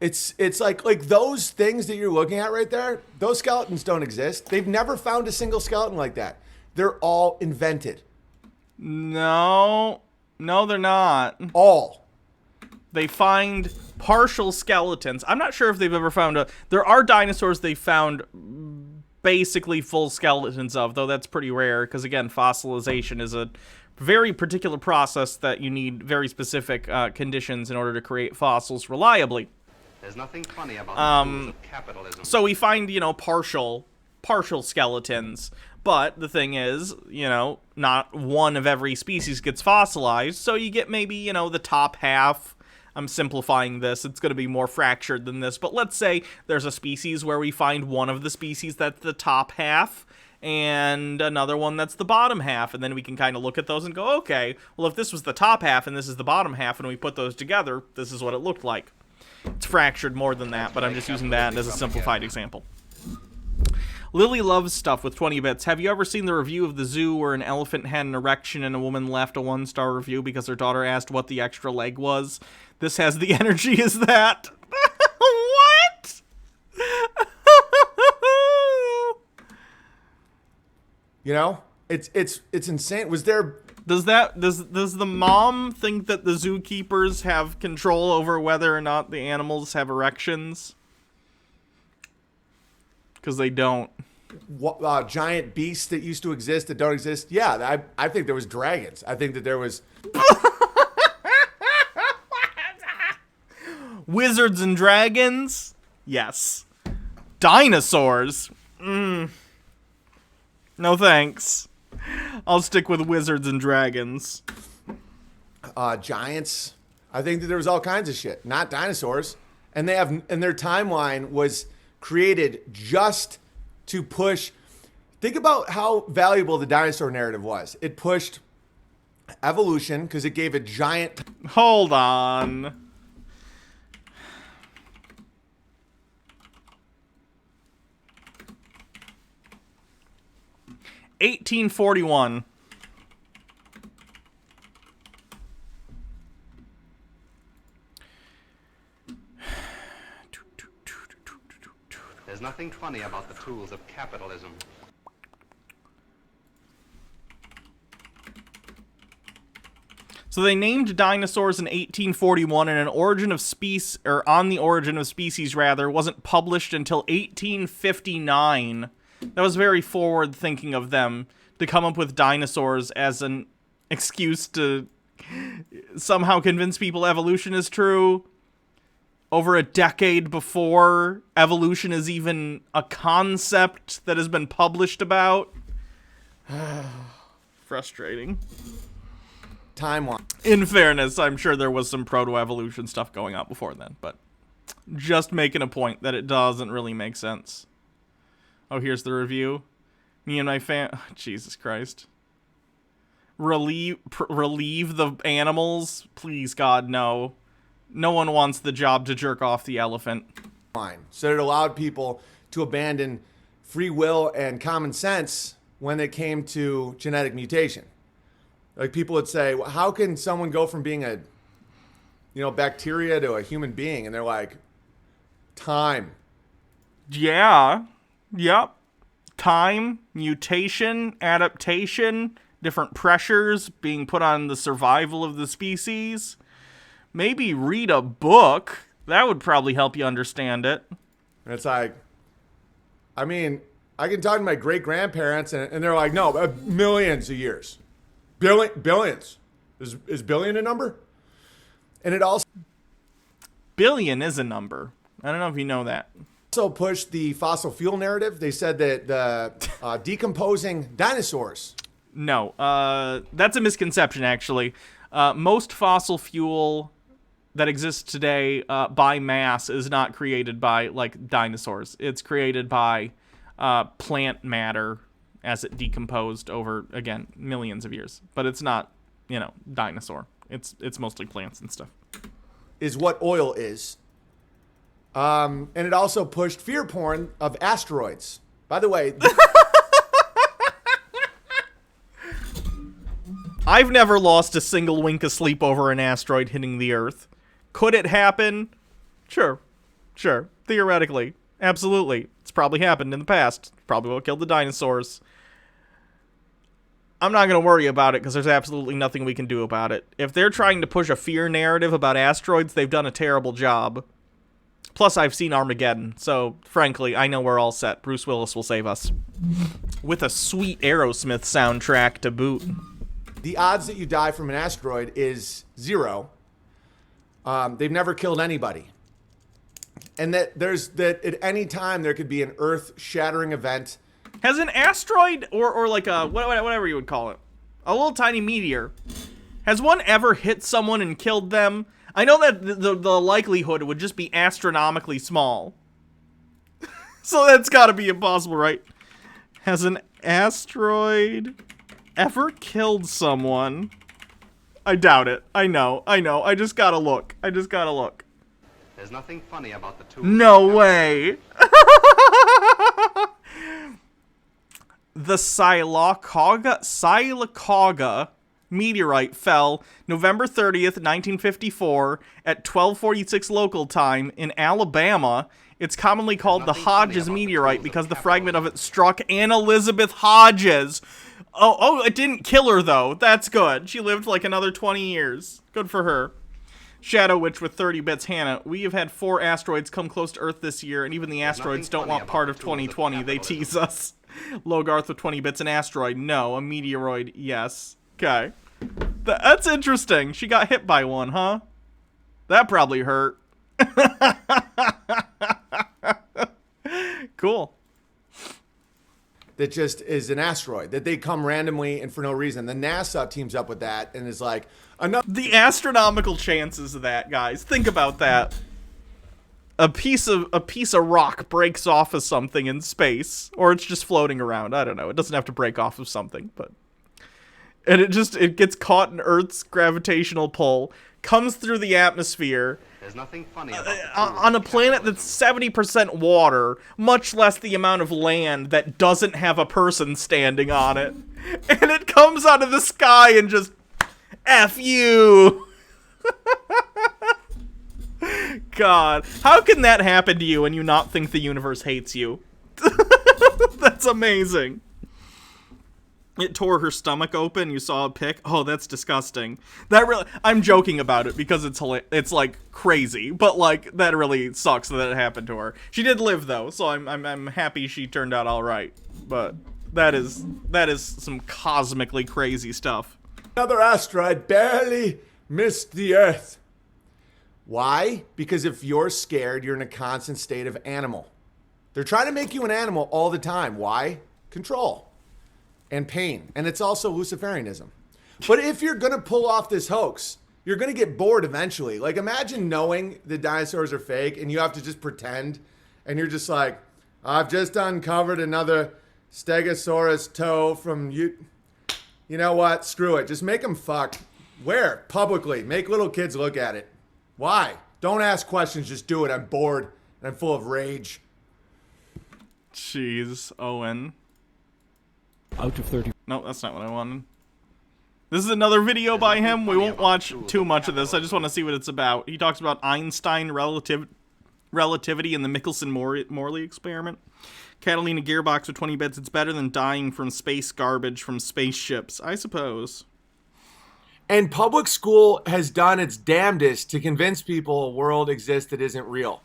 It's like those things that you're looking at right there, those skeletons don't exist. They've never found a single skeleton like that. They're all invented. No, they're not. All. They find partial skeletons. I'm not sure if they've ever found there are dinosaurs they found basically full skeletons of, though that's pretty rare, because again, fossilization is a very particular process that you need very specific conditions in order to create fossils reliably. There's nothing funny about the tools of capitalism. So we find, partial skeletons, but the thing is, not one of every species gets fossilized, so you get maybe, the top half. I'm simplifying this, it's going to be more fractured than this, but let's say there's a species where we find one of the species that's the top half, and another one that's the bottom half, and then we can kind of look at those and go, okay, well if this was the top half and this is the bottom half, and we put those together, this is what it looked like. It's fractured more than that, but I'm just using that as a simplified example. Lily Loves Stuff with 20 bits. Have you ever seen the review of the zoo where an elephant had an erection and a woman left a 1-star review because her daughter asked what the extra leg was? This has the energy as that. What? It's insane. Was there... Does the mom think that the zookeepers have control over whether or not the animals have erections? Because they don't. Giant beasts that used to exist that don't exist? Yeah, I think there was dragons. I think that there was... Wizards and dragons? Yes. Dinosaurs? No thanks. I'll stick with wizards and dragons. Giants. I think that there was all kinds of shit, not dinosaurs. And their timeline was created just to push. Think about how valuable the dinosaur narrative was. It pushed evolution because it gave a giant... Hold on. $1841. There's nothing funny about the tools of capitalism. So they named dinosaurs in 1841, and On the Origin of Species wasn't published until 1859. That was very forward thinking of them to come up with dinosaurs as an excuse to somehow convince people evolution is true. Over a decade before evolution is even a concept that has been published about. Frustrating. Timeline. In fairness, I'm sure there was some proto-evolution stuff going on before then, but just making a point that it doesn't really make sense. Oh, here's the review. Me and my Jesus Christ. Relieve the animals? Please, God, no. No one wants the job to jerk off the elephant. So it allowed people to abandon free will and common sense when it came to genetic mutation. Like people would say, well, how can someone go from being a, bacteria to a human being? And they're like, time. Yeah. Yep. Time, mutation, adaptation, different pressures being put on the survival of the species. Maybe read a book. That would probably help you understand it. And it's like, I mean, I can talk to my great-grandparents, and they're like, no, millions of years. Billions. Is billion a number? And it also... Billion is a number. I don't know if you know that. Also pushed the fossil fuel narrative. They said that the decomposing dinosaurs. No, that's a misconception, actually. Most fossil fuel that exists today by mass is not created by, like, dinosaurs. It's created by plant matter as it decomposed over, again, millions of years. But it's not, dinosaur. It's mostly plants and stuff. Is what oil is. And it also pushed fear porn of asteroids. By the way... I've never lost a single wink of sleep over an asteroid hitting the Earth. Could it happen? Sure. Theoretically. Absolutely. It's probably happened in the past. Probably what killed the dinosaurs. I'm not going to worry about it because there's absolutely nothing we can do about it. If they're trying to push a fear narrative about asteroids, they've done a terrible job. Plus, I've seen Armageddon, so frankly, I know we're all set. Bruce Willis will save us. With a sweet Aerosmith soundtrack to boot. The odds that you die from an asteroid is 0. They've never killed anybody. And that at any time there could be an earth-shattering event. Has an asteroid, or like a, whatever you would call it, a little tiny meteor, has one ever hit someone and killed them? I know that the likelihood would just be astronomically small. So that's gotta be impossible, right? Has an asteroid ever killed someone? I doubt it. I know. I just gotta look. There's nothing funny about the tools. No way. The Sylacauga meteorite fell November 30th, 1954 at 12:46 local time in Alabama. It's commonly called the Hodges meteorite because the fragment of it struck Anne Elizabeth Hodges. Oh, it didn't kill her, though. That's good. She lived like another 20 years. Good for her. Shadow Witch with 30 bits. Hannah, we have had 4 asteroids come close to Earth this year, and even the asteroids don't want part of 2020. They tease us. Logarth with 20 bits. An asteroid. No. A meteoroid. Yes. Okay. That's interesting. She got hit by one, huh? That probably hurt. Cool. That just is an asteroid, that they come randomly and for no reason. The NASA teams up with that and is like, enough. The astronomical chances of that, guys. Think about that. A piece of rock breaks off of something in space, or it's just floating around. I don't know. It doesn't have to break off of something, but and it gets caught in Earth's gravitational pull, comes through the atmosphere. There's nothing funny about on a planet that's 70% water, much less the amount of land that doesn't have a person standing on it. And it comes out of the sky and just, F you. God, how can that happen to you and you not think the universe hates you? That's amazing. It tore her stomach open. You saw a pic. Oh, that's disgusting. That really, I'm joking about it because it's like crazy, but like that really sucks that it happened to her. She did live though, so I'm happy she turned out all right. But that is some cosmically crazy stuff. Another asteroid barely missed the Earth. Why? Because if you're scared, you're in a constant state of animal. They're trying to make you an animal all the time. Why? Control. And pain. And it's also Luciferianism. But if you're going to pull off this hoax, you're going to get bored eventually. Like, imagine knowing the dinosaurs are fake and you have to just pretend. And you're just like, I've just uncovered another Stegosaurus toe from you. You know what? Screw it. Just make them fuck. Where? Publicly. Make little kids look at it. Why? Don't ask questions, just do it. I'm bored and I'm full of rage. Jeez, Owen. Out of 30. No, that's not what I wanted. This is another video by him. We won't watch too much of this. I just want to see what it's about. He talks about Einstein relativity and the Michelson-Morley experiment. Catalina gearbox with 20 bits. It's better than dying from space garbage from spaceships, I suppose. And public school has done its damnedest to convince people a world exists that isn't real.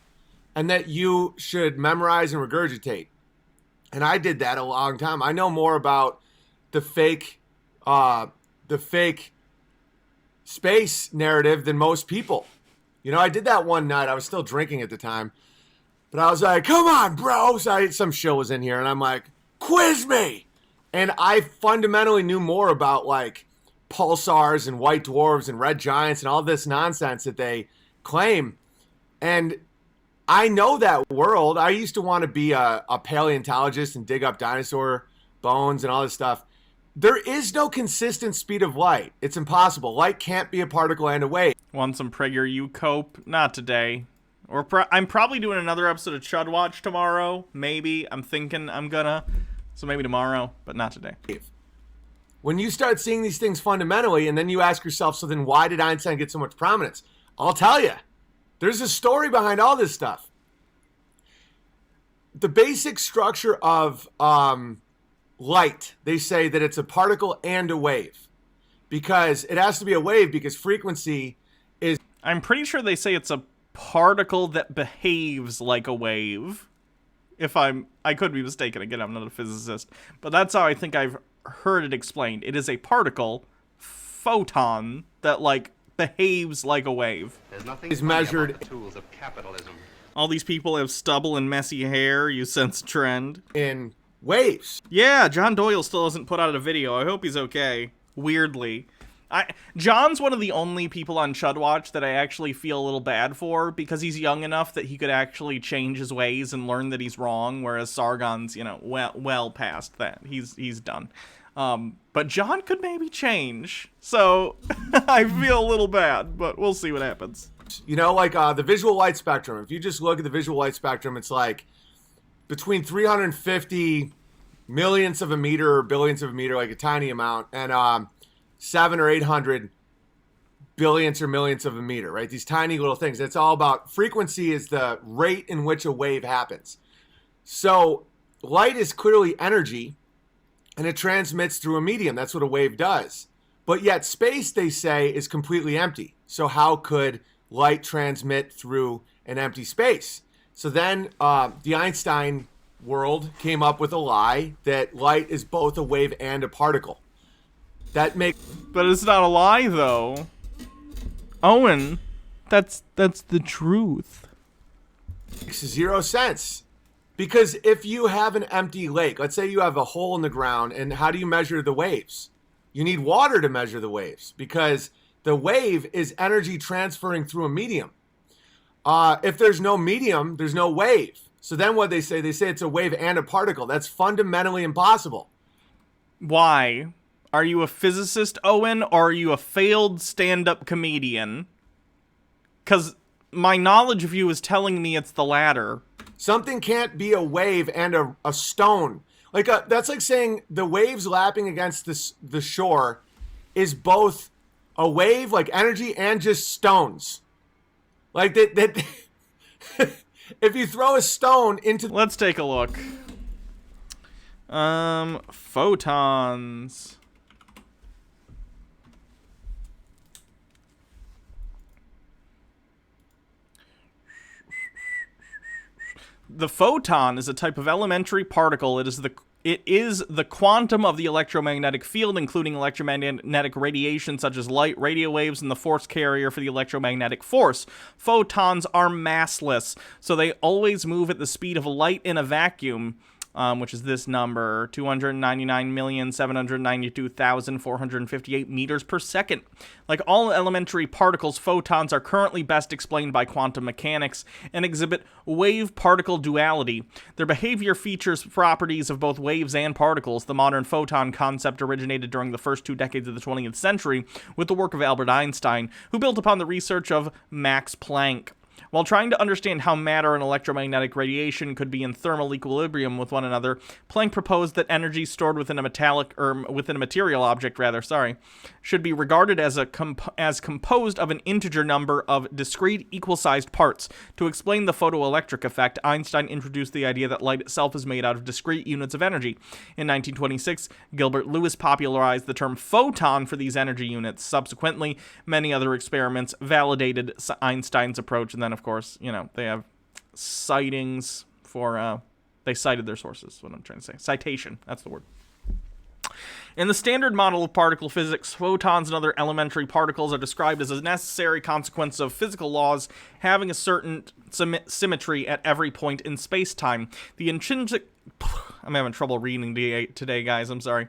And that you should memorize and regurgitate. And I did that a long time. I know more about the fake space narrative than most people. You know, I did that one night. I was still drinking at the time. But I was like, come on, bro. So some show was in here. And I'm like, quiz me. And I fundamentally knew more about, like, pulsars and white dwarves and red giants and all this nonsense that they claim. And I know that world. I used to want to be a paleontologist and dig up dinosaur bones and all this stuff. There is no consistent speed of light. It's impossible. Light can't be a particle and a wave. Want some PragerU cope? Not today. Or I'm probably doing another episode of Chud Watch tomorrow. Maybe. I'm thinking I'm gonna. So maybe tomorrow, but not today. When you start seeing these things fundamentally, and then you ask yourself, so then why did Einstein get so much prominence? I'll tell you. There's a story behind all this stuff. The basic structure of light, they say that it's a particle and a wave. Because it has to be a wave because frequency is... I'm pretty sure they say it's a particle that behaves like a wave. I could be mistaken. Again, I'm not a physicist. But that's how I think I've heard it explained. It is a particle, photon, that, like, behaves like a wave. There's nothing is funny measured about the tools of capitalism. All these people have stubble and messy hair. You sense a trend. in waves. Yeah, John Doyle still hasn't put out a video. I hope he's okay. Weirdly. John's one of the only people on Chudwatch that I actually feel a little bad for because he's young enough that he could actually change his ways and learn that he's wrong, whereas Sargon's, you know, well past that. He's done. But John could maybe change. So I feel a little bad, but we'll see what happens. You know, like the visual light spectrum. If you just look at the visual light spectrum, it's like between 350 millionths of a meter or billionths of a meter, like a tiny amount, and 700 or 800 billionths or millionths of a meter, right? These tiny little things. It's all about frequency is the rate in which a wave happens. So light is clearly energy, and it transmits through a medium. That's what a wave does. But yet space, they say, is completely empty. So how could light transmit through an empty space? So then the Einstein world came up with a lie that light is both a wave and a particle. That makes... But it's not a lie, though. Owen, that's the truth. Makes zero sense. Because if you have an empty lake, let's say you have a hole in the ground, and how do you measure the waves? You need water to measure the waves because the wave is energy transferring through a medium. If there's no medium, there's no wave. So then what they say it's a wave and a particle. That's fundamentally impossible. Why? Are you a physicist, Owen, or are you a failed stand-up comedian? Because my knowledge of you is telling me it's the latter. Something can't be a wave and a stone. Like that's like saying the waves lapping against the shore is both a wave, like energy, and just stones. Like that if you throw a stone into... Let's take a look. Photons. The photon is a type of elementary particle. It is the quantum of the electromagnetic field, including electromagnetic radiation such as light, radio waves, and the force carrier for the electromagnetic force. Photons are massless, so they always move at the speed of light in a vacuum. which is this number, 299,792,458 meters per second. Like all elementary particles, photons are currently best explained by quantum mechanics and exhibit wave-particle duality. Their behavior features properties of both waves and particles. The modern photon concept originated during the first 2 decades of the 20th century with the work of Albert Einstein, who built upon the research of Max Planck. While trying to understand how matter and electromagnetic radiation could be in thermal equilibrium with one another, Planck proposed that energy stored within a material object, should be regarded as composed of an integer number of discrete equal-sized parts. To explain the photoelectric effect, Einstein introduced the idea that light itself is made out of discrete units of energy. In 1926, Gilbert Lewis popularized the term photon for these energy units. Subsequently, many other experiments validated Einstein's approach, and then, of course, they have sightings for, they cited their sources, what I'm trying to say. Citation, that's the word. In the standard model of particle physics, photons and other elementary particles are described as a necessary consequence of physical laws having a certain symmetry at every point in space-time. I'm having trouble reading today, guys, I'm sorry.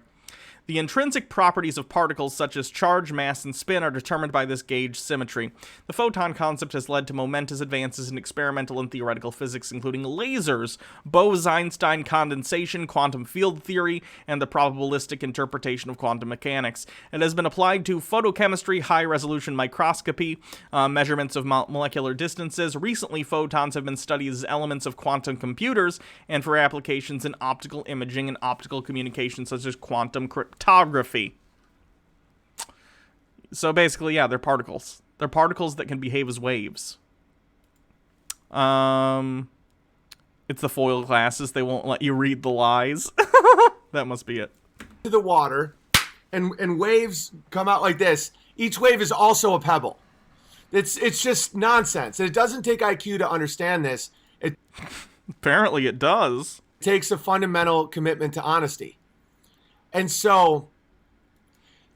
The intrinsic properties of particles such as charge, mass, and spin are determined by this gauge symmetry. The photon concept has led to momentous advances in experimental and theoretical physics, including lasers, Bose-Einstein condensation, quantum field theory, and the probabilistic interpretation of quantum mechanics. It has been applied to photochemistry, high-resolution microscopy, measurements of molecular distances. Recently, photons have been studied as elements of quantum computers and for applications in optical imaging and optical communication such as quantum cryptography. So basically, yeah, they're particles. They're particles that can behave as waves. It's the foil classes. They won't let you read the lies. That must be it. To the water, and waves come out like this. Each wave is also a pebble. It's just nonsense. It doesn't take IQ to understand this. It Apparently it does. takes a fundamental commitment to honesty. And so,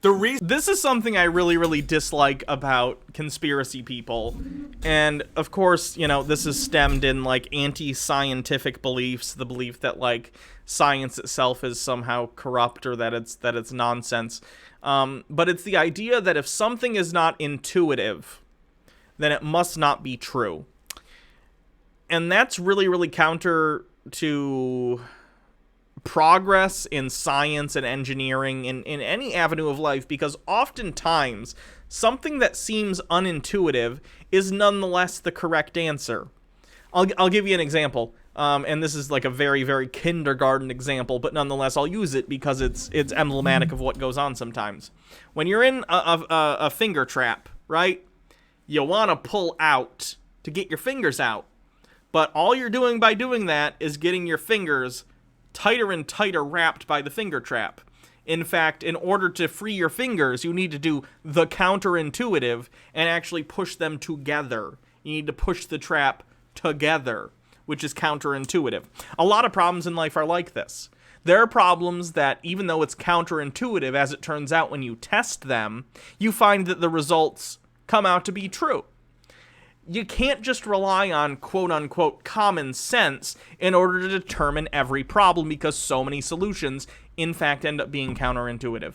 the reason... This is something I really, really dislike about conspiracy people. And, of course, this is stemmed in, anti-scientific beliefs. The belief that, science itself is somehow corrupt or that it's nonsense. But it's the idea that if something is not intuitive, then it must not be true. And that's really, really counter to progress in science and engineering in any avenue of life, because oftentimes something that seems unintuitive is nonetheless the correct answer. I'll give you an example, and this is a very, very kindergarten example, but nonetheless I'll use it because it's emblematic of what goes on sometimes. When you're in a finger trap, right, you want to pull out to get your fingers out, but all you're doing by doing that is getting your fingers tighter and tighter wrapped by the finger trap. In fact, in order to free your fingers, you need to do the counterintuitive and actually push them together. You need to push the trap together, which is counterintuitive. A lot of problems in life are like this. There are problems that, even though it's counterintuitive, as it turns out when you test them, you find that the results come out to be true. You can't just rely on quote-unquote common sense in order to determine every problem, because so many solutions, in fact, end up being counterintuitive.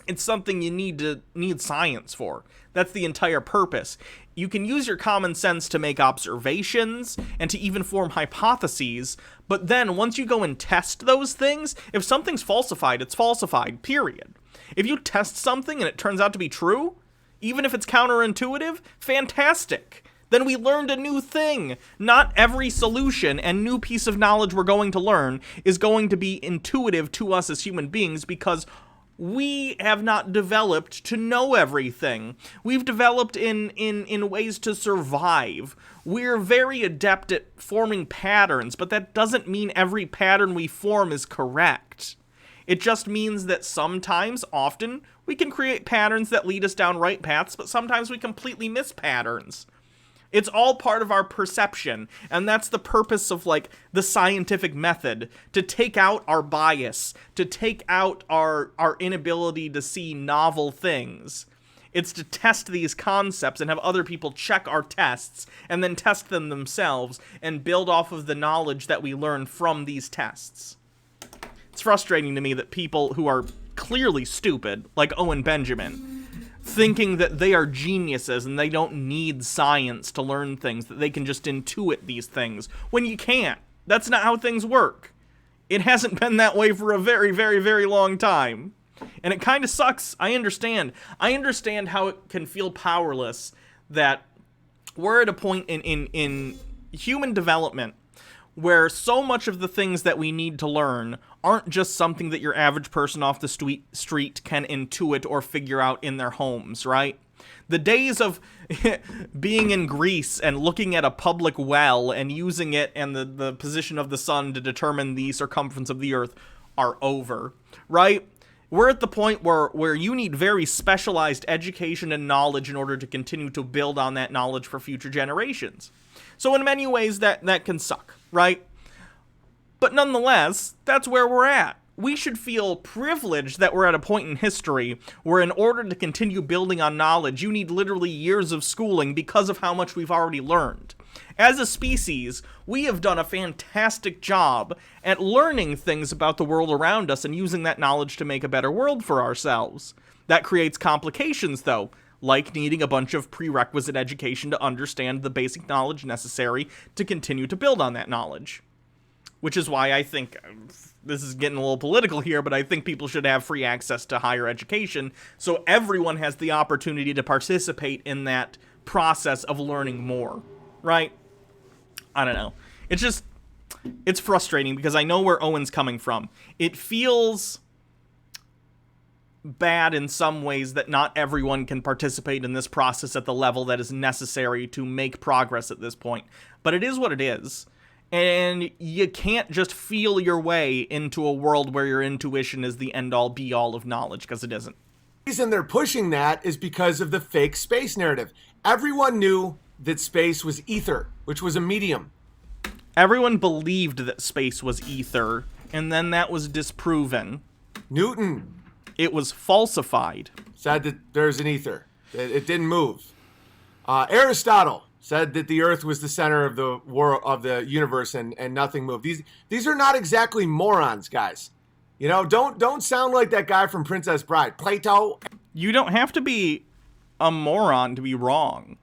It's something you need science for. That's the entire purpose. You can use your common sense to make observations and to even form hypotheses, but then once you go and test those things, if something's falsified, it's falsified, period. If you test something and it turns out to be true, even if it's counterintuitive, fantastic. Then we learned a new thing. Not every solution and new piece of knowledge we're going to learn is going to be intuitive to us as human beings, because we have not developed to know everything. We've developed in ways to survive. We're very adept at forming patterns, but that doesn't mean every pattern we form is correct. It just means that sometimes, often, we can create patterns that lead us down right paths, but sometimes we completely miss patterns. It's all part of our perception, and that's the purpose of, the scientific method, to take out our bias, to take out our inability to see novel things. It's to test these concepts and have other people check our tests and then test them themselves and build off of the knowledge that we learn from these tests. It's frustrating to me that people who are clearly stupid, like Owen Benjamin, thinking that they are geniuses and they don't need science to learn things, that they can just intuit these things, when you can't. That's not how things work. It hasn't been that way for a very, very, very long time. And it kind of sucks. I understand. I understand how it can feel powerless that we're at a point in human development where so much of the things that we need to learn aren't just something that your average person off the street can intuit or figure out in their homes, right? The days of being in Greece and looking at a public well and using it and the position of the sun to determine the circumference of the earth are over, right? We're at the point where you need very specialized education and knowledge in order to continue to build on that knowledge for future generations. So in many ways, that can suck, right? But nonetheless, that's where we're at. We should feel privileged that we're at a point in history where in order to continue building on knowledge, you need literally years of schooling because of how much we've already learned. As a species, we have done a fantastic job at learning things about the world around us and using that knowledge to make a better world for ourselves. That creates complications, though, like needing a bunch of prerequisite education to understand the basic knowledge necessary to continue to build on that knowledge. Which is why I think, this is getting a little political here, but I think people should have free access to higher education so everyone has the opportunity to participate in that process of learning more, right? I don't know. It's frustrating because I know where Owen's coming from. It feels bad in some ways that not everyone can participate in this process at the level that is necessary to make progress at this point. But it is what it is. And you can't just feel your way into a world where your intuition is the end-all, be-all of knowledge, because it isn't. The reason they're pushing that is because of the fake space narrative. Everyone knew that space was ether, which was a medium. Everyone believed that space was ether, and then that was disproven. Newton It was falsified. said that there's an ether. It didn't move. Aristotle said that the Earth was the center of the world, of the universe, and nothing moved. These are not exactly morons, guys. You know, don't sound like that guy from Princess Bride. Plato. You don't have to be a moron to be wrong.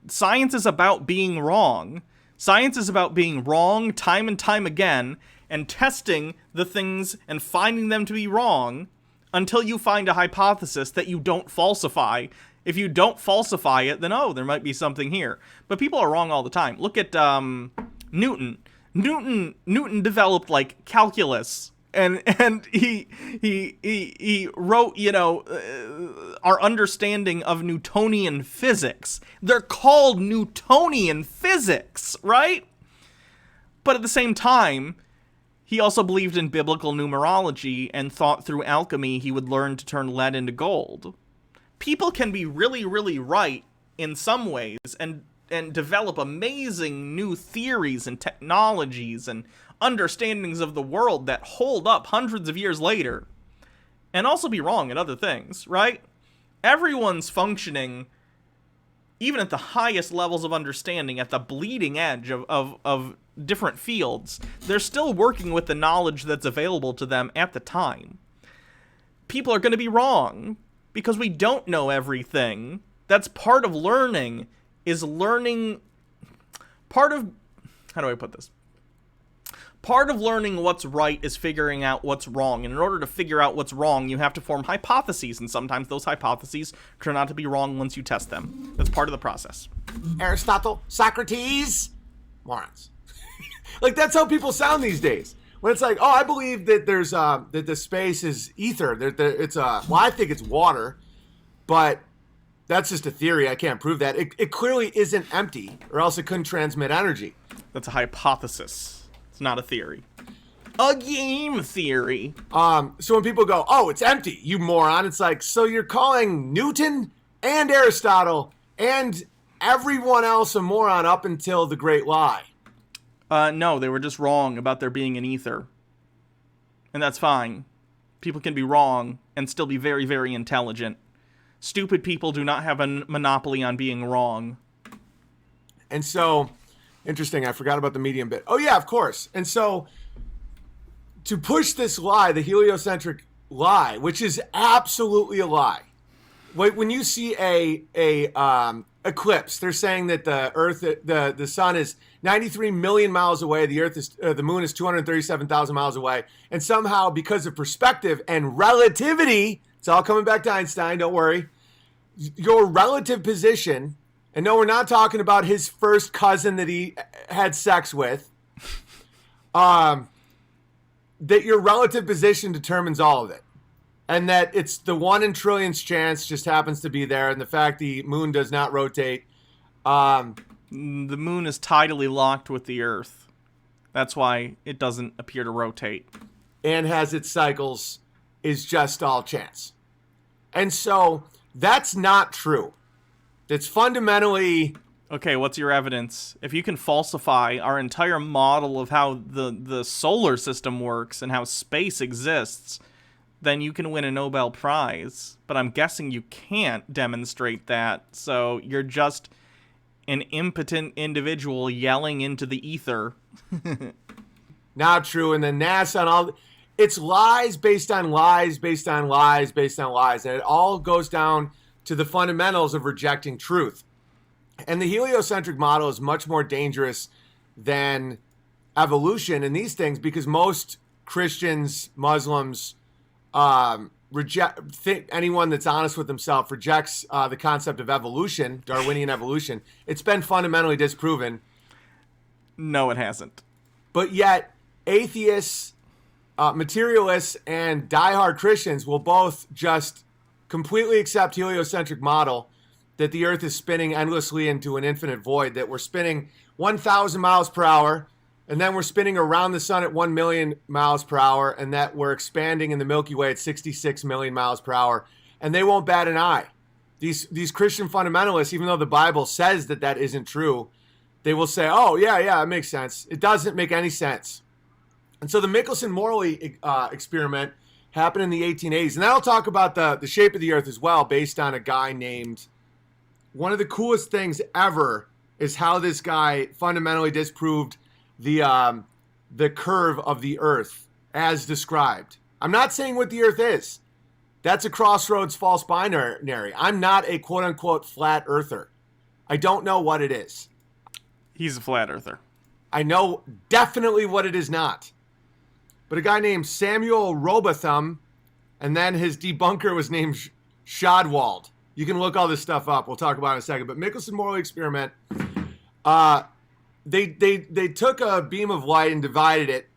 Science is about being wrong. Science is about being wrong time and time again and testing the things and finding them to be wrong until you find a hypothesis that you don't falsify. If you don't falsify it, then, oh, there might be something here. But people are wrong all the time. Look at Newton. Newton developed, like, calculus. And he wrote, you know, our understanding of Newtonian physics. They're called Newtonian physics, right? But at the same time, he also believed in biblical numerology and thought through alchemy he would learn to turn lead into gold. People can be really, really right in some ways and develop amazing new theories and technologies and understandings of the world that hold up hundreds of years later, and also be wrong in other things, right? Everyone's functioning, even at the highest levels of understanding, at the bleeding edge of different fields. They're still working with the knowledge that's available to them at the time. People are going to be wrong because we don't know everything. That's part of learning, is learning. How do I put this? Part of learning what's right is figuring out what's wrong. And in order to figure out what's wrong, you have to form hypotheses. And sometimes those hypotheses turn out to be wrong once you test them. That's part of the process. Aristotle, Socrates, morons. Like, that's how people sound these days. When it's like, oh, I believe that there's that the space is ether. It's well, I think it's water, but that's just a theory. I can't prove that. It clearly isn't empty, or else it couldn't transmit energy. That's a hypothesis. It's not a theory. A game theory. So when people go, oh, it's empty, you moron, it's like, so you're calling Newton and Aristotle and everyone else a moron up until the Great Lie. No, they were just wrong about there being an ether. And that's fine. People can be wrong and still be very, very intelligent. Stupid people do not have a monopoly on being wrong. And so, interesting, I forgot about the medium bit. Oh, yeah, of course. And so, to push this lie, the heliocentric lie, which is absolutely a lie. When you see a eclipse, they're saying that the Earth, the sun is 93 million miles away. The moon is 237,000 miles away. And somehow, because of perspective and relativity, it's all coming back to Einstein, don't worry. Your relative position, and no, we're not talking about his first cousin that he had sex with, that your relative position determines all of it. And that it's the 1 in trillions chance just happens to be there. And the fact the moon does not rotate. The moon is tidally locked with the Earth. That's why it doesn't appear to rotate. And has its cycles is just all chance. And so that's not true. It's fundamentally... Okay, what's your evidence? If you can falsify our entire model of how the solar system works and how space exists, then you can win a Nobel Prize. But I'm guessing you can't demonstrate that, so you're just an impotent individual yelling into the ether. Not true. And then NASA and all... It's lies based on lies, based on lies, based on lies. And it all goes down to the fundamentals of rejecting truth. And the heliocentric model is much more dangerous than evolution in these things because most Christians, Muslims, anyone that's honest with himself rejects the concept of evolution, Darwinian evolution. It's been fundamentally disproven. No, it hasn't. But yet, atheists, materialists, and diehard Christians will both just completely accept heliocentric model that the Earth is spinning endlessly into an infinite void, that we're spinning 1,000 miles per hour, and then we're spinning around the sun at 1 million miles per hour, and that we're expanding in the Milky Way at 66 million miles per hour, and they won't bat an eye. These Christian fundamentalists, even though the Bible says that that isn't true, they will say, oh, yeah, it makes sense. It doesn't make any sense. And so the Michelson-Morley experiment happened in the 1880s. And that'll talk about the shape of the Earth as well, based on a guy named... One of the coolest things ever is how this guy fundamentally disproved the curve of the Earth as described. I'm not saying what the Earth is. That's a crossroads false binary. I'm not a quote-unquote flat earther. I don't know what it is. He's a flat earther. I know definitely what it is not. But a guy named Samuel Robotham, and then his debunker was named Shadwald. You can look all this stuff up. We'll talk about it in a second. But Michelson-Morley experiment, they took a beam of light and divided it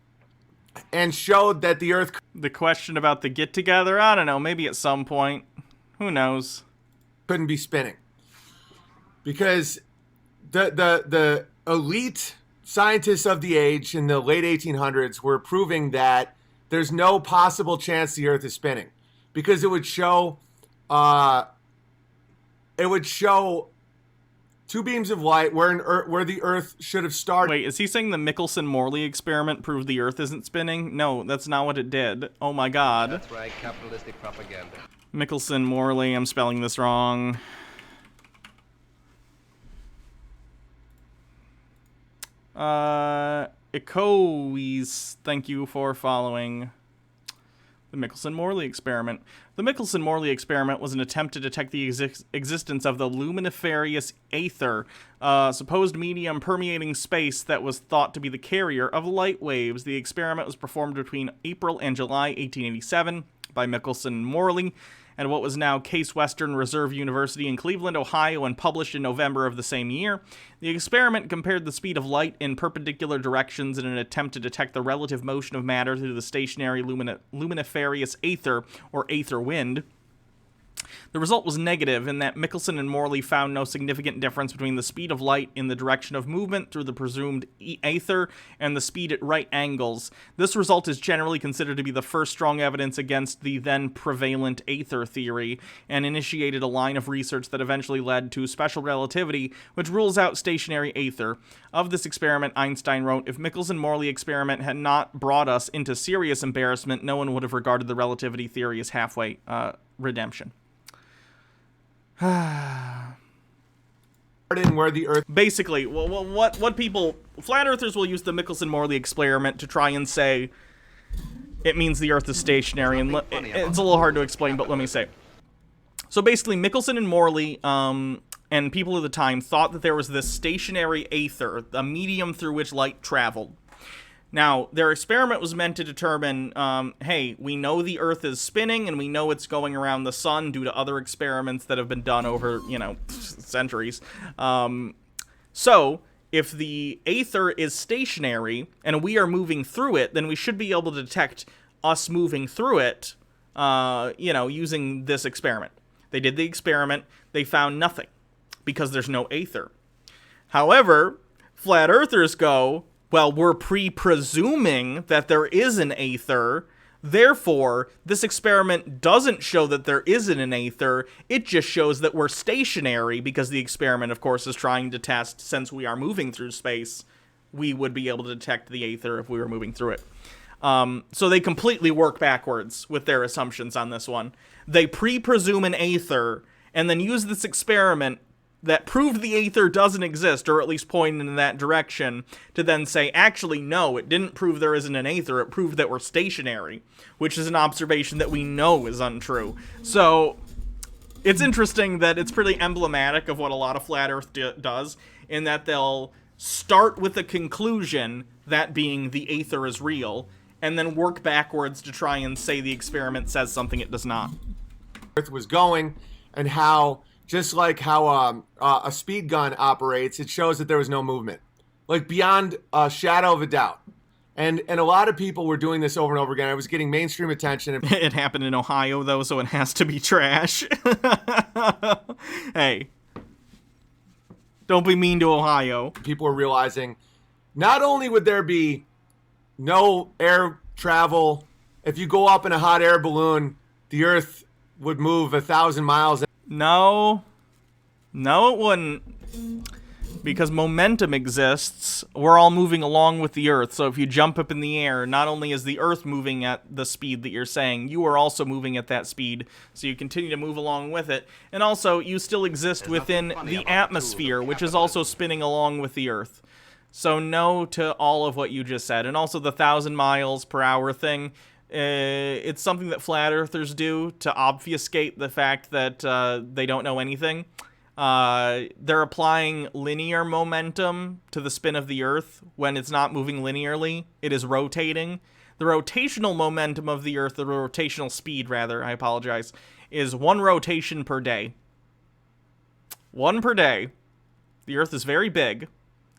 and showed that the Earth... The question about the get-together, I don't know, maybe at some point. Who knows? Couldn't be spinning. Because the elite scientists of the age in the late 1800s were proving that there's no possible chance the Earth is spinning. Because it would show... two beams of light where the Earth should have started. Wait, is he saying the Michelson-Morley experiment proved the Earth isn't spinning? No, that's not what it did. Oh my god. That's right, capitalistic propaganda. Michelson-Morley, I'm spelling this wrong. Echoes, thank you for following. The Michelson-Morley experiment. The Michelson-Morley experiment was an attempt to detect the existence of the luminiferous aether, supposed medium permeating space that was thought to be the carrier of light waves. The experiment was performed between April and July 1887 by Michelson-Morley at what was now Case Western Reserve University in Cleveland, Ohio, and published in November of the same year. The experiment compared the speed of light in perpendicular directions in an attempt to detect the relative motion of matter through the stationary luminiferous aether, or aether wind. The result was negative in that Michelson and Morley found no significant difference between the speed of light in the direction of movement through the presumed aether and the speed at right angles. This result is generally considered to be the first strong evidence against the then prevalent aether theory, and initiated a line of research that eventually led to special relativity, which rules out stationary aether. Of this experiment, Einstein wrote, "If Michelson-Morley experiment had not brought us into serious embarrassment, no one would have regarded the relativity theory as halfway redemption." where the Earth. Basically, what people, flat earthers will use the Michelson-Morley experiment to try and say it means the Earth is stationary, and it's a little hard to explain, but let me say. So basically, Michelson and Morley and people at the time thought that there was this stationary aether, a medium through which light traveled. Now, their experiment was meant to determine, hey, we know the Earth is spinning, and we know it's going around the sun due to other experiments that have been done over, centuries. So, if the aether is stationary, and we are moving through it, then we should be able to detect us moving through it, using this experiment. They did the experiment, they found nothing, because there's no aether. However, flat earthers go, well, we're presuming that there is an aether, therefore, this experiment doesn't show that there isn't an aether, it just shows that we're stationary, because the experiment, of course, is trying to test, since we are moving through space, we would be able to detect the aether if we were moving through it. So they completely work backwards with their assumptions on this one. They presume an aether, and then use this experiment that proved the aether doesn't exist, or at least pointed in that direction, to then say, actually, no, it didn't prove there isn't an aether, it proved that we're stationary, which is an observation that we know is untrue. So, it's interesting that it's pretty emblematic of what a lot of Flat Earth does, in that they'll start with a conclusion, that being the aether is real, and then work backwards to try and say the experiment says something it does not. Earth was going, and how, just like how a speed gun operates, it shows that there was no movement, like beyond a shadow of a doubt. And a lot of people were doing this over and over again. It was getting mainstream attention. It happened in Ohio, though, so it has to be trash. Hey, don't be mean to Ohio. People were realizing not only would there be no air travel, if you go up in a hot air balloon, the Earth would move 1,000 miles. No, it wouldn't. Because momentum exists, we're all moving along with the Earth. So if you jump up in the air, not only is the Earth moving at the speed that you're saying, you are also moving at that speed. So you continue to move along with it. And also, you still exist within the atmosphere, which is also spinning along with the Earth. So no to all of what you just said. And also the 1,000 miles per hour thing. It's something that flat earthers do to obfuscate the fact that they don't know anything. They're applying linear momentum to the spin of the Earth when it's not moving linearly. It is rotating. The rotational momentum of the Earth, the rotational speed, rather, I apologize, is 1 rotation per day. 1 per day. The Earth is very big.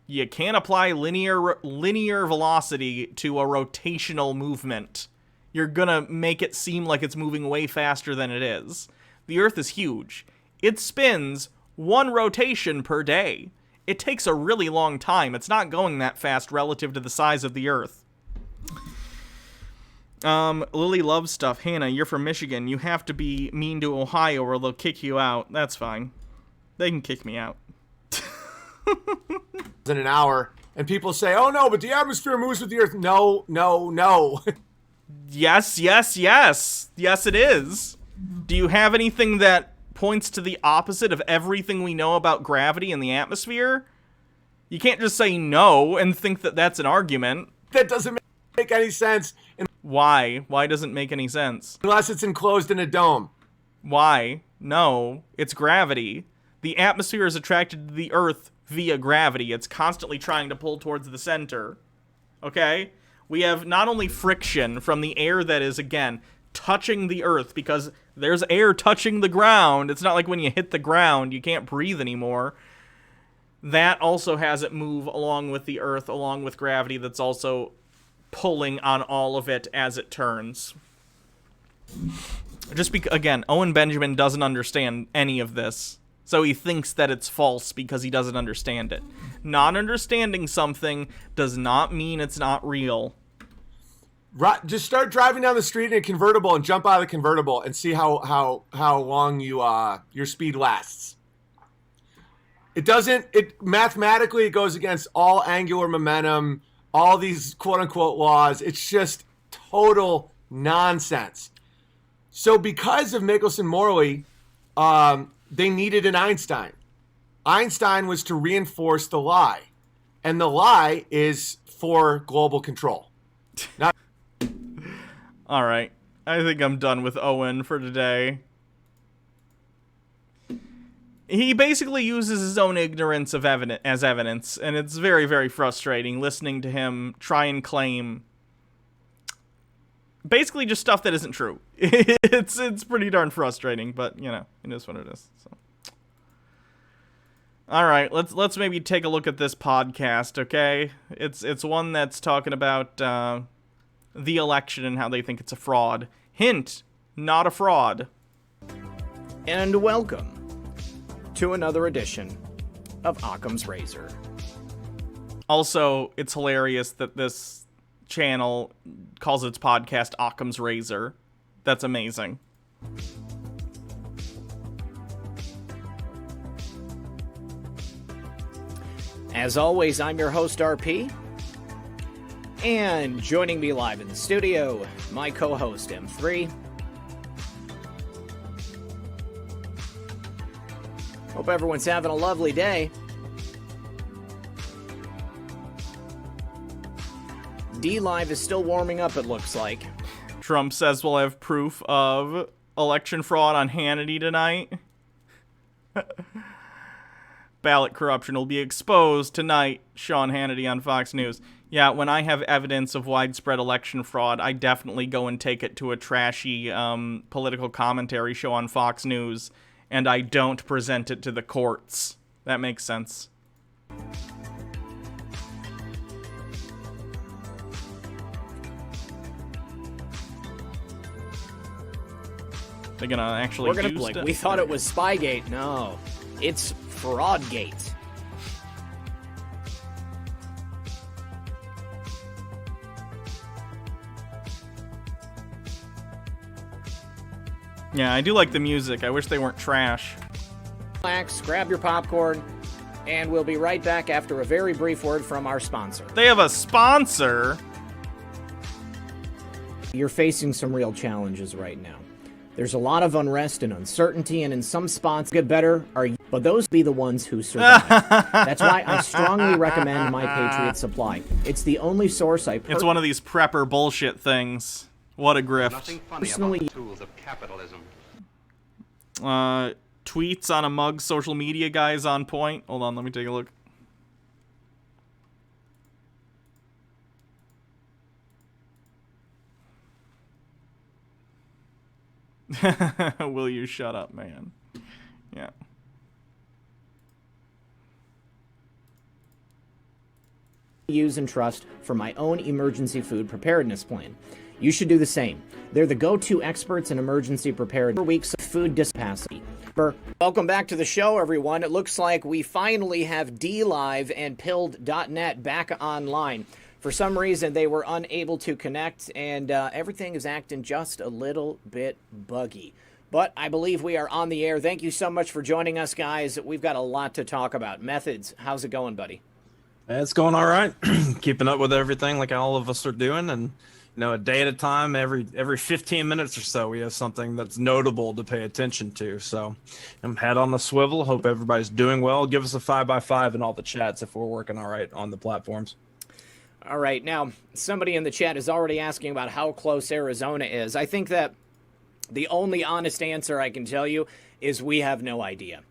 You can't apply linear velocity to a rotational movement. You're gonna make it seem like it's moving way faster than it is. The Earth is huge. It spins 1 rotation per day. It takes a really long time. It's not going that fast relative to the size of the Earth. Lily loves stuff. Hannah, you're from Michigan. You have to be mean to Ohio or they'll kick you out. That's fine. They can kick me out. In an hour, and people say, oh no, but the atmosphere moves with the Earth. No. Yes, it is. Do you have anything that points to the opposite of everything we know about gravity and the atmosphere? You can't just say no and think that that's an argument. That doesn't make any sense. Why? Why doesn't it make any sense? Unless it's enclosed in a dome. Why? No, it's gravity. The atmosphere is attracted to the Earth via gravity. It's constantly trying to pull towards the center. Okay? We have not only friction from the air that is, again, touching the Earth, because there's air touching the ground. It's not like when you hit the ground, you can't breathe anymore. That also has it move along with the Earth, along with gravity that's also pulling on all of it as it turns. Again, Owen Benjamin doesn't understand any of this. So he thinks that it's false because he doesn't understand it. Not understanding something does not mean it's not real. Right, just start driving down the street in a convertible and jump out of the convertible and see how long your speed lasts. Mathematically it goes against all angular momentum, all these quote unquote laws. It's just total nonsense. So because of Michelson-Morley, they needed an Einstein. Einstein was to reinforce the lie. And the lie is for global control. Now, All right. I think I'm done with Owen for today. He basically uses his own ignorance of as evidence, and it's very, very frustrating listening to him try and claim basically just stuff that isn't true. It's pretty darn frustrating, but you know, it is what it is. So. All right, let's maybe take a look at this podcast, okay? It's one that's talking about the election and how they think it's a fraud. Hint, not a fraud. And welcome to another edition of Occam's Razor. Also, it's hilarious that this channel calls its podcast Occam's Razor. That's amazing. As always, I'm your host, RP. And joining me live in the studio, my co-host, M3. Hope everyone's having a lovely day. D-Live is still warming up, it looks like. Trump says we'll have proof of election fraud on Hannity tonight. Ballot corruption will be exposed tonight, Sean Hannity on Fox News. Yeah, when I have evidence of widespread election fraud, I definitely go and take it to a trashy political commentary show on Fox News, and I don't present it to the courts. That makes sense. They're gonna actually We're gonna do like stuff? we thought it was Spygate. No, it's Fraudgate. Yeah, I do like the music. I wish they weren't trash. Relax, grab your popcorn, and we'll be right back after a very brief word from our sponsor. They have a sponsor. You're facing some real challenges right now. There's a lot of unrest and uncertainty, and in some spots get better, but those be the ones who survive. That's why I strongly recommend My Patriot Supply. It's the only source I It's one of these prepper bullshit things. What a grift. Nothing funny Personally- about the tools of capitalism. Tweets on a mug social media guy is on point. Hold on, let me take a look. Will you shut up, man? Yeah. use and trust for my own emergency food preparedness plan. You should do the same. They're the go-to experts in emergency preparedness for weeks of food capacity. Welcome back to the show, everyone. It looks like we finally have DLive and Pilled.net back online. For some reason, they were unable to connect, and everything is acting just a little bit buggy. But I believe we are on the air. Thank you so much for joining us, guys. We've got a lot to talk about. Methods, how's it going, buddy? It's going all right. Keeping up with everything like all of us are doing, and you know, a day at a time, every 15 minutes or so, we have something that's notable to pay attention to. So I'm head on the swivel. Hope everybody's doing well. Give us a 5x5 in all the chats if we're working all right on the platforms. All right. Now, somebody in the chat is already asking about how close Arizona is. I think that the only honest answer I can tell you is we have no idea.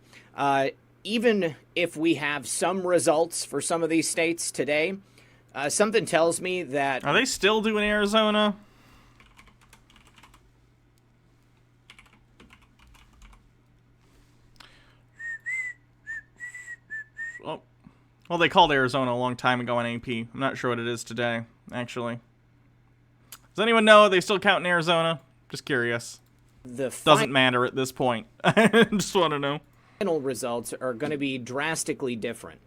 Even if we have some results for some of these states today, something tells me that... Are they still doing Arizona? Oh. Well, they called Arizona a long time ago on AP. I'm not sure what it is today, actually. Does anyone know they still count in Arizona? Just curious. Doesn't matter at this point. I just want to know. Final results are going to be drastically different.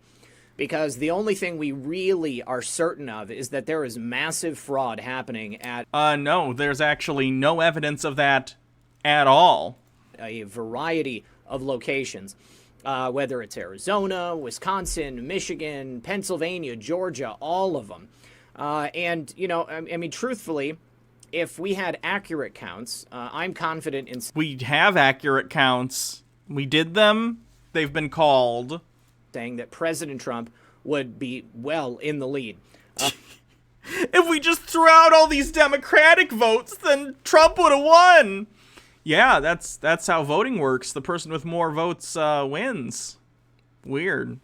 Because the only thing we really are certain of is that there is massive fraud happening at... No, there's actually no evidence of that at all. A variety of locations. Whether it's Arizona, Wisconsin, Michigan, Pennsylvania, Georgia, all of them. And, you know, I mean, truthfully, if we had accurate counts, I'm confident in... We have accurate counts. We did them. They've been called. saying that President Trump would be well in the lead. If we just threw out all these Democratic votes, then Trump would have won. Yeah, that's how voting works. The person with more votes wins. Weird.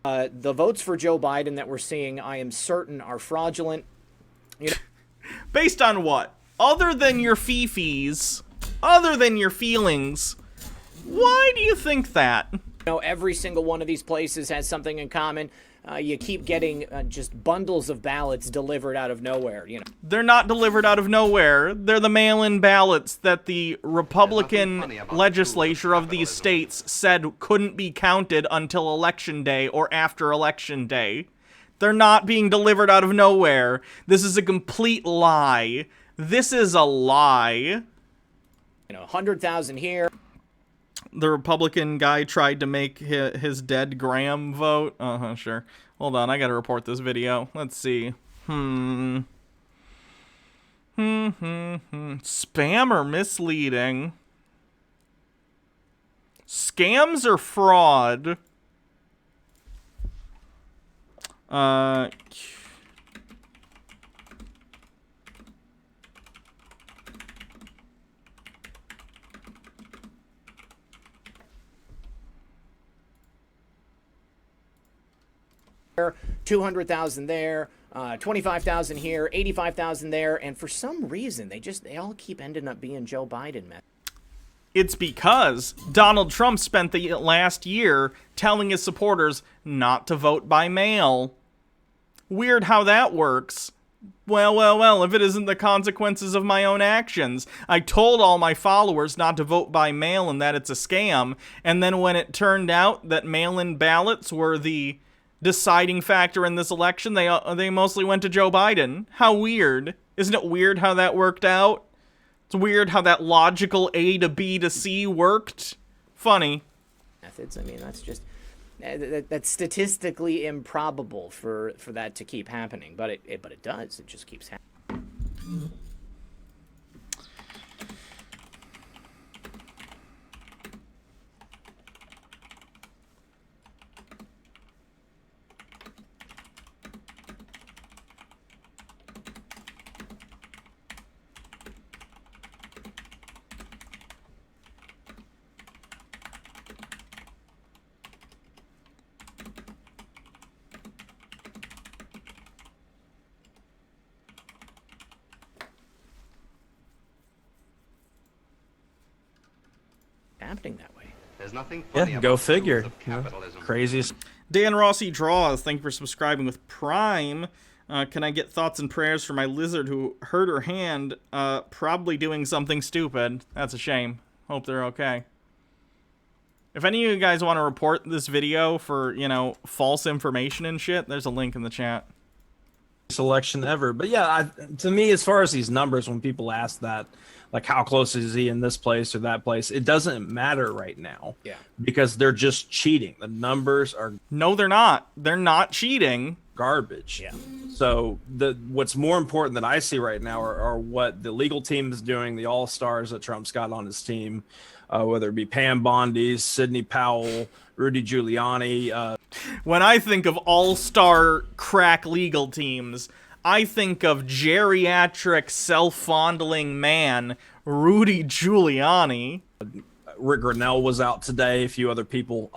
The votes for Joe Biden that we're seeing, I am certain, are fraudulent. Based on what? Other than your fee-fees, other than your feelings, why do you think that? Every single one of these places has something in common. You keep getting just bundles of ballots delivered out of nowhere, They're not delivered out of nowhere. They're the mail-in ballots that the Republican legislature of these states said couldn't be counted until Election Day or after Election Day. They're not being delivered out of nowhere. This is a complete lie. This is a lie. 100,000 here. The Republican guy tried to make his dead Graham vote. Sure. Hold on, I gotta report this video. Let's see. Spam or misleading? Scams or fraud? There, 200,000 there, 25,000 here, 85,000 there, and for some reason they all keep ending up being Joe Biden, man. It's because Donald Trump spent the last year telling his supporters not to vote by mail. Weird how that works. Well, if it isn't the consequences of my own actions. I told all my followers not to vote by mail and that it's a scam, and then when it turned out that mail-in ballots were the deciding factor in this election, they mostly went to Joe Biden. How weird. Isn't it weird how that worked out? It's weird how that logical A to B to C worked. Funny. Methods, I mean, that's just that's statistically improbable for that to keep happening, but it does. It just keeps happening. Happening that way. There's nothing funny Yeah, about go the figure. tools of capitalism. Craziest. Dan Rossi Draws, thank you for subscribing with Prime. Can I get thoughts and prayers for my lizard who hurt her hand, probably doing something stupid? That's a shame. Hope they're okay. If any of you guys want to report this video for, false information and shit, there's a link in the chat. Selection ever. But yeah, to me, as far as these numbers, when people ask that, like how close is he in this place or that place, it doesn't matter right now. Yeah. Because they're just cheating. The numbers are No, they're not. They're not cheating. garbage. Yeah. So what's more important that I see right now are what the legal team is doing, the all-stars that Trump's got on his team, whether it be Pam Bondi, Sidney Powell, Rudy Giuliani. When I think of all-star crack legal teams, I think of geriatric self-fondling man Rudy Giuliani. Rick Grinnell was out today, a few other people.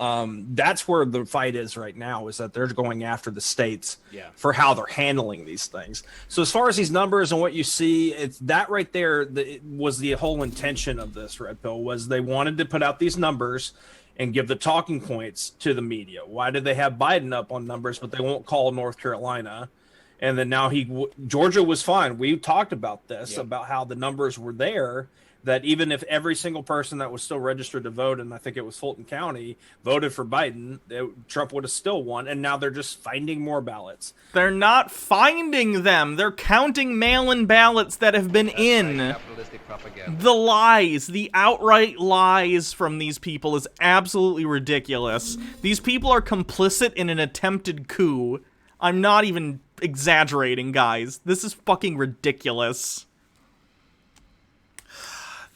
That's where the fight is right now, is that they're going after the states for how they're handling these things. So as far as these numbers and what you see, it's that right there that was the whole intention of this, Red Pill, was they wanted to put out these numbers and give the talking points to the media. Why did they have Biden up on numbers, but they won't call North Carolina? And then now Georgia was fine. We talked about this, about how the numbers were there, that even if every single person that was still registered to vote, and I think it was Fulton County, voted for Biden, Trump would have still won. And now they're just finding more ballots. They're not finding them. They're counting mail-in ballots that have been in. Capitalistic propaganda. The lies, the outright lies from these people is absolutely ridiculous. These people are complicit in an attempted coup. I'm not even exaggerating, guys. This is fucking ridiculous.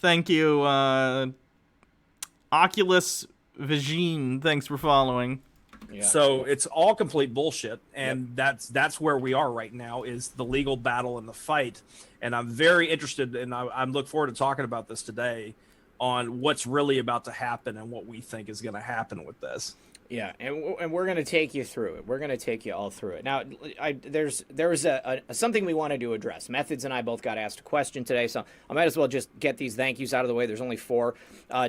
Thank you, Oculus Vagine, thanks for following. Yeah. So it's all complete bullshit, and that's where we are right now, is the legal battle and the fight. And I'm very interested, and I'm look forward to talking about this today on what's really about to happen and what we think is going to happen with this. Yeah, and we're going to take you through it. We're going to take you all through it. Now, there's something we wanted to address. Methods and I both got asked a question today, so I might as well just get these thank yous out of the way. There's only 4.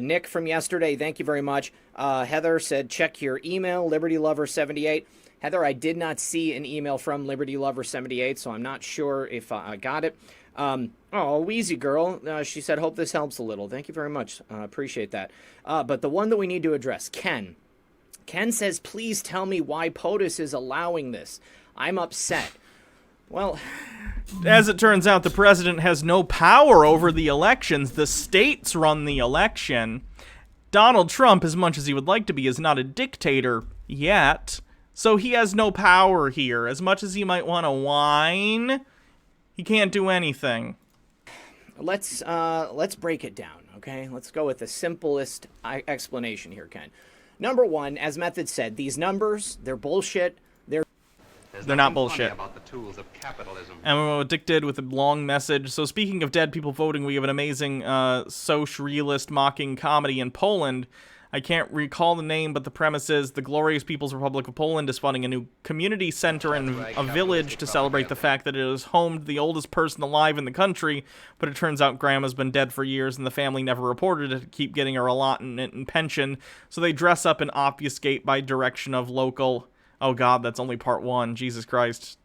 Nick from yesterday, thank you very much. Heather said, check your email, LibertyLover78. Heather, I did not see an email from LibertyLover78, so I'm not sure if I got it. Wheezy girl, she said, hope this helps a little. Thank you very much. Appreciate that. But the one that we need to address, Ken. Ken says, please tell me why POTUS is allowing this. I'm upset. Well, as it turns out, the president has no power over the elections. The states run the election. Donald Trump, as much as he would like to be, is not a dictator yet. So he has no power here. As much as he might want to whine, he can't do anything. Let's break it down, okay? Let's go with the simplest explanation here, Ken. Number one, as Method said, these numbers, they're bullshit. They're not bullshit. About the tools of capitalism. And we're addicted with a long message. So speaking of dead people voting, we have an amazing socialist mocking comedy in Poland. I can't recall the name, but the premise is the Glorious People's Republic of Poland is funding a new community center in a village to celebrate the fact that it is home to the oldest person alive in the country, but it turns out grandma's been dead for years and the family never reported it to keep getting her allotment and pension, so they dress up and obfuscate by direction of local... Oh god, that's only part 1. Jesus Christ.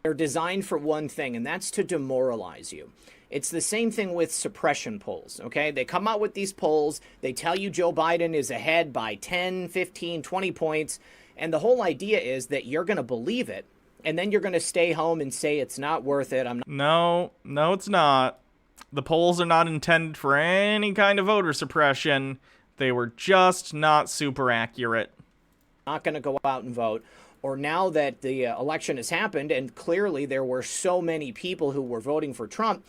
They're designed for one thing, and that's to demoralize you. It's the same thing with suppression polls, okay? They come out with these polls, they tell you Joe Biden is ahead by 10, 15, 20 points, and the whole idea is that you're going to believe it, and then you're going to stay home and say it's not worth it. No, it's not. The polls are not intended for any kind of voter suppression. They were just not super accurate. Not going to go out and vote. Or now that the election has happened, and clearly there were so many people who were voting for Trump,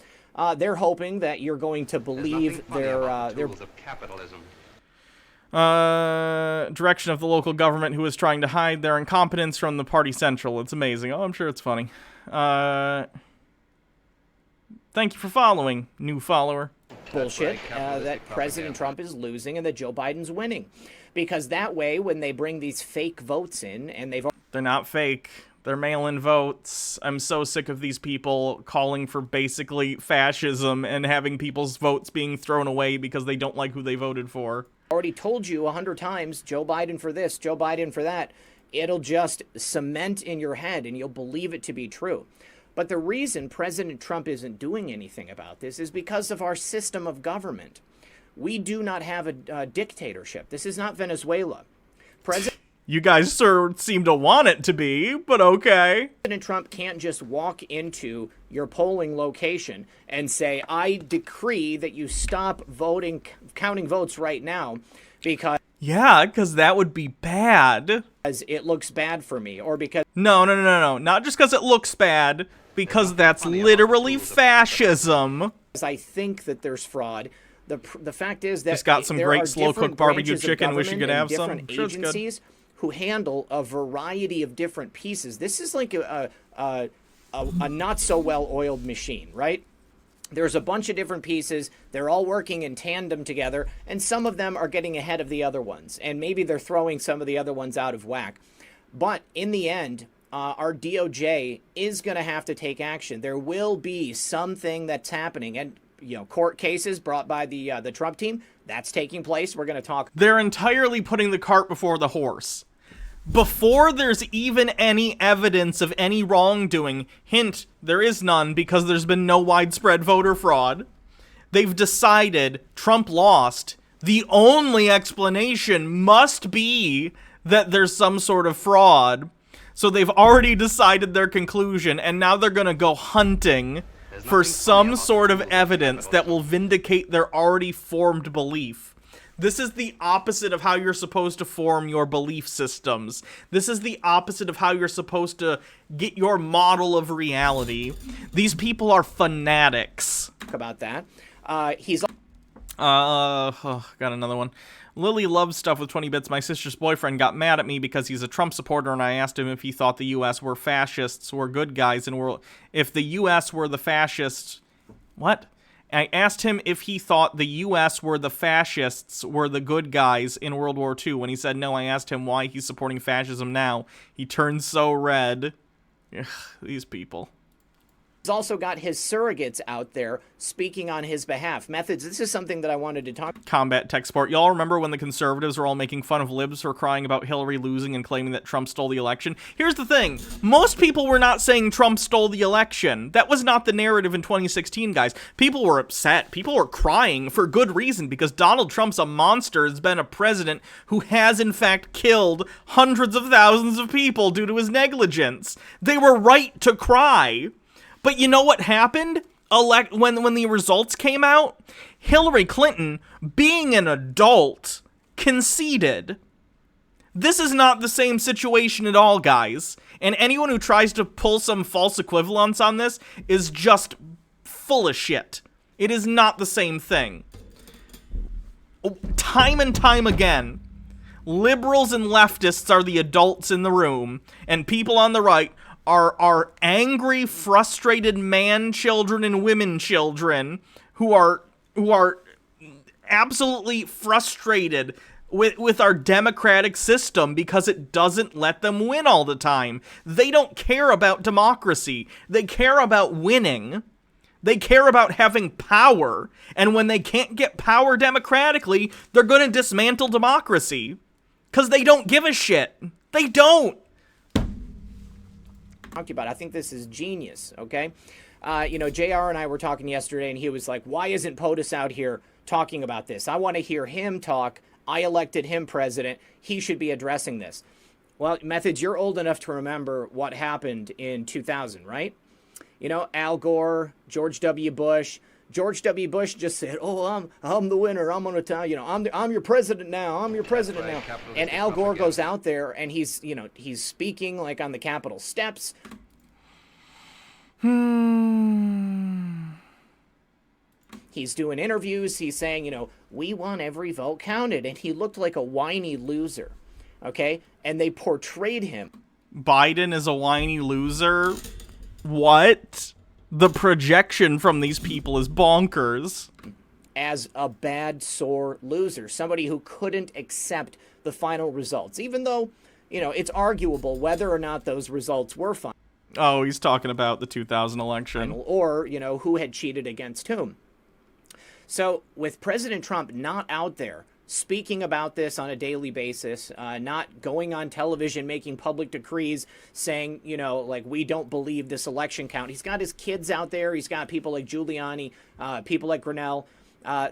they're hoping that you're going to believe their tools of capitalism. Direction of the local government who is trying to hide their incompetence from the party central. It's amazing. Oh, I'm sure it's funny. Thank you for following, new follower. Bullshit that President Trump is losing and that Joe Biden's winning. Because that way, when they bring these fake votes in, and They're not fake. They're mail-in votes. I'm so sick of these people calling for basically fascism and having people's votes being thrown away because they don't like who they voted for. Already told you 100 times, Joe Biden for this, Joe Biden for that. It'll just cement in your head and you'll believe it to be true. But the reason President Trump isn't doing anything about this is because of our system of government. We do not have a dictatorship. This is not Venezuela. You guys sure seem to want it to be, but okay. President Trump can't just walk into your polling location and say, I decree that you stop counting votes right now because... Yeah, because that would be bad. Because it looks bad for me, or because... No. Not just because it looks bad, because that's literally fascism. I think that there's fraud. The fact is that just got some great slow-cooked barbecue chicken. Wish you could have some. Different agencies who handle a variety of different pieces. This is like a not so well-oiled machine, right? There's a bunch of different pieces. They're all working in tandem together, and some of them are getting ahead of the other ones, and maybe they're throwing some of the other ones out of whack. But in the end, our DOJ is going to have to take action. There will be something that's happening, and court cases brought by the Trump team, that's taking place. We're going to talk. They're entirely putting the cart before the horse. Before there's even any evidence of any wrongdoing, hint, there is none because there's been no widespread voter fraud, they've decided Trump lost. The only explanation must be that there's some sort of fraud. So they've already decided their conclusion, and now they're going to go hunting for some sort of evidence that will vindicate their already formed belief. This is the opposite of how you're supposed to form your belief systems. This is the opposite of how you're supposed to get your model of reality. These people are fanatics. About that. Got another one. Lily loves stuff with 20 bits. My sister's boyfriend got mad at me because he's a Trump supporter, and I asked him if he thought the U.S. were fascists, were good guys, and were if the U.S. were the fascists. What? I asked him if he thought the U.S. were the fascists, were the good guys in World War II. When he said no, I asked him why he's supporting fascism now. He turned so red. Ugh, these people. He's also got his surrogates out there speaking on his behalf. Methods, this is something that I wanted to talk. Combat tech sport. Y'all remember when the conservatives were all making fun of libs for crying about Hillary losing and claiming that Trump stole the election? Here's the thing. Most people were not saying Trump stole the election. That was not the narrative in 2016, guys. People were upset. People were crying for good reason because Donald Trump's a monster, has been a president who has, in fact, killed hundreds of thousands of people due to his negligence. They were right to cry. But you know what happened? When the results came out, Hillary Clinton, being an adult, conceded. This is not the same situation at all, guys. And anyone who tries to pull some false equivalence on this is just full of shit. It is not the same thing. Time and time again, liberals and leftists are the adults in the room, and people on the right are angry, frustrated man children and women children who are absolutely frustrated with our democratic system because it doesn't let them win all the time. They don't care about democracy. They care about winning. They care about having power. And when they can't get power democratically, they're going to dismantle democracy. Because they don't give a shit. They don't. About. I think this is genius, okay? JR and I were talking yesterday, and he was like, why isn't POTUS out here talking about this? I want to hear him talk. I elected him president. He should be addressing this. Well, Methods, you're old enough to remember what happened in 2000, right? You know, Al Gore, George W. Bush. George W. Bush just said, "Oh, I'm the winner. I'm gonna tell I'm your president now. I'm your president now." And Al Gore goes out there and he's speaking like on the Capitol steps. He's doing interviews. He's saying, we want every vote counted, and he looked like a whiny loser. Okay, and they portrayed him. Biden is a whiny loser. What? The projection from these people is bonkers. As a bad, sore loser. Somebody who couldn't accept the final results. Even though, it's arguable whether or not those results were final. Oh, he's talking about the 2000 election. Or, who had cheated against whom. So, with President Trump not out there speaking about this on a daily basis, not going on television, making public decrees, saying, we don't believe this election count. He's got his kids out there. He's got people like Giuliani, people like Grinnell.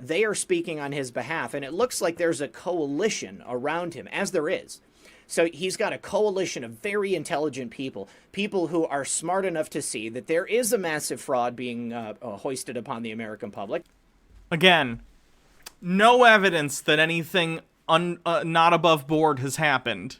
They are speaking on his behalf. And it looks like there's a coalition around him, as there is. So he's got a coalition of very intelligent people who are smart enough to see that there is a massive fraud being hoisted upon the American public. Again, no evidence that anything not above board has happened.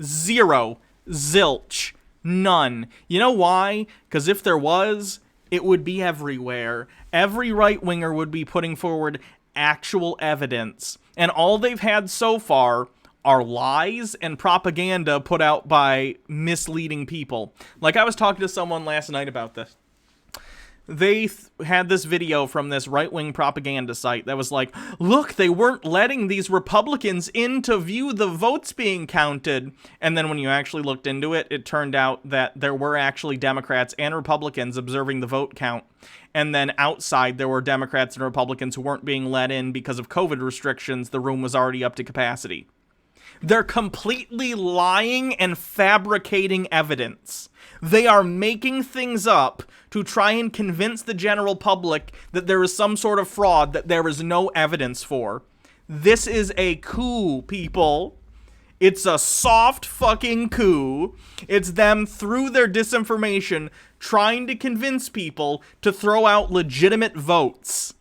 Zero. Zilch. None. You know why? Because if there was, it would be everywhere. Every right-winger would be putting forward actual evidence. And all they've had so far are lies and propaganda put out by misleading people. Like, I was talking to someone last night about this. They had this video from this right-wing propaganda site that was like, look, they weren't letting these Republicans in to view the votes being counted. And then when you actually looked into it, it turned out that there were actually Democrats and Republicans observing the vote count. And then outside, there were Democrats and Republicans who weren't being let in because of COVID restrictions. The room was already up to capacity. They're completely lying and fabricating evidence. They are making things up to try and convince the general public that there is some sort of fraud that there is no evidence for. This is a coup, people. It's a soft fucking coup. It's them, through their disinformation, trying to convince people to throw out legitimate votes.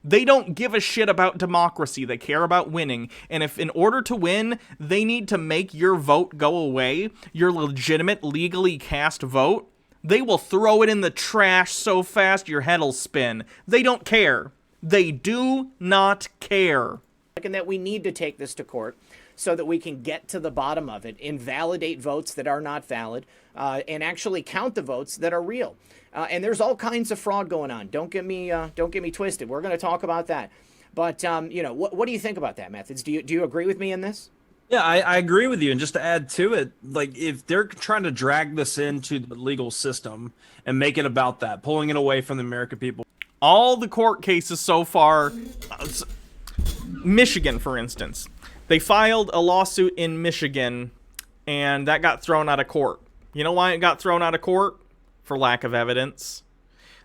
They don't give a shit about democracy. They care about winning. And if in order to win, they need to make your vote go away, your legitimate, legally cast vote, they will throw it in the trash so fast your head'll spin. They don't care. They do not care. And that we need to take this to court so that we can get to the bottom of it, invalidate votes that are not valid, and actually count the votes that are real. And there's all kinds of fraud going on. Don't get me twisted. We're going to talk about that. But you know, what do you think about that, Methods? Do you agree with me in this? Yeah, I agree with you. And just to add to it, like if they're trying to drag this into the legal system and make it about that, pulling it away from the American people. All the court cases so far, Michigan, for instance, they filed a lawsuit in Michigan and that got thrown out of court. You know why it got thrown out of court? For lack of evidence.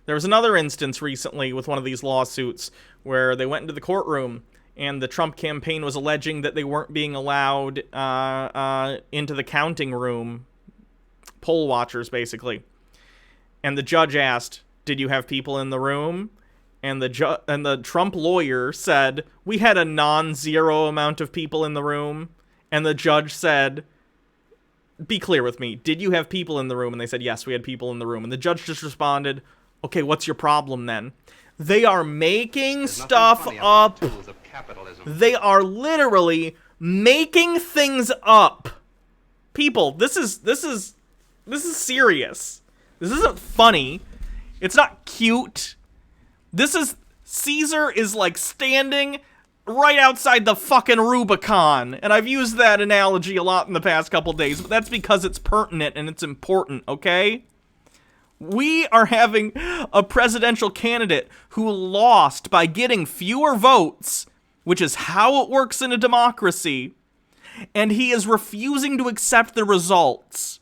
There was another instance recently with one of these lawsuits where they went into the courtroom and the Trump campaign was alleging that they weren't being allowed into the counting room, poll watchers basically. And the judge asked, "Did you have people in the room?" And the Trump lawyer said, "We had a non-zero amount of people in the room." And the judge said, "Be clear with me. Did you have people in the room?" And they said, "Yes, we had people in the room." And the judge just responded, "Okay, what's your problem then?" They are making stuff up. They are literally making things up. People, this is serious. This isn't funny. It's not cute. Caesar is like standing right outside the fucking Rubicon. And I've used that analogy a lot in the past couple days, but that's because it's pertinent and it's important, okay? We are having a presidential candidate who lost by getting fewer votes, which is how it works in a democracy, and he is refusing to accept the results.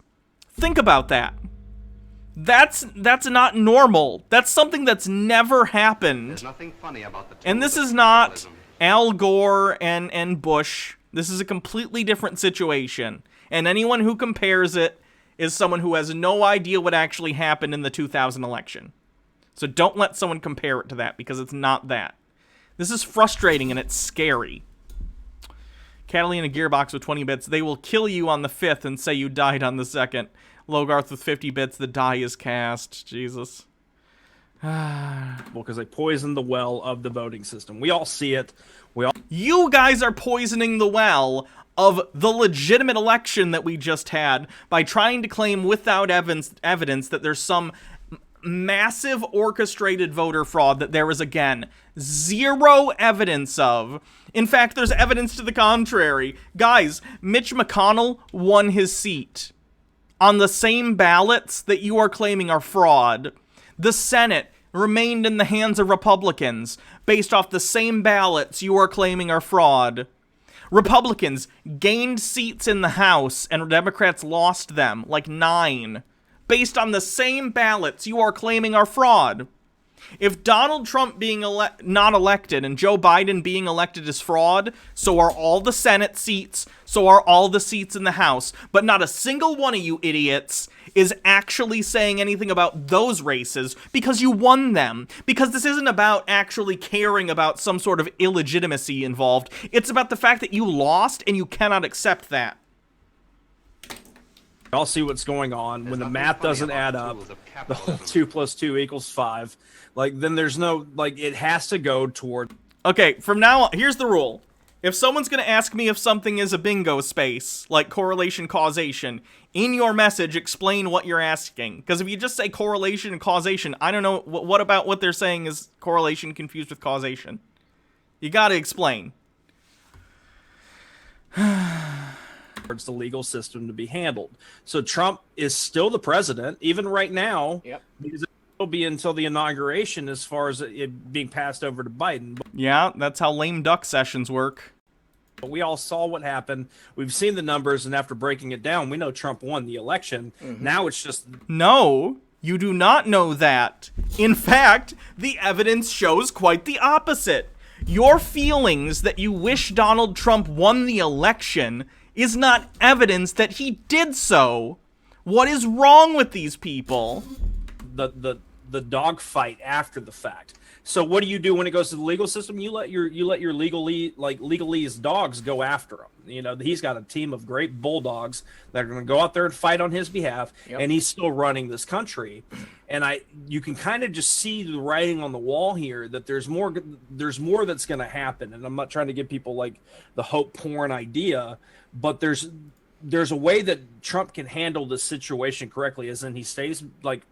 Think about that. That's not normal. That's something that's never happened. There's nothing funny about the And this is not Al Gore and Bush. This is a completely different situation. And anyone who compares it is someone who has no idea what actually happened in the 2000 election. So don't let someone compare it to that, because it's not that. This is frustrating and it's scary. Catalina Gearbox with 20 bits. They will kill you on the 5th and say you died on the 2nd. Logarth with 50 bits. The die is cast. Jesus. Because they poisoned the well of the voting system. We all see it. You guys are poisoning the well of the legitimate election that we just had by trying to claim without evidence that there's some massive orchestrated voter fraud that there is, again, zero evidence of. In fact, there's evidence to the contrary. Guys, Mitch McConnell won his seat on the same ballots that you are claiming are fraud. The Senate remained in the hands of Republicans based off the same ballots you are claiming are fraud. Republicans gained seats in the House and Democrats lost them, like 9, based on the same ballots you are claiming are fraud. If Donald Trump being not elected and Joe Biden being elected is fraud, so are all the Senate seats, so are all the seats in the House. But not a single one of you idiots is actually saying anything about those races because you won them. Because this isn't about actually caring about some sort of illegitimacy involved. It's about the fact that you lost and you cannot accept that. I'll see what's going on. When the math doesn't add up, the whole 2 + 2 = 5. Like, then there's no, like, it has to go toward. Okay, from now on, here's the rule. If someone's going to ask me if something is a bingo space, like correlation causation, in your message, explain what you're asking. Because if you just say correlation and causation, I don't know, what about what they're saying is correlation confused with causation? You got to explain. Towards the legal system to be handled. So Trump is still the president, even right now. Yep. Because it will be until the inauguration as far as it being passed over to Biden. Yeah, that's how lame duck sessions work. But we all saw what happened. We've seen the numbers, and after breaking it down, we know Trump won the election. Now it's just... No, you do not know that. In fact, the evidence shows quite the opposite. Your feelings that you wish Donald Trump won the election is not evidence that he did so. What is wrong with these people? The dogfight after the fact. So what do you do when it goes to the legal system? You let your legalese dogs go after him. You know, he's got a team of great bulldogs that are going to go out there and fight on his behalf, and he's still running this country. And you can kind of just see the writing on the wall here that there's more that's going to happen. And I'm not trying to give people like the hope porn idea, but there's a way that Trump can handle this situation correctly, as in he stays like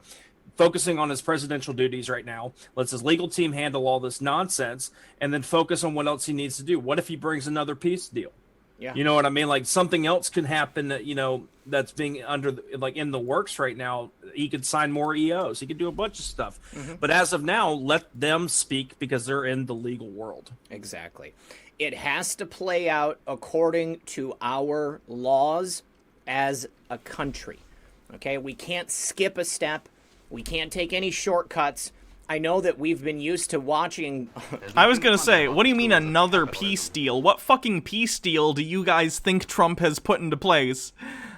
focusing on his presidential duties right now, lets his legal team handle all this nonsense, and then focus on what else he needs to do. What if he brings another peace deal? Yeah. You know what I mean? Like something else can happen that, you know, that's being in the works right now. He could sign more EOs. He could do a bunch of stuff. But as of now, let them speak because they're in the legal world. Exactly. It has to play out according to our laws as a country. Okay? We can't skip a step. We can't take any shortcuts. I know that we've been used to watching... I was going to say, what do you mean another peace deal? What fucking peace deal do you guys think Trump has put into place?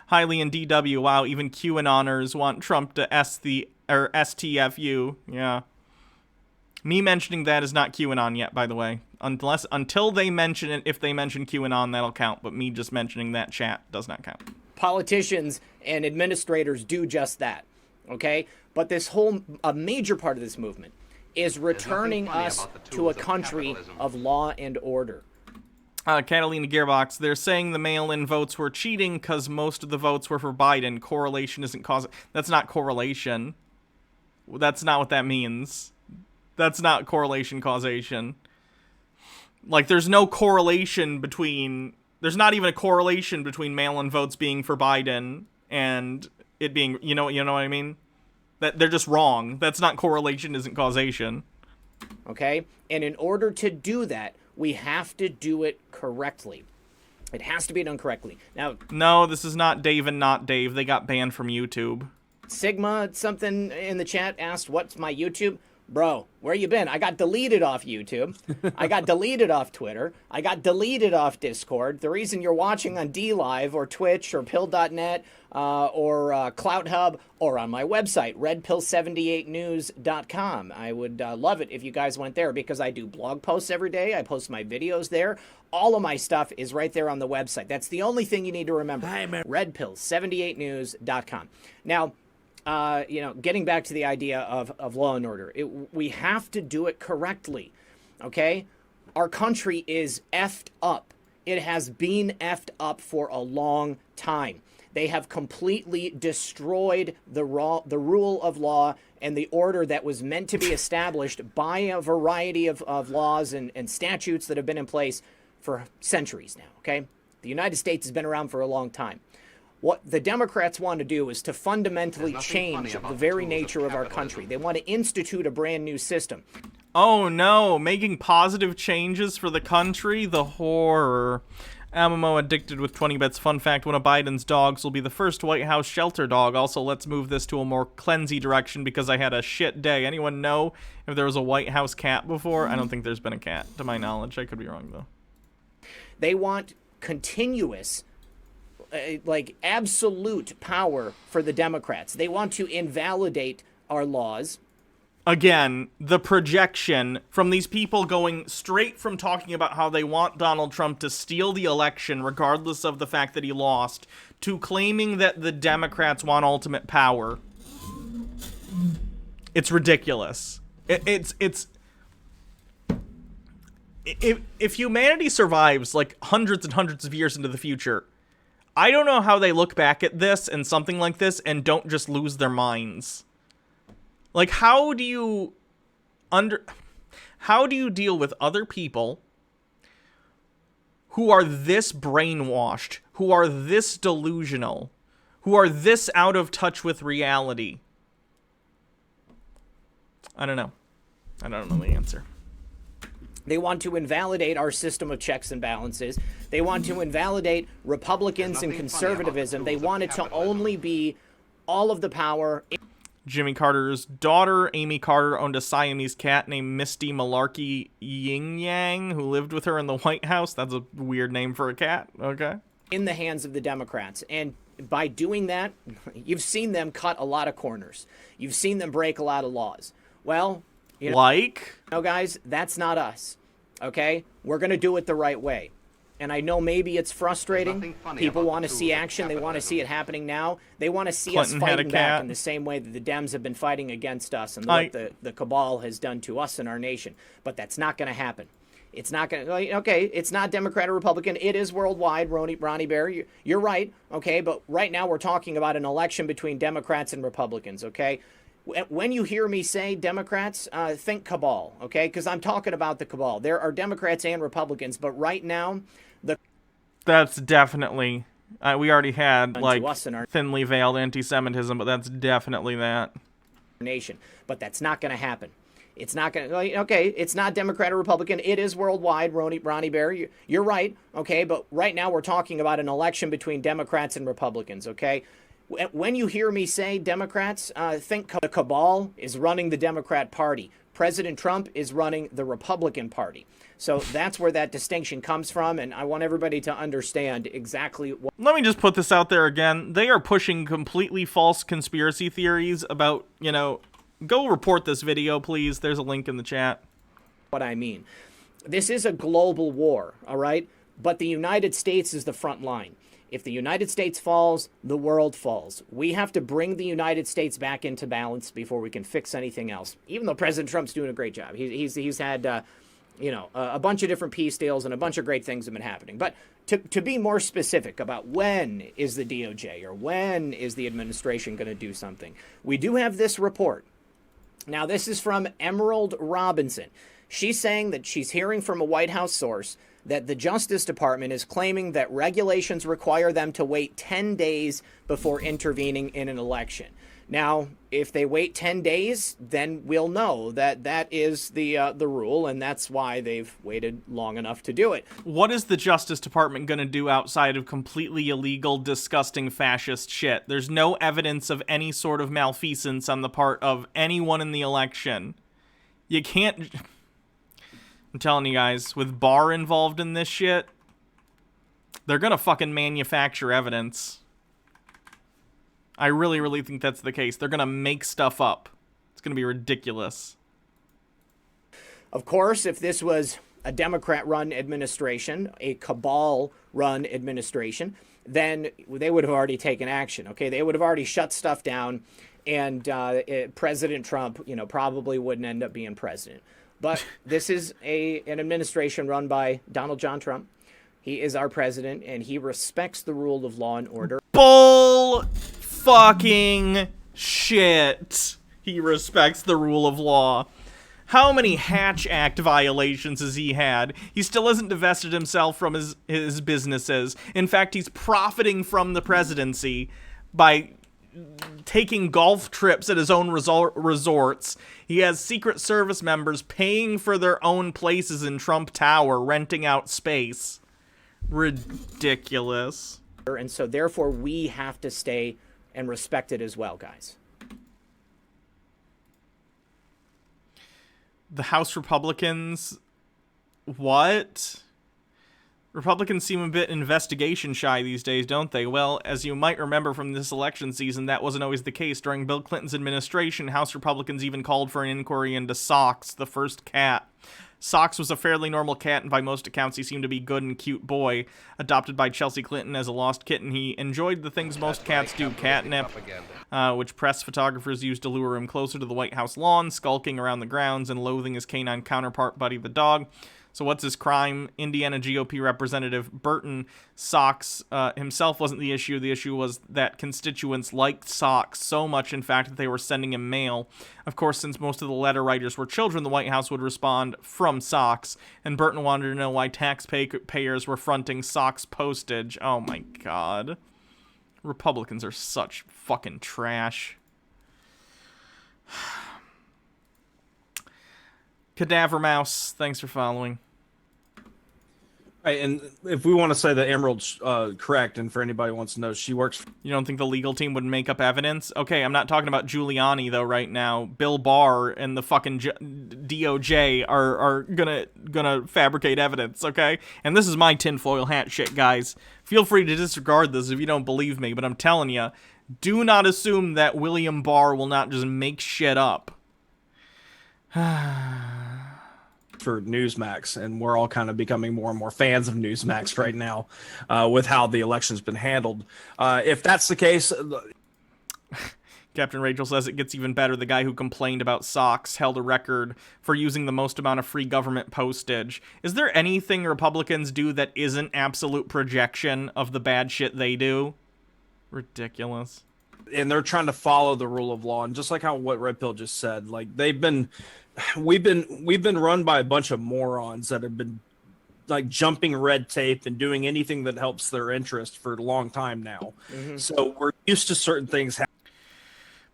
Highly in DW, wow, even QAnoners want Trump to STFU. Yeah. Me mentioning that is not QAnon yet, by the way. Until they mention it, if they mention QAnon, that'll count. But me just mentioning that chat does not count. Politicians and administrators do just that. Okay? But a major part of this movement is returning us to a country of law and order. Catalina Gearbox, they're saying the mail-in votes were cheating because most of the votes were for Biden. Correlation isn't causing... That's not correlation. That's not what that means. That's not correlation causation. Like, there's no correlation between... There's not even a correlation between mail-in votes being for Biden and it being... You know what I mean? That they're just wrong. That's not correlation, isn't causation. Okay? And in order to do that, we have to do it correctly. It has to be done correctly. Now, no, this is not Dave and not Dave. They got banned from YouTube. Sigma, something in the chat asked, what's my YouTube? Bro, where you been? I got deleted off YouTube. I got deleted off Twitter. I got deleted off Discord. The reason you're watching on DLive or Twitch or Pill.net or Clout Hub or on my website, redpill78news.com. I would love it if you guys went there because I do blog posts every day. I post my videos there. All of my stuff is right there on the website. That's the only thing you need to remember. redpill78news.com. Now, getting back to the idea of law and order, we have to do it correctly, okay? Our country is effed up. It has been effed up for a long time. They have completely destroyed the rule of law and the order that was meant to be established by a variety of laws and statutes that have been in place for centuries now, okay? The United States has been around for a long time. What the Democrats want to do is to fundamentally change the very nature of our country. They want to institute a brand new system. Oh no, making positive changes for the country? The horror. MMO addicted with 20 bits. Fun fact, one of Biden's dogs will be the first White House shelter dog. Also, let's move this to a more cleansy direction because I had a shit day. Anyone know if there was a White House cat before? I don't think there's been a cat, to my knowledge. I could be wrong, though. They want continuous... absolute power for the Democrats. They want to invalidate our laws. Again, the projection from these people going straight from talking about how they want Donald Trump to steal the election regardless of the fact that he lost, to claiming that the Democrats want ultimate power. It's ridiculous. If humanity survives like hundreds and hundreds of years into the future, I don't know how they look back at this and something like this and don't just lose their minds. Like, how do you deal with other people who are this brainwashed, who are this delusional, who are this out of touch with reality? I don't know. I don't know the answer. They want to invalidate our system of checks and balances. They want to invalidate Republicans and conservatism. They want it to only be all of the power. Jimmy Carter's daughter, Amy Carter, owned a Siamese cat named Misty Malarkey Ying Yang, who lived with her in the White House. That's a weird name for a cat. Okay. In the hands of the Democrats. And by doing that, you've seen them cut a lot of corners. You've seen them break a lot of laws. Well, Like? No, guys, that's not us. Okay? We're going to do it the right way. And I know maybe it's frustrating. People want to see action. They want to see it happening now. They want to see us fighting back in the same way that the Dems have been fighting against us and what the cabal has done to us and our nation. But that's not going to happen. It's not going to, okay, it's not Democrat or Republican. It is worldwide, Ronnie Bear. You're right, okay? But right now we're talking about an election between Democrats and Republicans, okay? When you hear me say Democrats, think cabal, okay? Because I'm talking about the cabal. There are Democrats and Republicans, but right now, that's definitely, we already had, like, our thinly veiled anti-Semitism, but that's definitely that. Nation. But that's not going to happen. It's not going to, okay, it's not Democrat or Republican. It is worldwide, Ronnie Bear. You're right, okay? But right now we're talking about an election between Democrats and Republicans, okay? When you hear me say Democrats, think the cabal is running the Democrat Party. President Trump is running the Republican Party. So that's where that distinction comes from, and I want everybody to understand exactly what... Let me just put this out there again. They are pushing completely false conspiracy theories about, you know... Go report this video, please. There's a link in the chat. What I mean. This is a global war, all right? But the United States is the front line. If the United States falls, the world falls. We have to bring the United States back into balance before we can fix anything else. Even though President Trump's doing a great job. He's had, you know, a bunch of different peace deals and a bunch of great things have been happening. But to be more specific about when is the DOJ or when is the administration going to do something, we do have this report. Now, this is from Emerald Robinson. She's saying that she's hearing from a White House source that the Justice Department is claiming that regulations require them to wait 10 days before intervening in an election. Now, if they wait 10 days, then we'll know that that is the rule, and that's why they've waited long enough to do it. What is the Justice Department going to do outside of completely illegal, disgusting fascist shit? There's no evidence of any sort of malfeasance on the part of anyone in the election. You can't... I'm telling you guys, with Barr involved in this shit, they're going to fucking manufacture evidence. I really, really think that's the case. They're going to make stuff up. It's going to be ridiculous. Of course, if this was a Democrat-run administration, a cabal-run administration, then they would have already taken action, okay? They would have already shut stuff down, and President Trump, you know, probably wouldn't end up being president. But this is an administration run by Donald John Trump. He is our president, and he respects the rule of law and order. Bull fucking shit. He respects the rule of law. How many Hatch Act violations has he had? He still hasn't divested himself from his businesses. In fact, he's profiting from the presidency by taking golf trips at his own resorts. He has Secret Service members paying for their own places in Trump Tower, renting out space. Ridiculous. And so therefore we have to stay and respect it as well, guys. The House Republicans... What? Republicans seem a bit investigation shy these days, don't they? Well, as you might remember from this election season, that wasn't always the case. During Bill Clinton's administration, House Republicans even called for an inquiry into Socks, the first cat. Socks was a fairly normal cat, and by most accounts he seemed to be a good and cute boy. Adopted by Chelsea Clinton as a lost kitten, he enjoyed the things most cats do, catnip, which press photographers used to lure him closer to the White House lawn, skulking around the grounds, and loathing his canine counterpart, Buddy the dog. So what's his crime? Indiana GOP Representative Burton Socks himself wasn't the issue. The issue was that constituents liked Socks so much, in fact, that they were sending him mail. Of course, since most of the letter writers were children, the White House would respond from Socks, and Burton wanted to know why taxpayers were fronting Socks postage. Oh my god. Republicans are such fucking trash. Cadaver Mouse, thanks for following. Right, and if we want to say that Emerald's correct, and for anybody who wants to know, she works... You don't think the legal team would make up evidence? Okay, I'm not talking about Giuliani, though, right now. Bill Barr and the fucking DOJ are gonna fabricate evidence, okay? And this is my tinfoil hat shit, guys. Feel free to disregard this if you don't believe me, but I'm telling you, do not assume that William Barr will not just make shit up. for Newsmax, and we're all kind of becoming more and more fans of Newsmax right now with how the election's been handled. If that's the case... Captain Rachel says it gets even better. The guy who complained about socks held a record for using the most amount of free government postage. Is there anything Republicans do that isn't absolute projection of the bad shit they do? Ridiculous. And they're trying to follow the rule of law, and just like how what Red Pill just said, like we've been run by a bunch of morons that have been like jumping red tape and doing anything that helps their interest for a long time now. So we're used to certain things happening.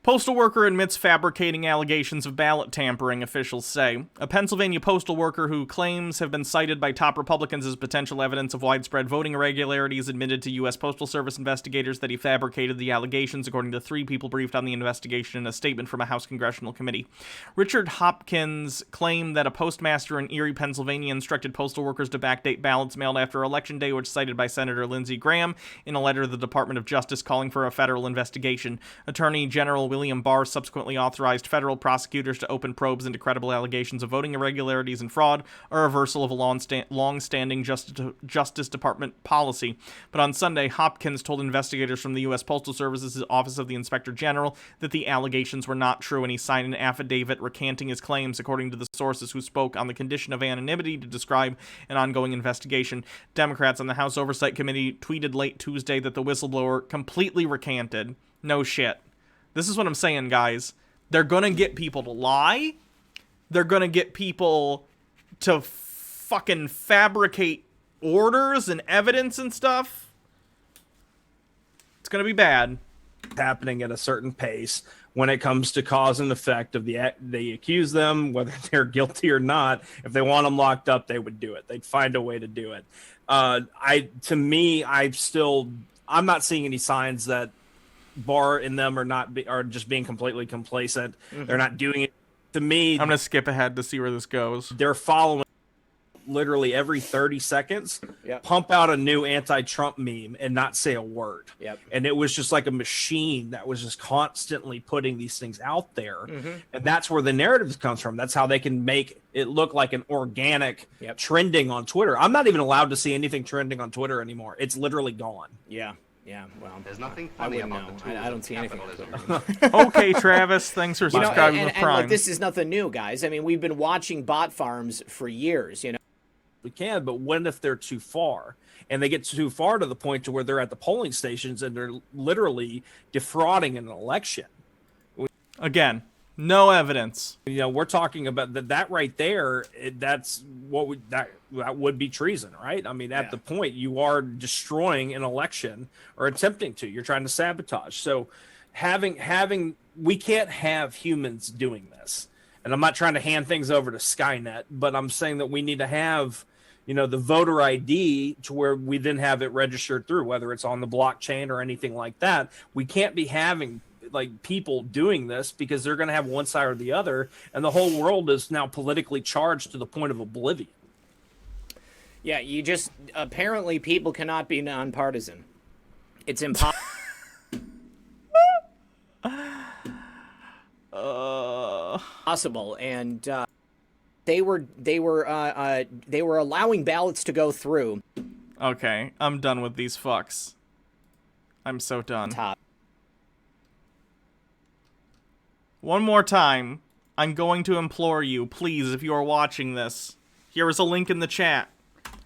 Postal worker admits fabricating allegations of ballot tampering, officials say. A Pennsylvania postal worker who claims have been cited by top Republicans as potential evidence of widespread voting irregularities admitted to U.S. Postal Service investigators that he fabricated the allegations, according to 3 people briefed on the investigation in a statement from a House Congressional Committee. Richard Hopkins claimed that a postmaster in Erie, Pennsylvania instructed postal workers to backdate ballots mailed after Election Day, which cited by Senator Lindsey Graham in a letter to the Department of Justice calling for a federal investigation. Attorney General William Barr subsequently authorized federal prosecutors to open probes into credible allegations of voting irregularities and fraud, a reversal of a long-standing Justice Department policy. But on Sunday, Hopkins told investigators from the U.S. Postal Service's Office of the Inspector General that the allegations were not true, and he signed an affidavit recanting his claims, according to the sources who spoke on the condition of anonymity to describe an ongoing investigation. Democrats on the House Oversight Committee tweeted late Tuesday that the whistleblower completely recanted. No shit. This is what I'm saying, guys. They're going to get people to lie. They're going to get people to fucking fabricate orders and evidence and stuff. It's going to be bad. Happening at a certain pace when it comes to cause and effect of they accuse them, whether they're guilty or not. If they want them locked up, they would do it. They'd find a way to do it. I'm not seeing any signs that Barr and them are just being completely complacent. They're not doing it. To me, I'm gonna skip ahead to see where this goes. They're following literally every 30 seconds, pump out a new anti-Trump meme and not say a word. And it was just like a machine that was just constantly putting these things out there. And that's where the narrative comes from. That's how they can make it look like an organic trending on Twitter. I'm not even allowed to see anything trending on Twitter anymore. It's literally gone. Yeah, well, there's nothing funny about the tools I don't see anything. Okay, Travis, thanks for subscribing with Prime. And look, this is nothing new, guys. I mean, we've been watching bot farms for years, you know. We can, but what if they're too far? And they get too far to the point to where they're at the polling stations and they're literally defrauding an election. Again, no evidence. You know, we're talking about that right there. That would be treason, right? I mean, at the point you are destroying an election or attempting to. You're trying to sabotage. So we can't have humans doing this. And I'm not trying to hand things over to Skynet, but I'm saying that we need to have, the voter ID to where we then have it registered through, whether it's on the blockchain or anything like that. We can't be having like people doing this because they're going to have one side or the other, and the whole world is now politically charged to the point of oblivion. Yeah, apparently people cannot be nonpartisan. It's impossible. Possible, and they were allowing ballots to go through. Okay, I'm done with these fucks. I'm so done. One more time, I'm going to implore you, please, if you are watching this, here is a link in the chat.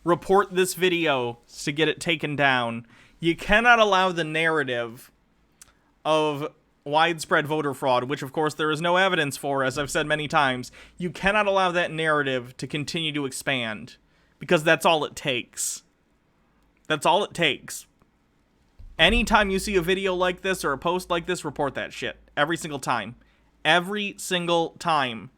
Report this video to get it taken down. You cannot allow the narrative of widespread voter fraud, which of course there is no evidence for, as I've said many times. You cannot allow that narrative to continue to expand, because that's all it takes. That's all it takes. Anytime you see a video like this or a post like this, report that shit. Every single time. Every single time.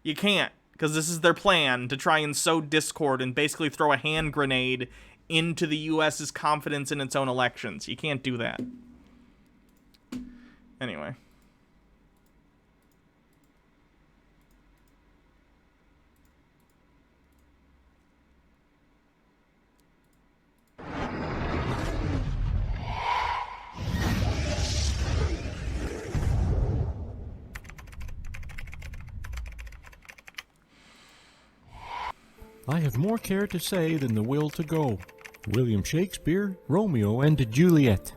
You can't, because this is their plan to try and sow discord and basically throw a hand grenade into the U.S.'s confidence in its own elections. You can't do that. Anyway. I have more care to say than the will to go. William Shakespeare, Romeo and Juliet.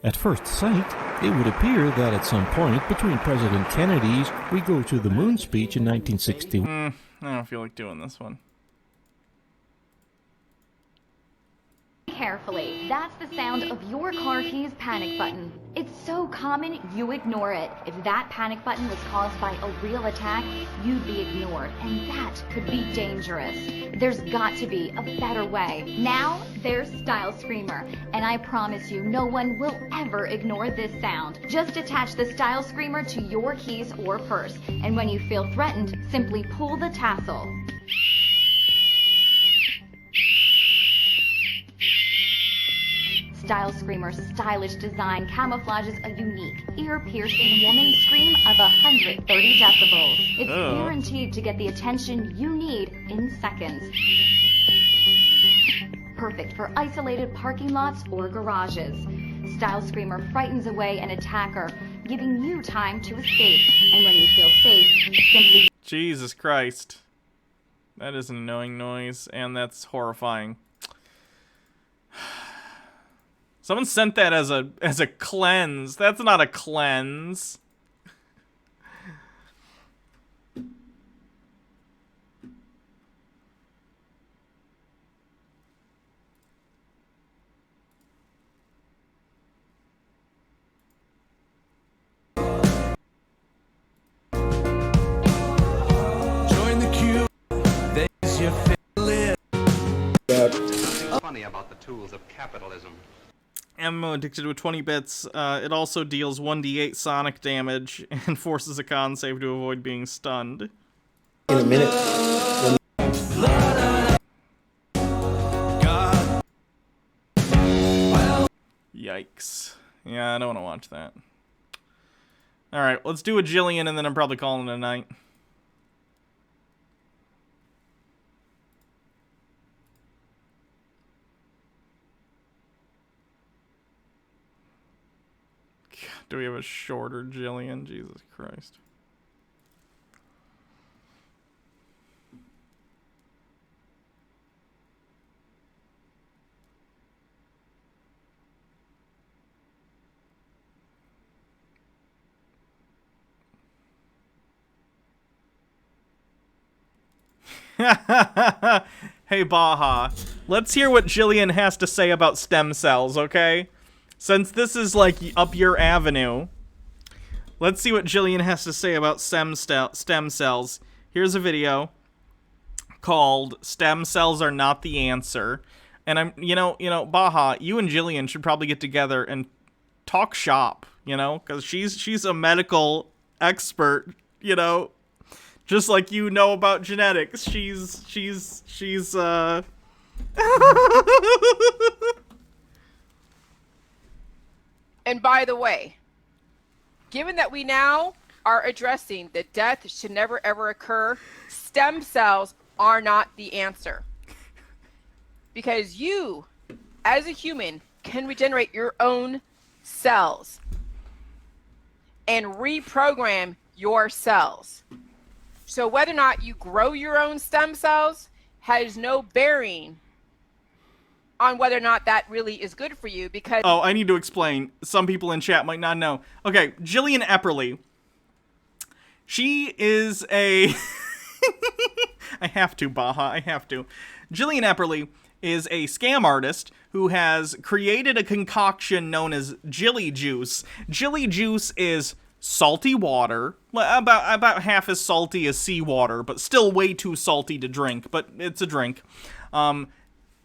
At first sight, it would appear that at some point between President Kennedy's We Go to the Moon speech in 1961. I don't feel like doing this one. Carefully. That's the sound of your car keys panic button. It's so common you ignore it. If that panic button was caused by a real attack, you'd be ignored, and that could be dangerous. There's got to be a better way. Now, there's Style Screamer, and I promise you no one will ever ignore this sound. Just attach the Style Screamer to your keys or purse, and when you feel threatened, simply pull the tassel. Style Screamer's stylish design camouflages a unique, ear-piercing woman scream of 130 decibels. It's guaranteed to get the attention you need in seconds. Perfect for isolated parking lots or garages. Style Screamer frightens away an attacker, giving you time to escape. And when you feel safe, simply... Jesus Christ. That is an annoying noise, and that's horrifying. Someone sent that as a cleanse. That's not a cleanse. Join the queue. There's your fill. Nothing funny about the tools of capitalism. Ammo addicted with 20 bits. It also deals 1d8 sonic damage and forces a con save to avoid being stunned. In a minute. Yikes. Yeah, I don't want to watch that. Alright, let's do a Jillian and then I'm probably calling it a night. Do we have a shorter Jillian? Jesus Christ. Hey, Baja. Let's hear what Jillian has to say about stem cells, okay? Since this is, like, up your avenue, let's see what Jillian has to say about stem cells. Here's a video called "Stem Cells Are Not the Answer." And I'm, you know, Baja, you and Jillian should probably get together and talk shop, you know? Because she's a medical expert, you know? Just like you know about genetics. She's And by the way, given that we now are addressing that death should never ever occur, stem cells are not the answer. Because you, as a human, can regenerate your own cells and reprogram your cells. So whether or not you grow your own stem cells has no bearing on whether or not that really is good for you, because... Oh, I need to explain. Some people in chat might not know. Okay, Jillian Epperly. She is a... I have to, Baja, I have to. Jillian Epperly is a scam artist who has created a concoction known as Jilly Juice. Jilly Juice is salty water, about half as salty as seawater, but still way too salty to drink, but it's a drink.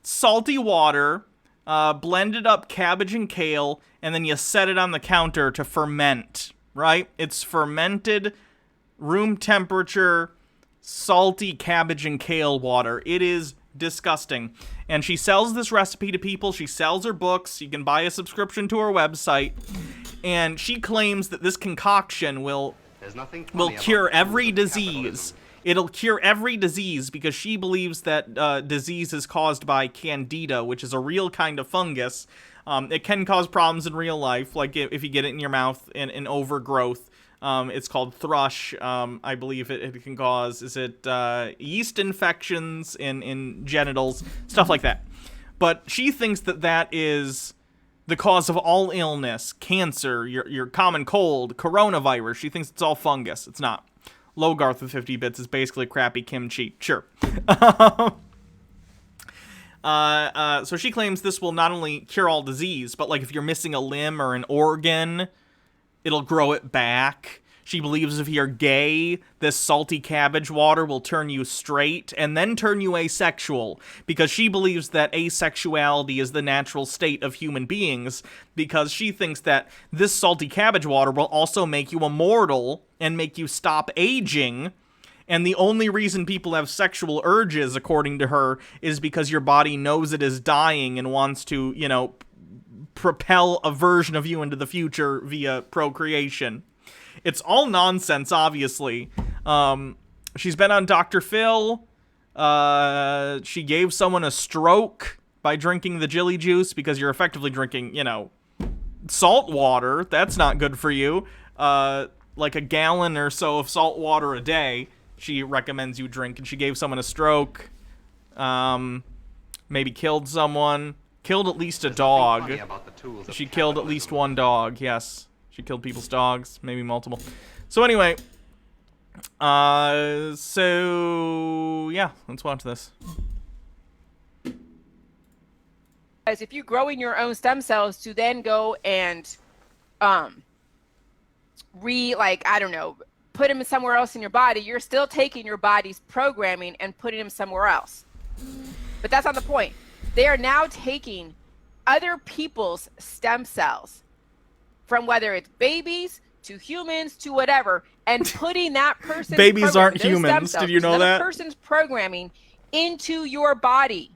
Salty water, blended up cabbage and kale, and then you set it on the counter to ferment, right? It's fermented, room temperature, salty cabbage and kale water. It is disgusting. And she sells this recipe to people. She sells her books. You can buy a subscription to her website. And she claims that this concoction will cure every disease. It'll cure every disease because she believes that disease is caused by candida, which is a real kind of fungus. It can cause problems in real life, like if you get it in your mouth and overgrowth. It's called thrush. I believe it can cause, yeast infections in genitals, stuff like that. But she thinks that is the cause of all illness, cancer, your common cold, coronavirus. She thinks it's all fungus. It's not. Logarth with 50 bits is basically crappy kimchi. Sure. So she claims this will not only cure all disease, but like if you're missing a limb or an organ, it'll grow it back. She believes if you're gay, this salty cabbage water will turn you straight and then turn you asexual, because she believes that asexuality is the natural state of human beings, because she thinks that this salty cabbage water will also make you immortal and make you stop aging. And the only reason people have sexual urges, according to her, is because your body knows it is dying and wants to, propel a version of you into the future via procreation. It's all nonsense, obviously. She's been on Dr. Phil. She gave someone a stroke by drinking the jelly juice, because you're effectively drinking, salt water. That's not good for you. Like a gallon or so of salt water a day, she recommends you drink. And she gave someone a stroke. Maybe killed someone. Killed at least a dog. She killed at least one dog, yes. She killed people's dogs, maybe multiple. So anyway, yeah, let's watch this. As if you're growing your own stem cells to then go and put them somewhere else in your body, you're still taking your body's programming and putting them somewhere else. But that's not the point. They are now taking other people's stem cells, from whether it's babies to humans to whatever, and putting that person's babies aren't humans. Did you know that? Person's programming into your body.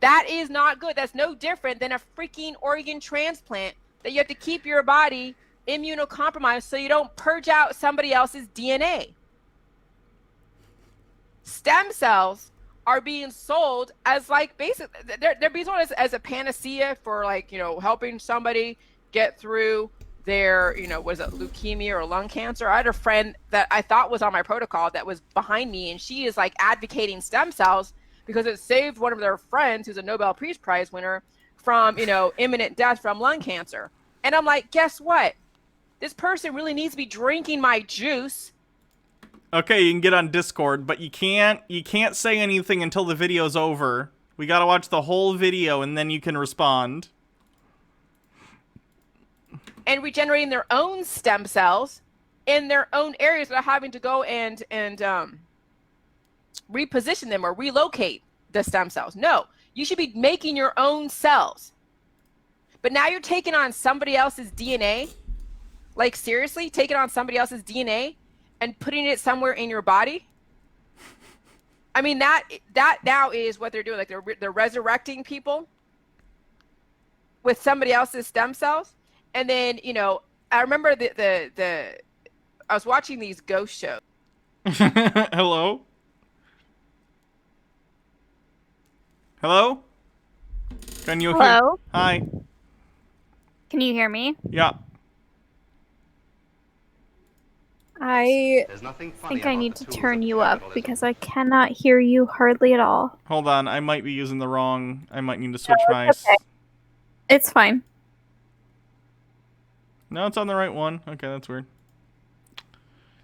That is not good. That's no different than a freaking organ transplant that you have to keep your body immunocompromised so you don't purge out somebody else's DNA. Stem cells are being sold as they're being sold as a panacea for helping somebody get through their, was it leukemia or lung cancer? I had a friend that I thought was on my protocol that was behind me, and she is advocating stem cells because it saved one of their friends, who's a Nobel Peace Prize winner, from, imminent death from lung cancer. And I'm like, guess what? This person really needs to be drinking my juice. Okay, you can get on Discord, but you can't say anything until the video's over. We gotta watch the whole video and then you can respond. And regenerating their own stem cells in their own areas without having to go and reposition them or relocate the stem cells. No, you should be making your own cells. But now you're taking on somebody else's DNA, seriously, taking on somebody else's DNA and putting it somewhere in your body. I mean, that now is what they're doing. They're resurrecting people with somebody else's stem cells. And then, I remember I was watching these ghost shows. Hello? Hello? Can you hear? Hello? Hi. Can you hear me? Yeah. I think I need to turn you up because I cannot hear you hardly at all. Hold on, I might be using the wrong... I might need to switch my... Okay. It's fine. No, it's on the right one. Okay, that's weird.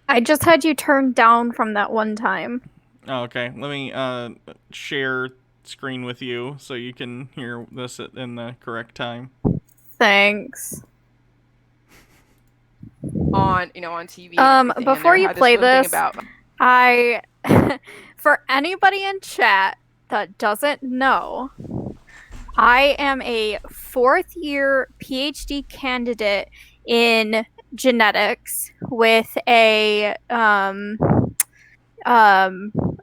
I just had you turned down from that one time. Oh, okay. Let me share screen with you so you can hear this in the correct time. Thanks. On TV. Before you play this, I for anybody in chat that doesn't know, I am a 4th year PhD candidate in genetics with a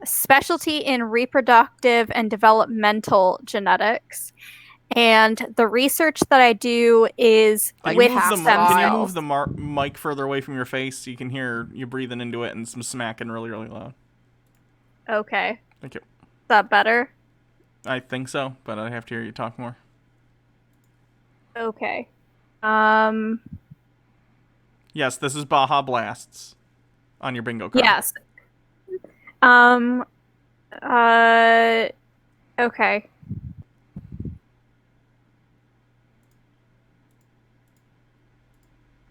specialty in reproductive and developmental genetics. And the research that I do is with stem cells. Can you move the mic further away from your face so you can hear you breathing into it and some smacking really, really loud? Okay. Thank you. Is that better? I think so, but I have to hear you talk more. Okay. Yes, this is Baja Blasts on your bingo card. Yes. Okay.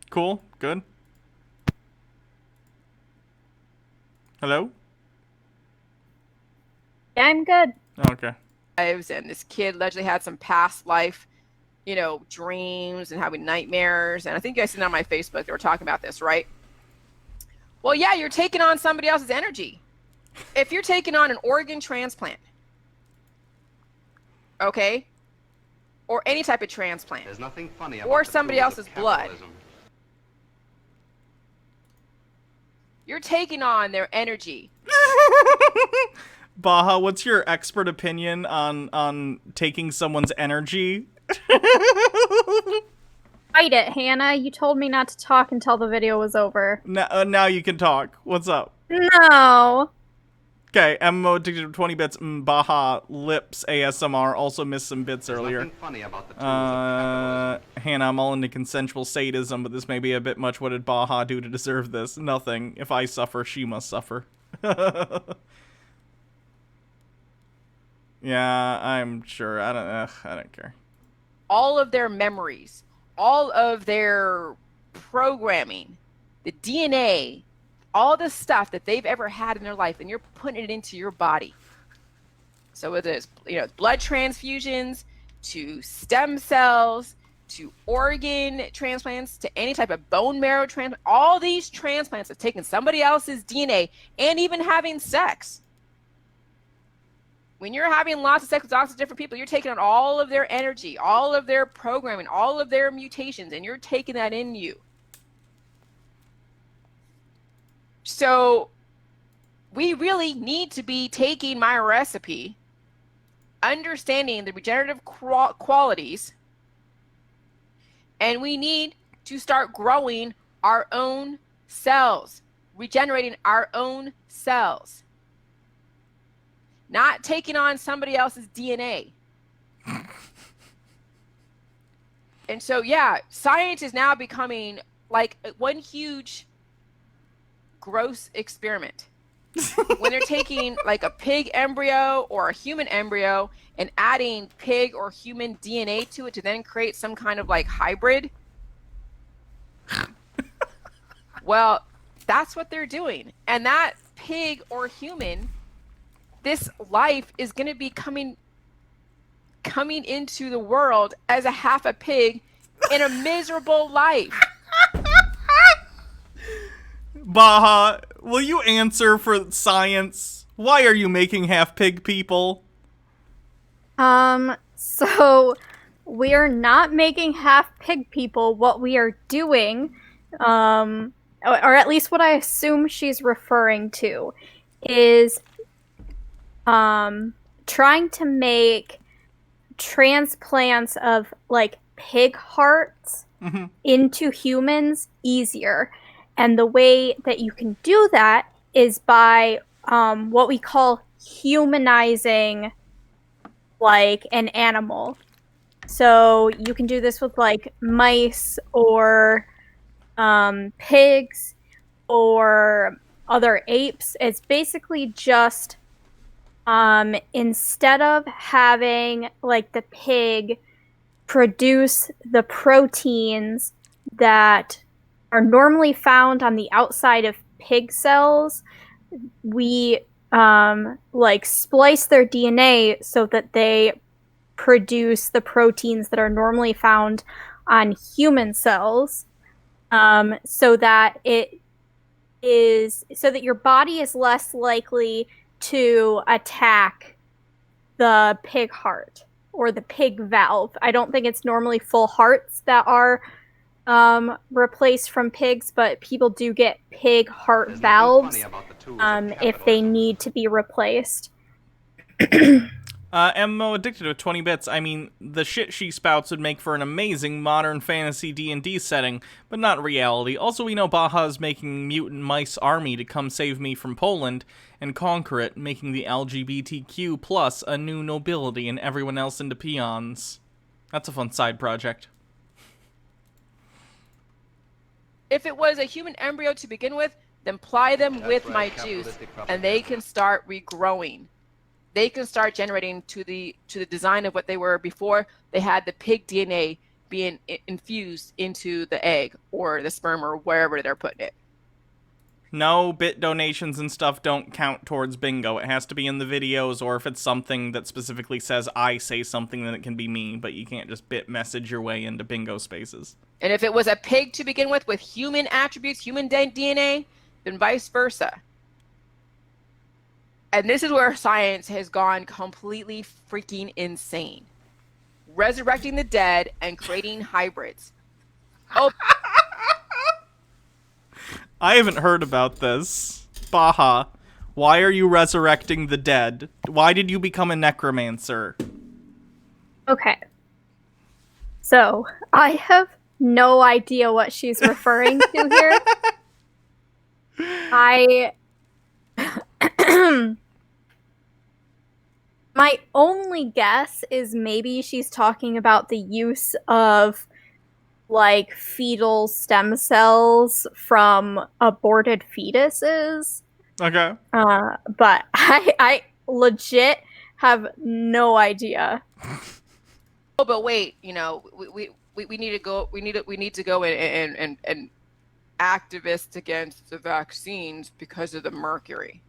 Cool. Good. Hello? Yeah, I'm good. Okay. And this kid allegedly had some past life, dreams and having nightmares. And I think you guys seen on my Facebook, they were talking about this, right? Well, yeah, you're taking on somebody else's energy. If you're taking on an organ transplant, okay, or any type of transplant, There's nothing funny about or the somebody tools of else's blood, capitalism. you're taking on their energy. Baja, what's your expert opinion on taking someone's energy? Fight it, Hannah. You told me not to talk until the video was over. Now you can talk. What's up? No. Okay, MMO addicted to 20 bits. Baja lips ASMR also missed some bits earlier. Nothing funny about the tools of capitalism. Hannah, I'm all into consensual sadism, but this may be a bit much. What did Baja do to deserve this? Nothing. If I suffer, she must suffer. Yeah, I'm sure. I don't care. All of their memories, all of their programming, the DNA, all the stuff that they've ever had in their life, and you're putting it into your body. So whether it's blood transfusions, to stem cells, to organ transplants, to any type of bone marrow transplant, all these transplants have taken somebody else's DNA, and even having sex. When you're having lots of sex with lots of different people, you're taking on all of their energy, all of their programming, all of their mutations, and you're taking that in you. So we really need to be taking my recipe, understanding the regenerative qualities, and we need to start growing our own cells, regenerating our own cells. Not taking on somebody else's DNA. And so, yeah, science is now becoming like one huge gross experiment. When they're taking like a pig embryo or a human embryo and adding pig or human DNA to it to then create some kind of like hybrid. Well, that's what they're doing. And that pig or human, this life is going to be coming into the world as a half a pig in a miserable life. Baja, will you answer for science? Why are you making half pig people? So we are not making half pig people. What we are doing, or at least what I assume she's referring to, is trying to make transplants of like pig hearts into humans easier. And the way that you can do that is by what we call humanizing like an animal. So you can do this with like mice or pigs or other apes. It's basically just instead of having like the pig produce the proteins that are normally found on the outside of pig cells, we like splice their DNA so that they produce the proteins that are normally found on human cells, so that your body is less likely to attack the pig heart or the pig valve. I don't think it's normally full hearts that are replaced from pigs, but people do get pig heart valves if they need to be replaced. MMO addicted to 20 bits. I mean, the shit she spouts would make for an amazing modern fantasy D&D setting, but not reality. Also, we know Baja's making mutant mice army to come save me from Poland and conquer it, making the LGBTQ plus a new nobility and everyone else into peons. That's a fun side project. If it was a human embryo to begin with, then ply them with right, my juice, capitalistic and they propaganda. can start regrowing. They can start generating to the design of what they were before they had the pig DNA being infused into the egg or the sperm or wherever they're putting it. No, bit donations and stuff don't count towards bingo. It has to be in the videos, or if it's something that specifically says I say something, then it can be me, but you can't just bit message your way into bingo spaces. And if it was a pig to begin with human attributes, human DNA, then vice versa. And this is where science has gone completely freaking insane. Resurrecting the dead and creating hybrids. Oh, I haven't heard about this. Baha, why are you resurrecting the dead? Why did you become a necromancer? Okay. So, I have no idea what she's referring to here. My only guess is maybe she's talking about the use of like fetal stem cells from aborted fetuses. Okay. But I legit have no idea. oh, but wait, you know, we need to go. We need to go and activist against the vaccines because of the mercury.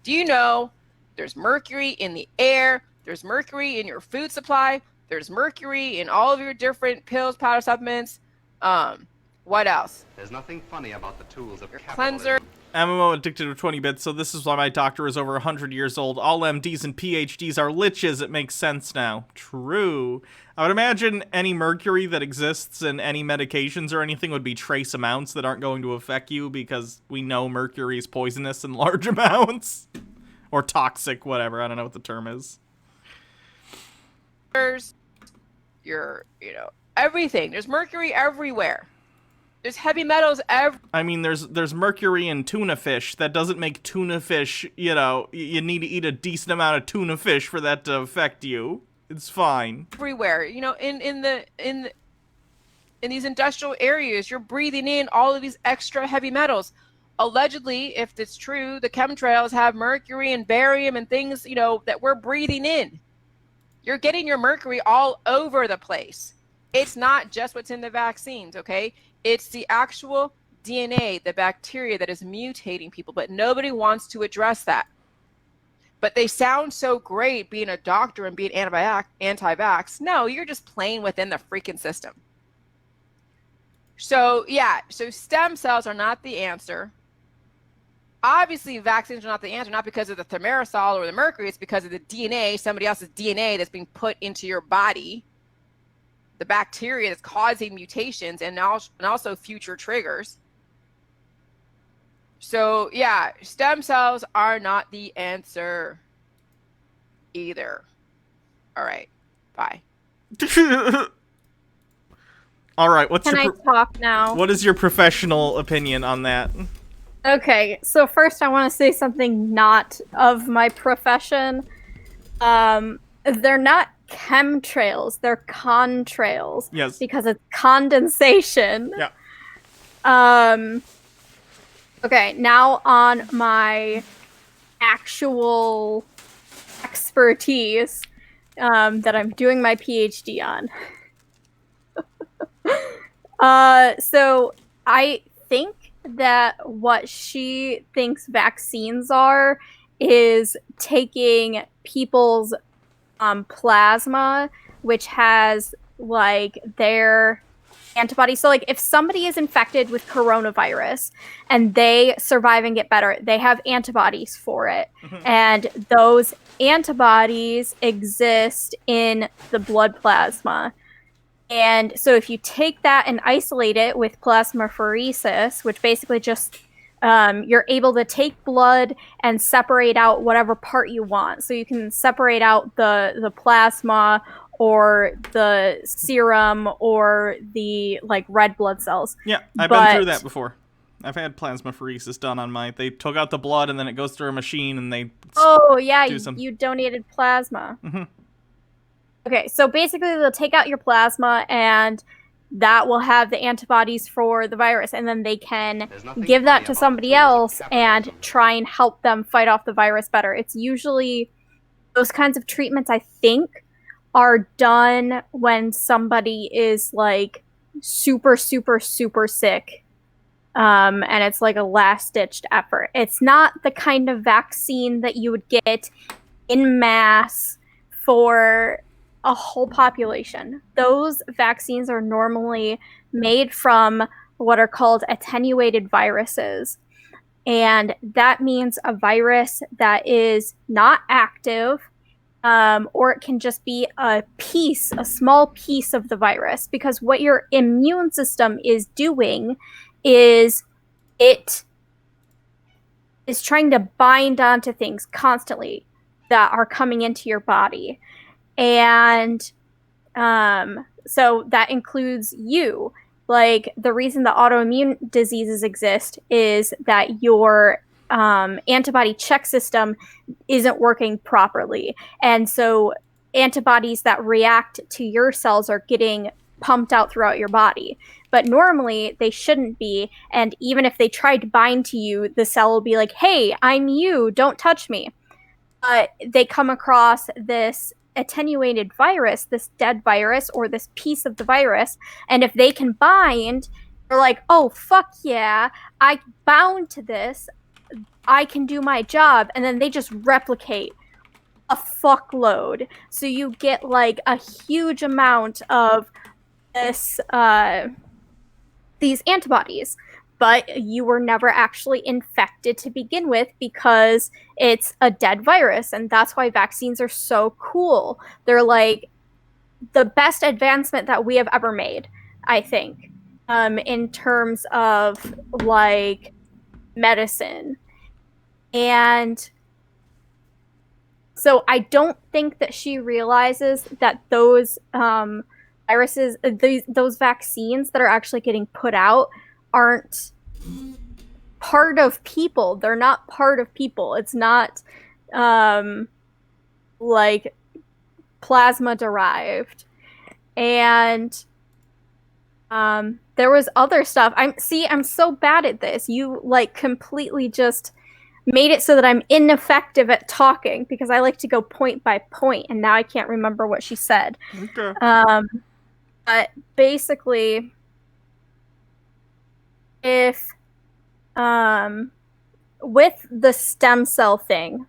Do you know there's mercury in the air? There's mercury in your food supply. There's mercury in all of your different pills, powder, supplements. What else? There's nothing funny about the tools of Cleanser. MMO addicted with 20 bits, so this is why my doctor is over 100 years old. All MDs and PhDs are liches. It makes sense now. True. I would imagine any mercury that exists in any medications or anything would be trace amounts that aren't going to affect you because we know mercury is poisonous in large amounts. Or toxic, whatever. I don't know what the term is. Everything. There's mercury everywhere. There's heavy metals I mean, there's mercury in tuna fish. That doesn't make tuna fish, you need to eat a decent amount of tuna fish for that to affect you. It's fine. everywhere. In these industrial areas, you're breathing in all of these extra heavy metals. Allegedly, if it's true, the chemtrails have mercury and barium and things, that we're breathing in. You're getting your mercury all over the place. It's not just what's in the vaccines, okay? It's the actual DNA, the bacteria that is mutating people, but nobody wants to address that. But they sound so great being a doctor and being anti-vax. No, you're just playing within the freaking system. So stem cells are not the answer. Obviously, vaccines are not the answer, not because of the thimerosal or the mercury. It's because of the DNA, somebody else's DNA that's being put into your body. The bacteria that's causing mutations and also future triggers. So, stem cells are not the answer either. All right. Bye. All right. Can I talk now? What is your professional opinion on that? Okay, so first I want to say something not of my profession. They're not chemtrails, they're contrails. Yes. Because it's condensation. Yeah. Okay, now on my actual expertise that I'm doing my PhD on. So I think that what she thinks vaccines are is taking people's plasma, which has like their antibodies. So like if somebody is infected with coronavirus and they survive and get better, they have antibodies for it. And those antibodies exist in the blood plasma. And so if you take that and isolate it with plasmapheresis, which basically just you're able to take blood and separate out whatever part you want. So you can separate out the plasma or the serum or the like red blood cells. Yeah, I've been through that before. I've had plasmapheresis done on my. They took out the blood and then it goes through a machine and they. Oh yeah, you donated plasma. Mm-hmm. Okay, so basically they'll take out your plasma and that will have the antibodies for the virus, and then they can give that to somebody else and try and help them fight off the virus better. It's usually those kinds of treatments, I think, are done when somebody is like super, super, super sick. And it's like a last-ditched effort. It's not the kind of vaccine that you would get in mass for a whole population. Those vaccines are normally made from what are called attenuated viruses. And that means a virus that is not active, or it can just be a small piece of the virus. Because what your immune system is doing is it is trying to bind onto things constantly that are coming into your body. And so that includes you. Like, the reason the autoimmune diseases exist is that your antibody check system isn't working properly. And so antibodies that react to your cells are getting pumped out throughout your body. But normally they shouldn't be. And even if they tried to bind to you, the cell will be like, hey, I'm you, don't touch me. But they come across this attenuated virus, this dead virus, or this piece of the virus, and if they can bind, they're like, oh, fuck yeah, I bound to this, I can do my job, and then they just replicate a fuckload. So you get like a huge amount of this, these antibodies, but you were never actually infected to begin with because it's a dead virus. And that's why vaccines are so cool. They're like the best advancement that we have ever made, I think, in terms of like medicine. And so I don't think that she realizes that those viruses, those vaccines that are actually getting put out aren't part of people. They're not part of people. It's not like plasma derived. And there was other stuff. I'm so bad at this. You like completely just made it so that I'm ineffective at talking because I like to go point by point, and now I can't remember what she said. Okay. But basically, if with the stem cell thing,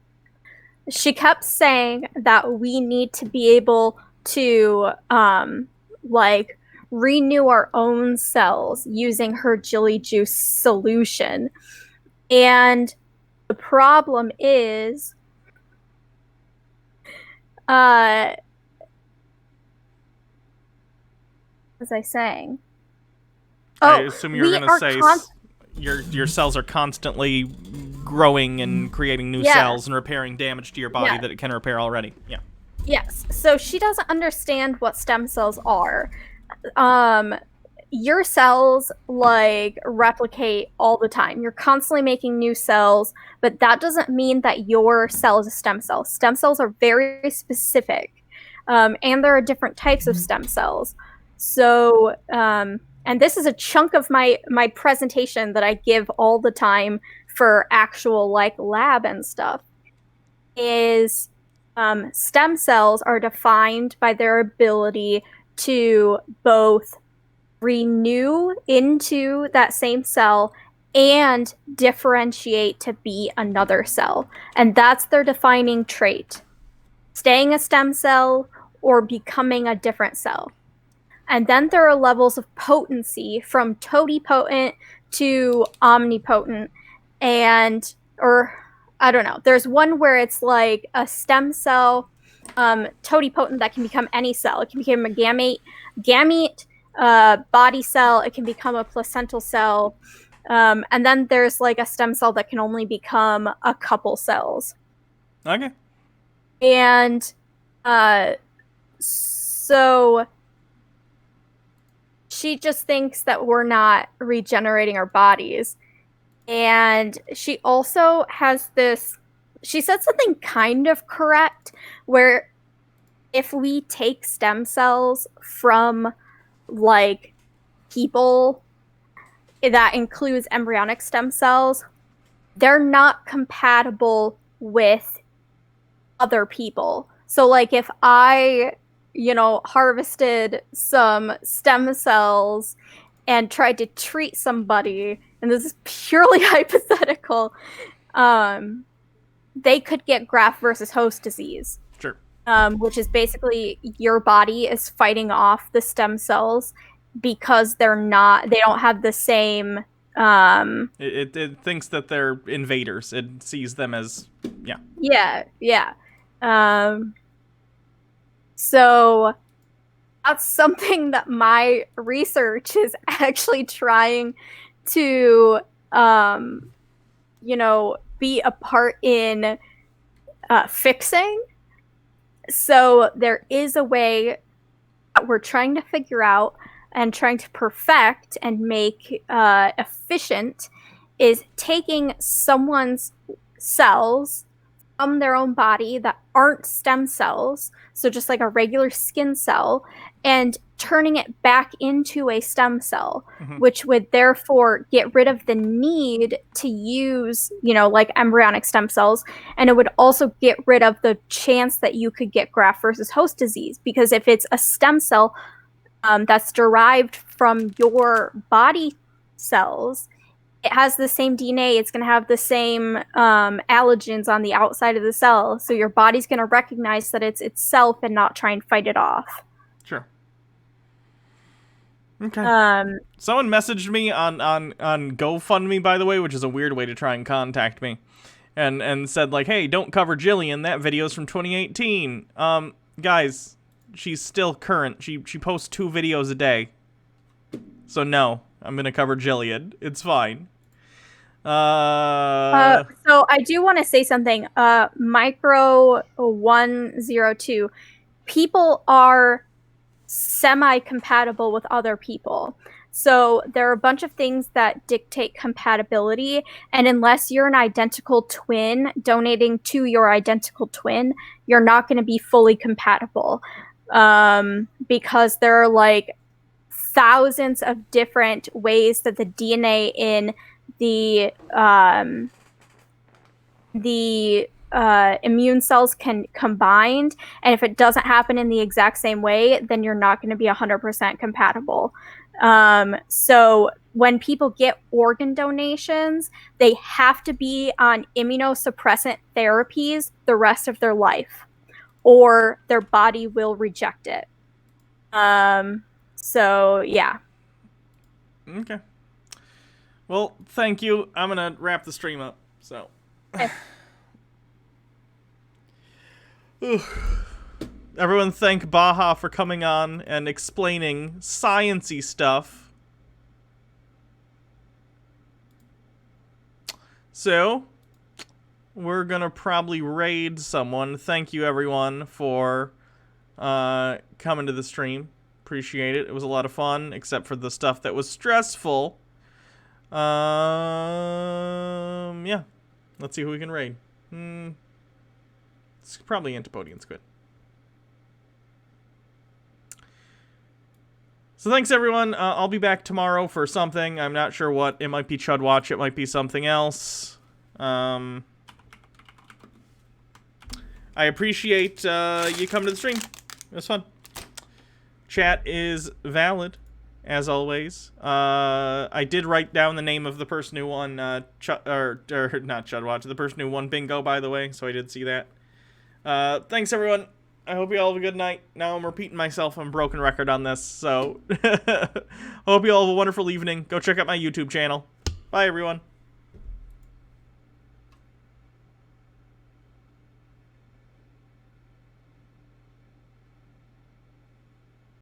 she kept saying that we need to be able to like renew our own cells using her jelly juice solution. And the problem is what was I saying? I assume you're going to say your cells are constantly growing and creating new cells and repairing damage to your body that it can repair already. Yeah. Yes. So she doesn't understand what stem cells are. Your cells like replicate all the time. You're constantly making new cells, but that doesn't mean that your cell is a stem cell. Stem cells are very specific, and there are different types of stem cells. So, and this is a chunk of my presentation that I give all the time for actual like lab and stuff, is stem cells are defined by their ability to both renew into that same cell and differentiate to be another cell. And that's their defining trait. Staying a stem cell or becoming a different cell. And then there are levels of potency from totipotent to omnipotent. And, or I don't know, there's one where it's like a stem cell, totipotent, that can become any cell. It can become a gamete, body cell. It can become a placental cell. And then there's like a stem cell that can only become a couple cells. Okay. And so she just thinks that we're not regenerating our bodies. And she also has this, she said something kind of correct, where if we take stem cells from like people, that includes embryonic stem cells, they're not compatible with other people. So like if I, harvested some stem cells and tried to treat somebody, and this is purely hypothetical, they could get graft versus host disease. Sure. Which is basically your body is fighting off the stem cells because they don't have the same. It thinks that they're invaders. It sees them as, yeah. Yeah. So that's something that my research is actually trying to, be a part in fixing. So there is a way that we're trying to figure out and trying to perfect and make efficient is taking someone's cells from their own body that aren't stem cells, so just like a regular skin cell, and turning it back into a stem cell, which would therefore get rid of the need to use, like embryonic stem cells. And it would also get rid of the chance that you could get graft versus host disease, because if it's a stem cell that's derived from your body cells, it has the same DNA. It's going to have the same allergens on the outside of the cell. So your body's going to recognize that it's itself and not try and fight it off. Sure. Okay. Someone messaged me on GoFundMe, by the way, which is a weird way to try and contact me, and said like, "Hey, don't cover Jillian. That video's from 2018." Guys, she's still current. She posts 2 videos a day. So no, I'm gonna cover Jillian. It's fine. So I do want to say something. Micro 102. People are semi-compatible with other people. So there are a bunch of things that dictate compatibility, and unless you're an identical twin donating to your identical twin, you're not going to be fully compatible, because there are like thousands of different ways that the DNA in the immune cells can combine, and if it doesn't happen in the exact same way, then you're not going to be 100% compatible. So when people get organ donations, they have to be on immunosuppressant therapies the rest of their life, or their body will reject it. So yeah. Okay. Well, thank you. I'm gonna wrap the stream up. So. Okay. Everyone thank Baja for coming on and explaining science-y stuff. So, we're gonna probably raid someone. Thank you, everyone, for coming to the stream. Appreciate it. It was a lot of fun, except for the stuff that was stressful. Yeah. Let's see who we can raid. It's probably Antipodian's good. So thanks, everyone. I'll be back tomorrow for something. I'm not sure what. It might be Chud Watch. It might be something else. I appreciate you coming to the stream. It was fun. Chat is valid, as always. I did write down the name of the person who won not Chud Watch, the person who won bingo, by the way, so I did see that. Thanks, everyone. I hope you all have a good night. Now I'm repeating myself. I'm a broken record on this, so hope you all have a wonderful evening. Go check out my YouTube channel. Bye, everyone.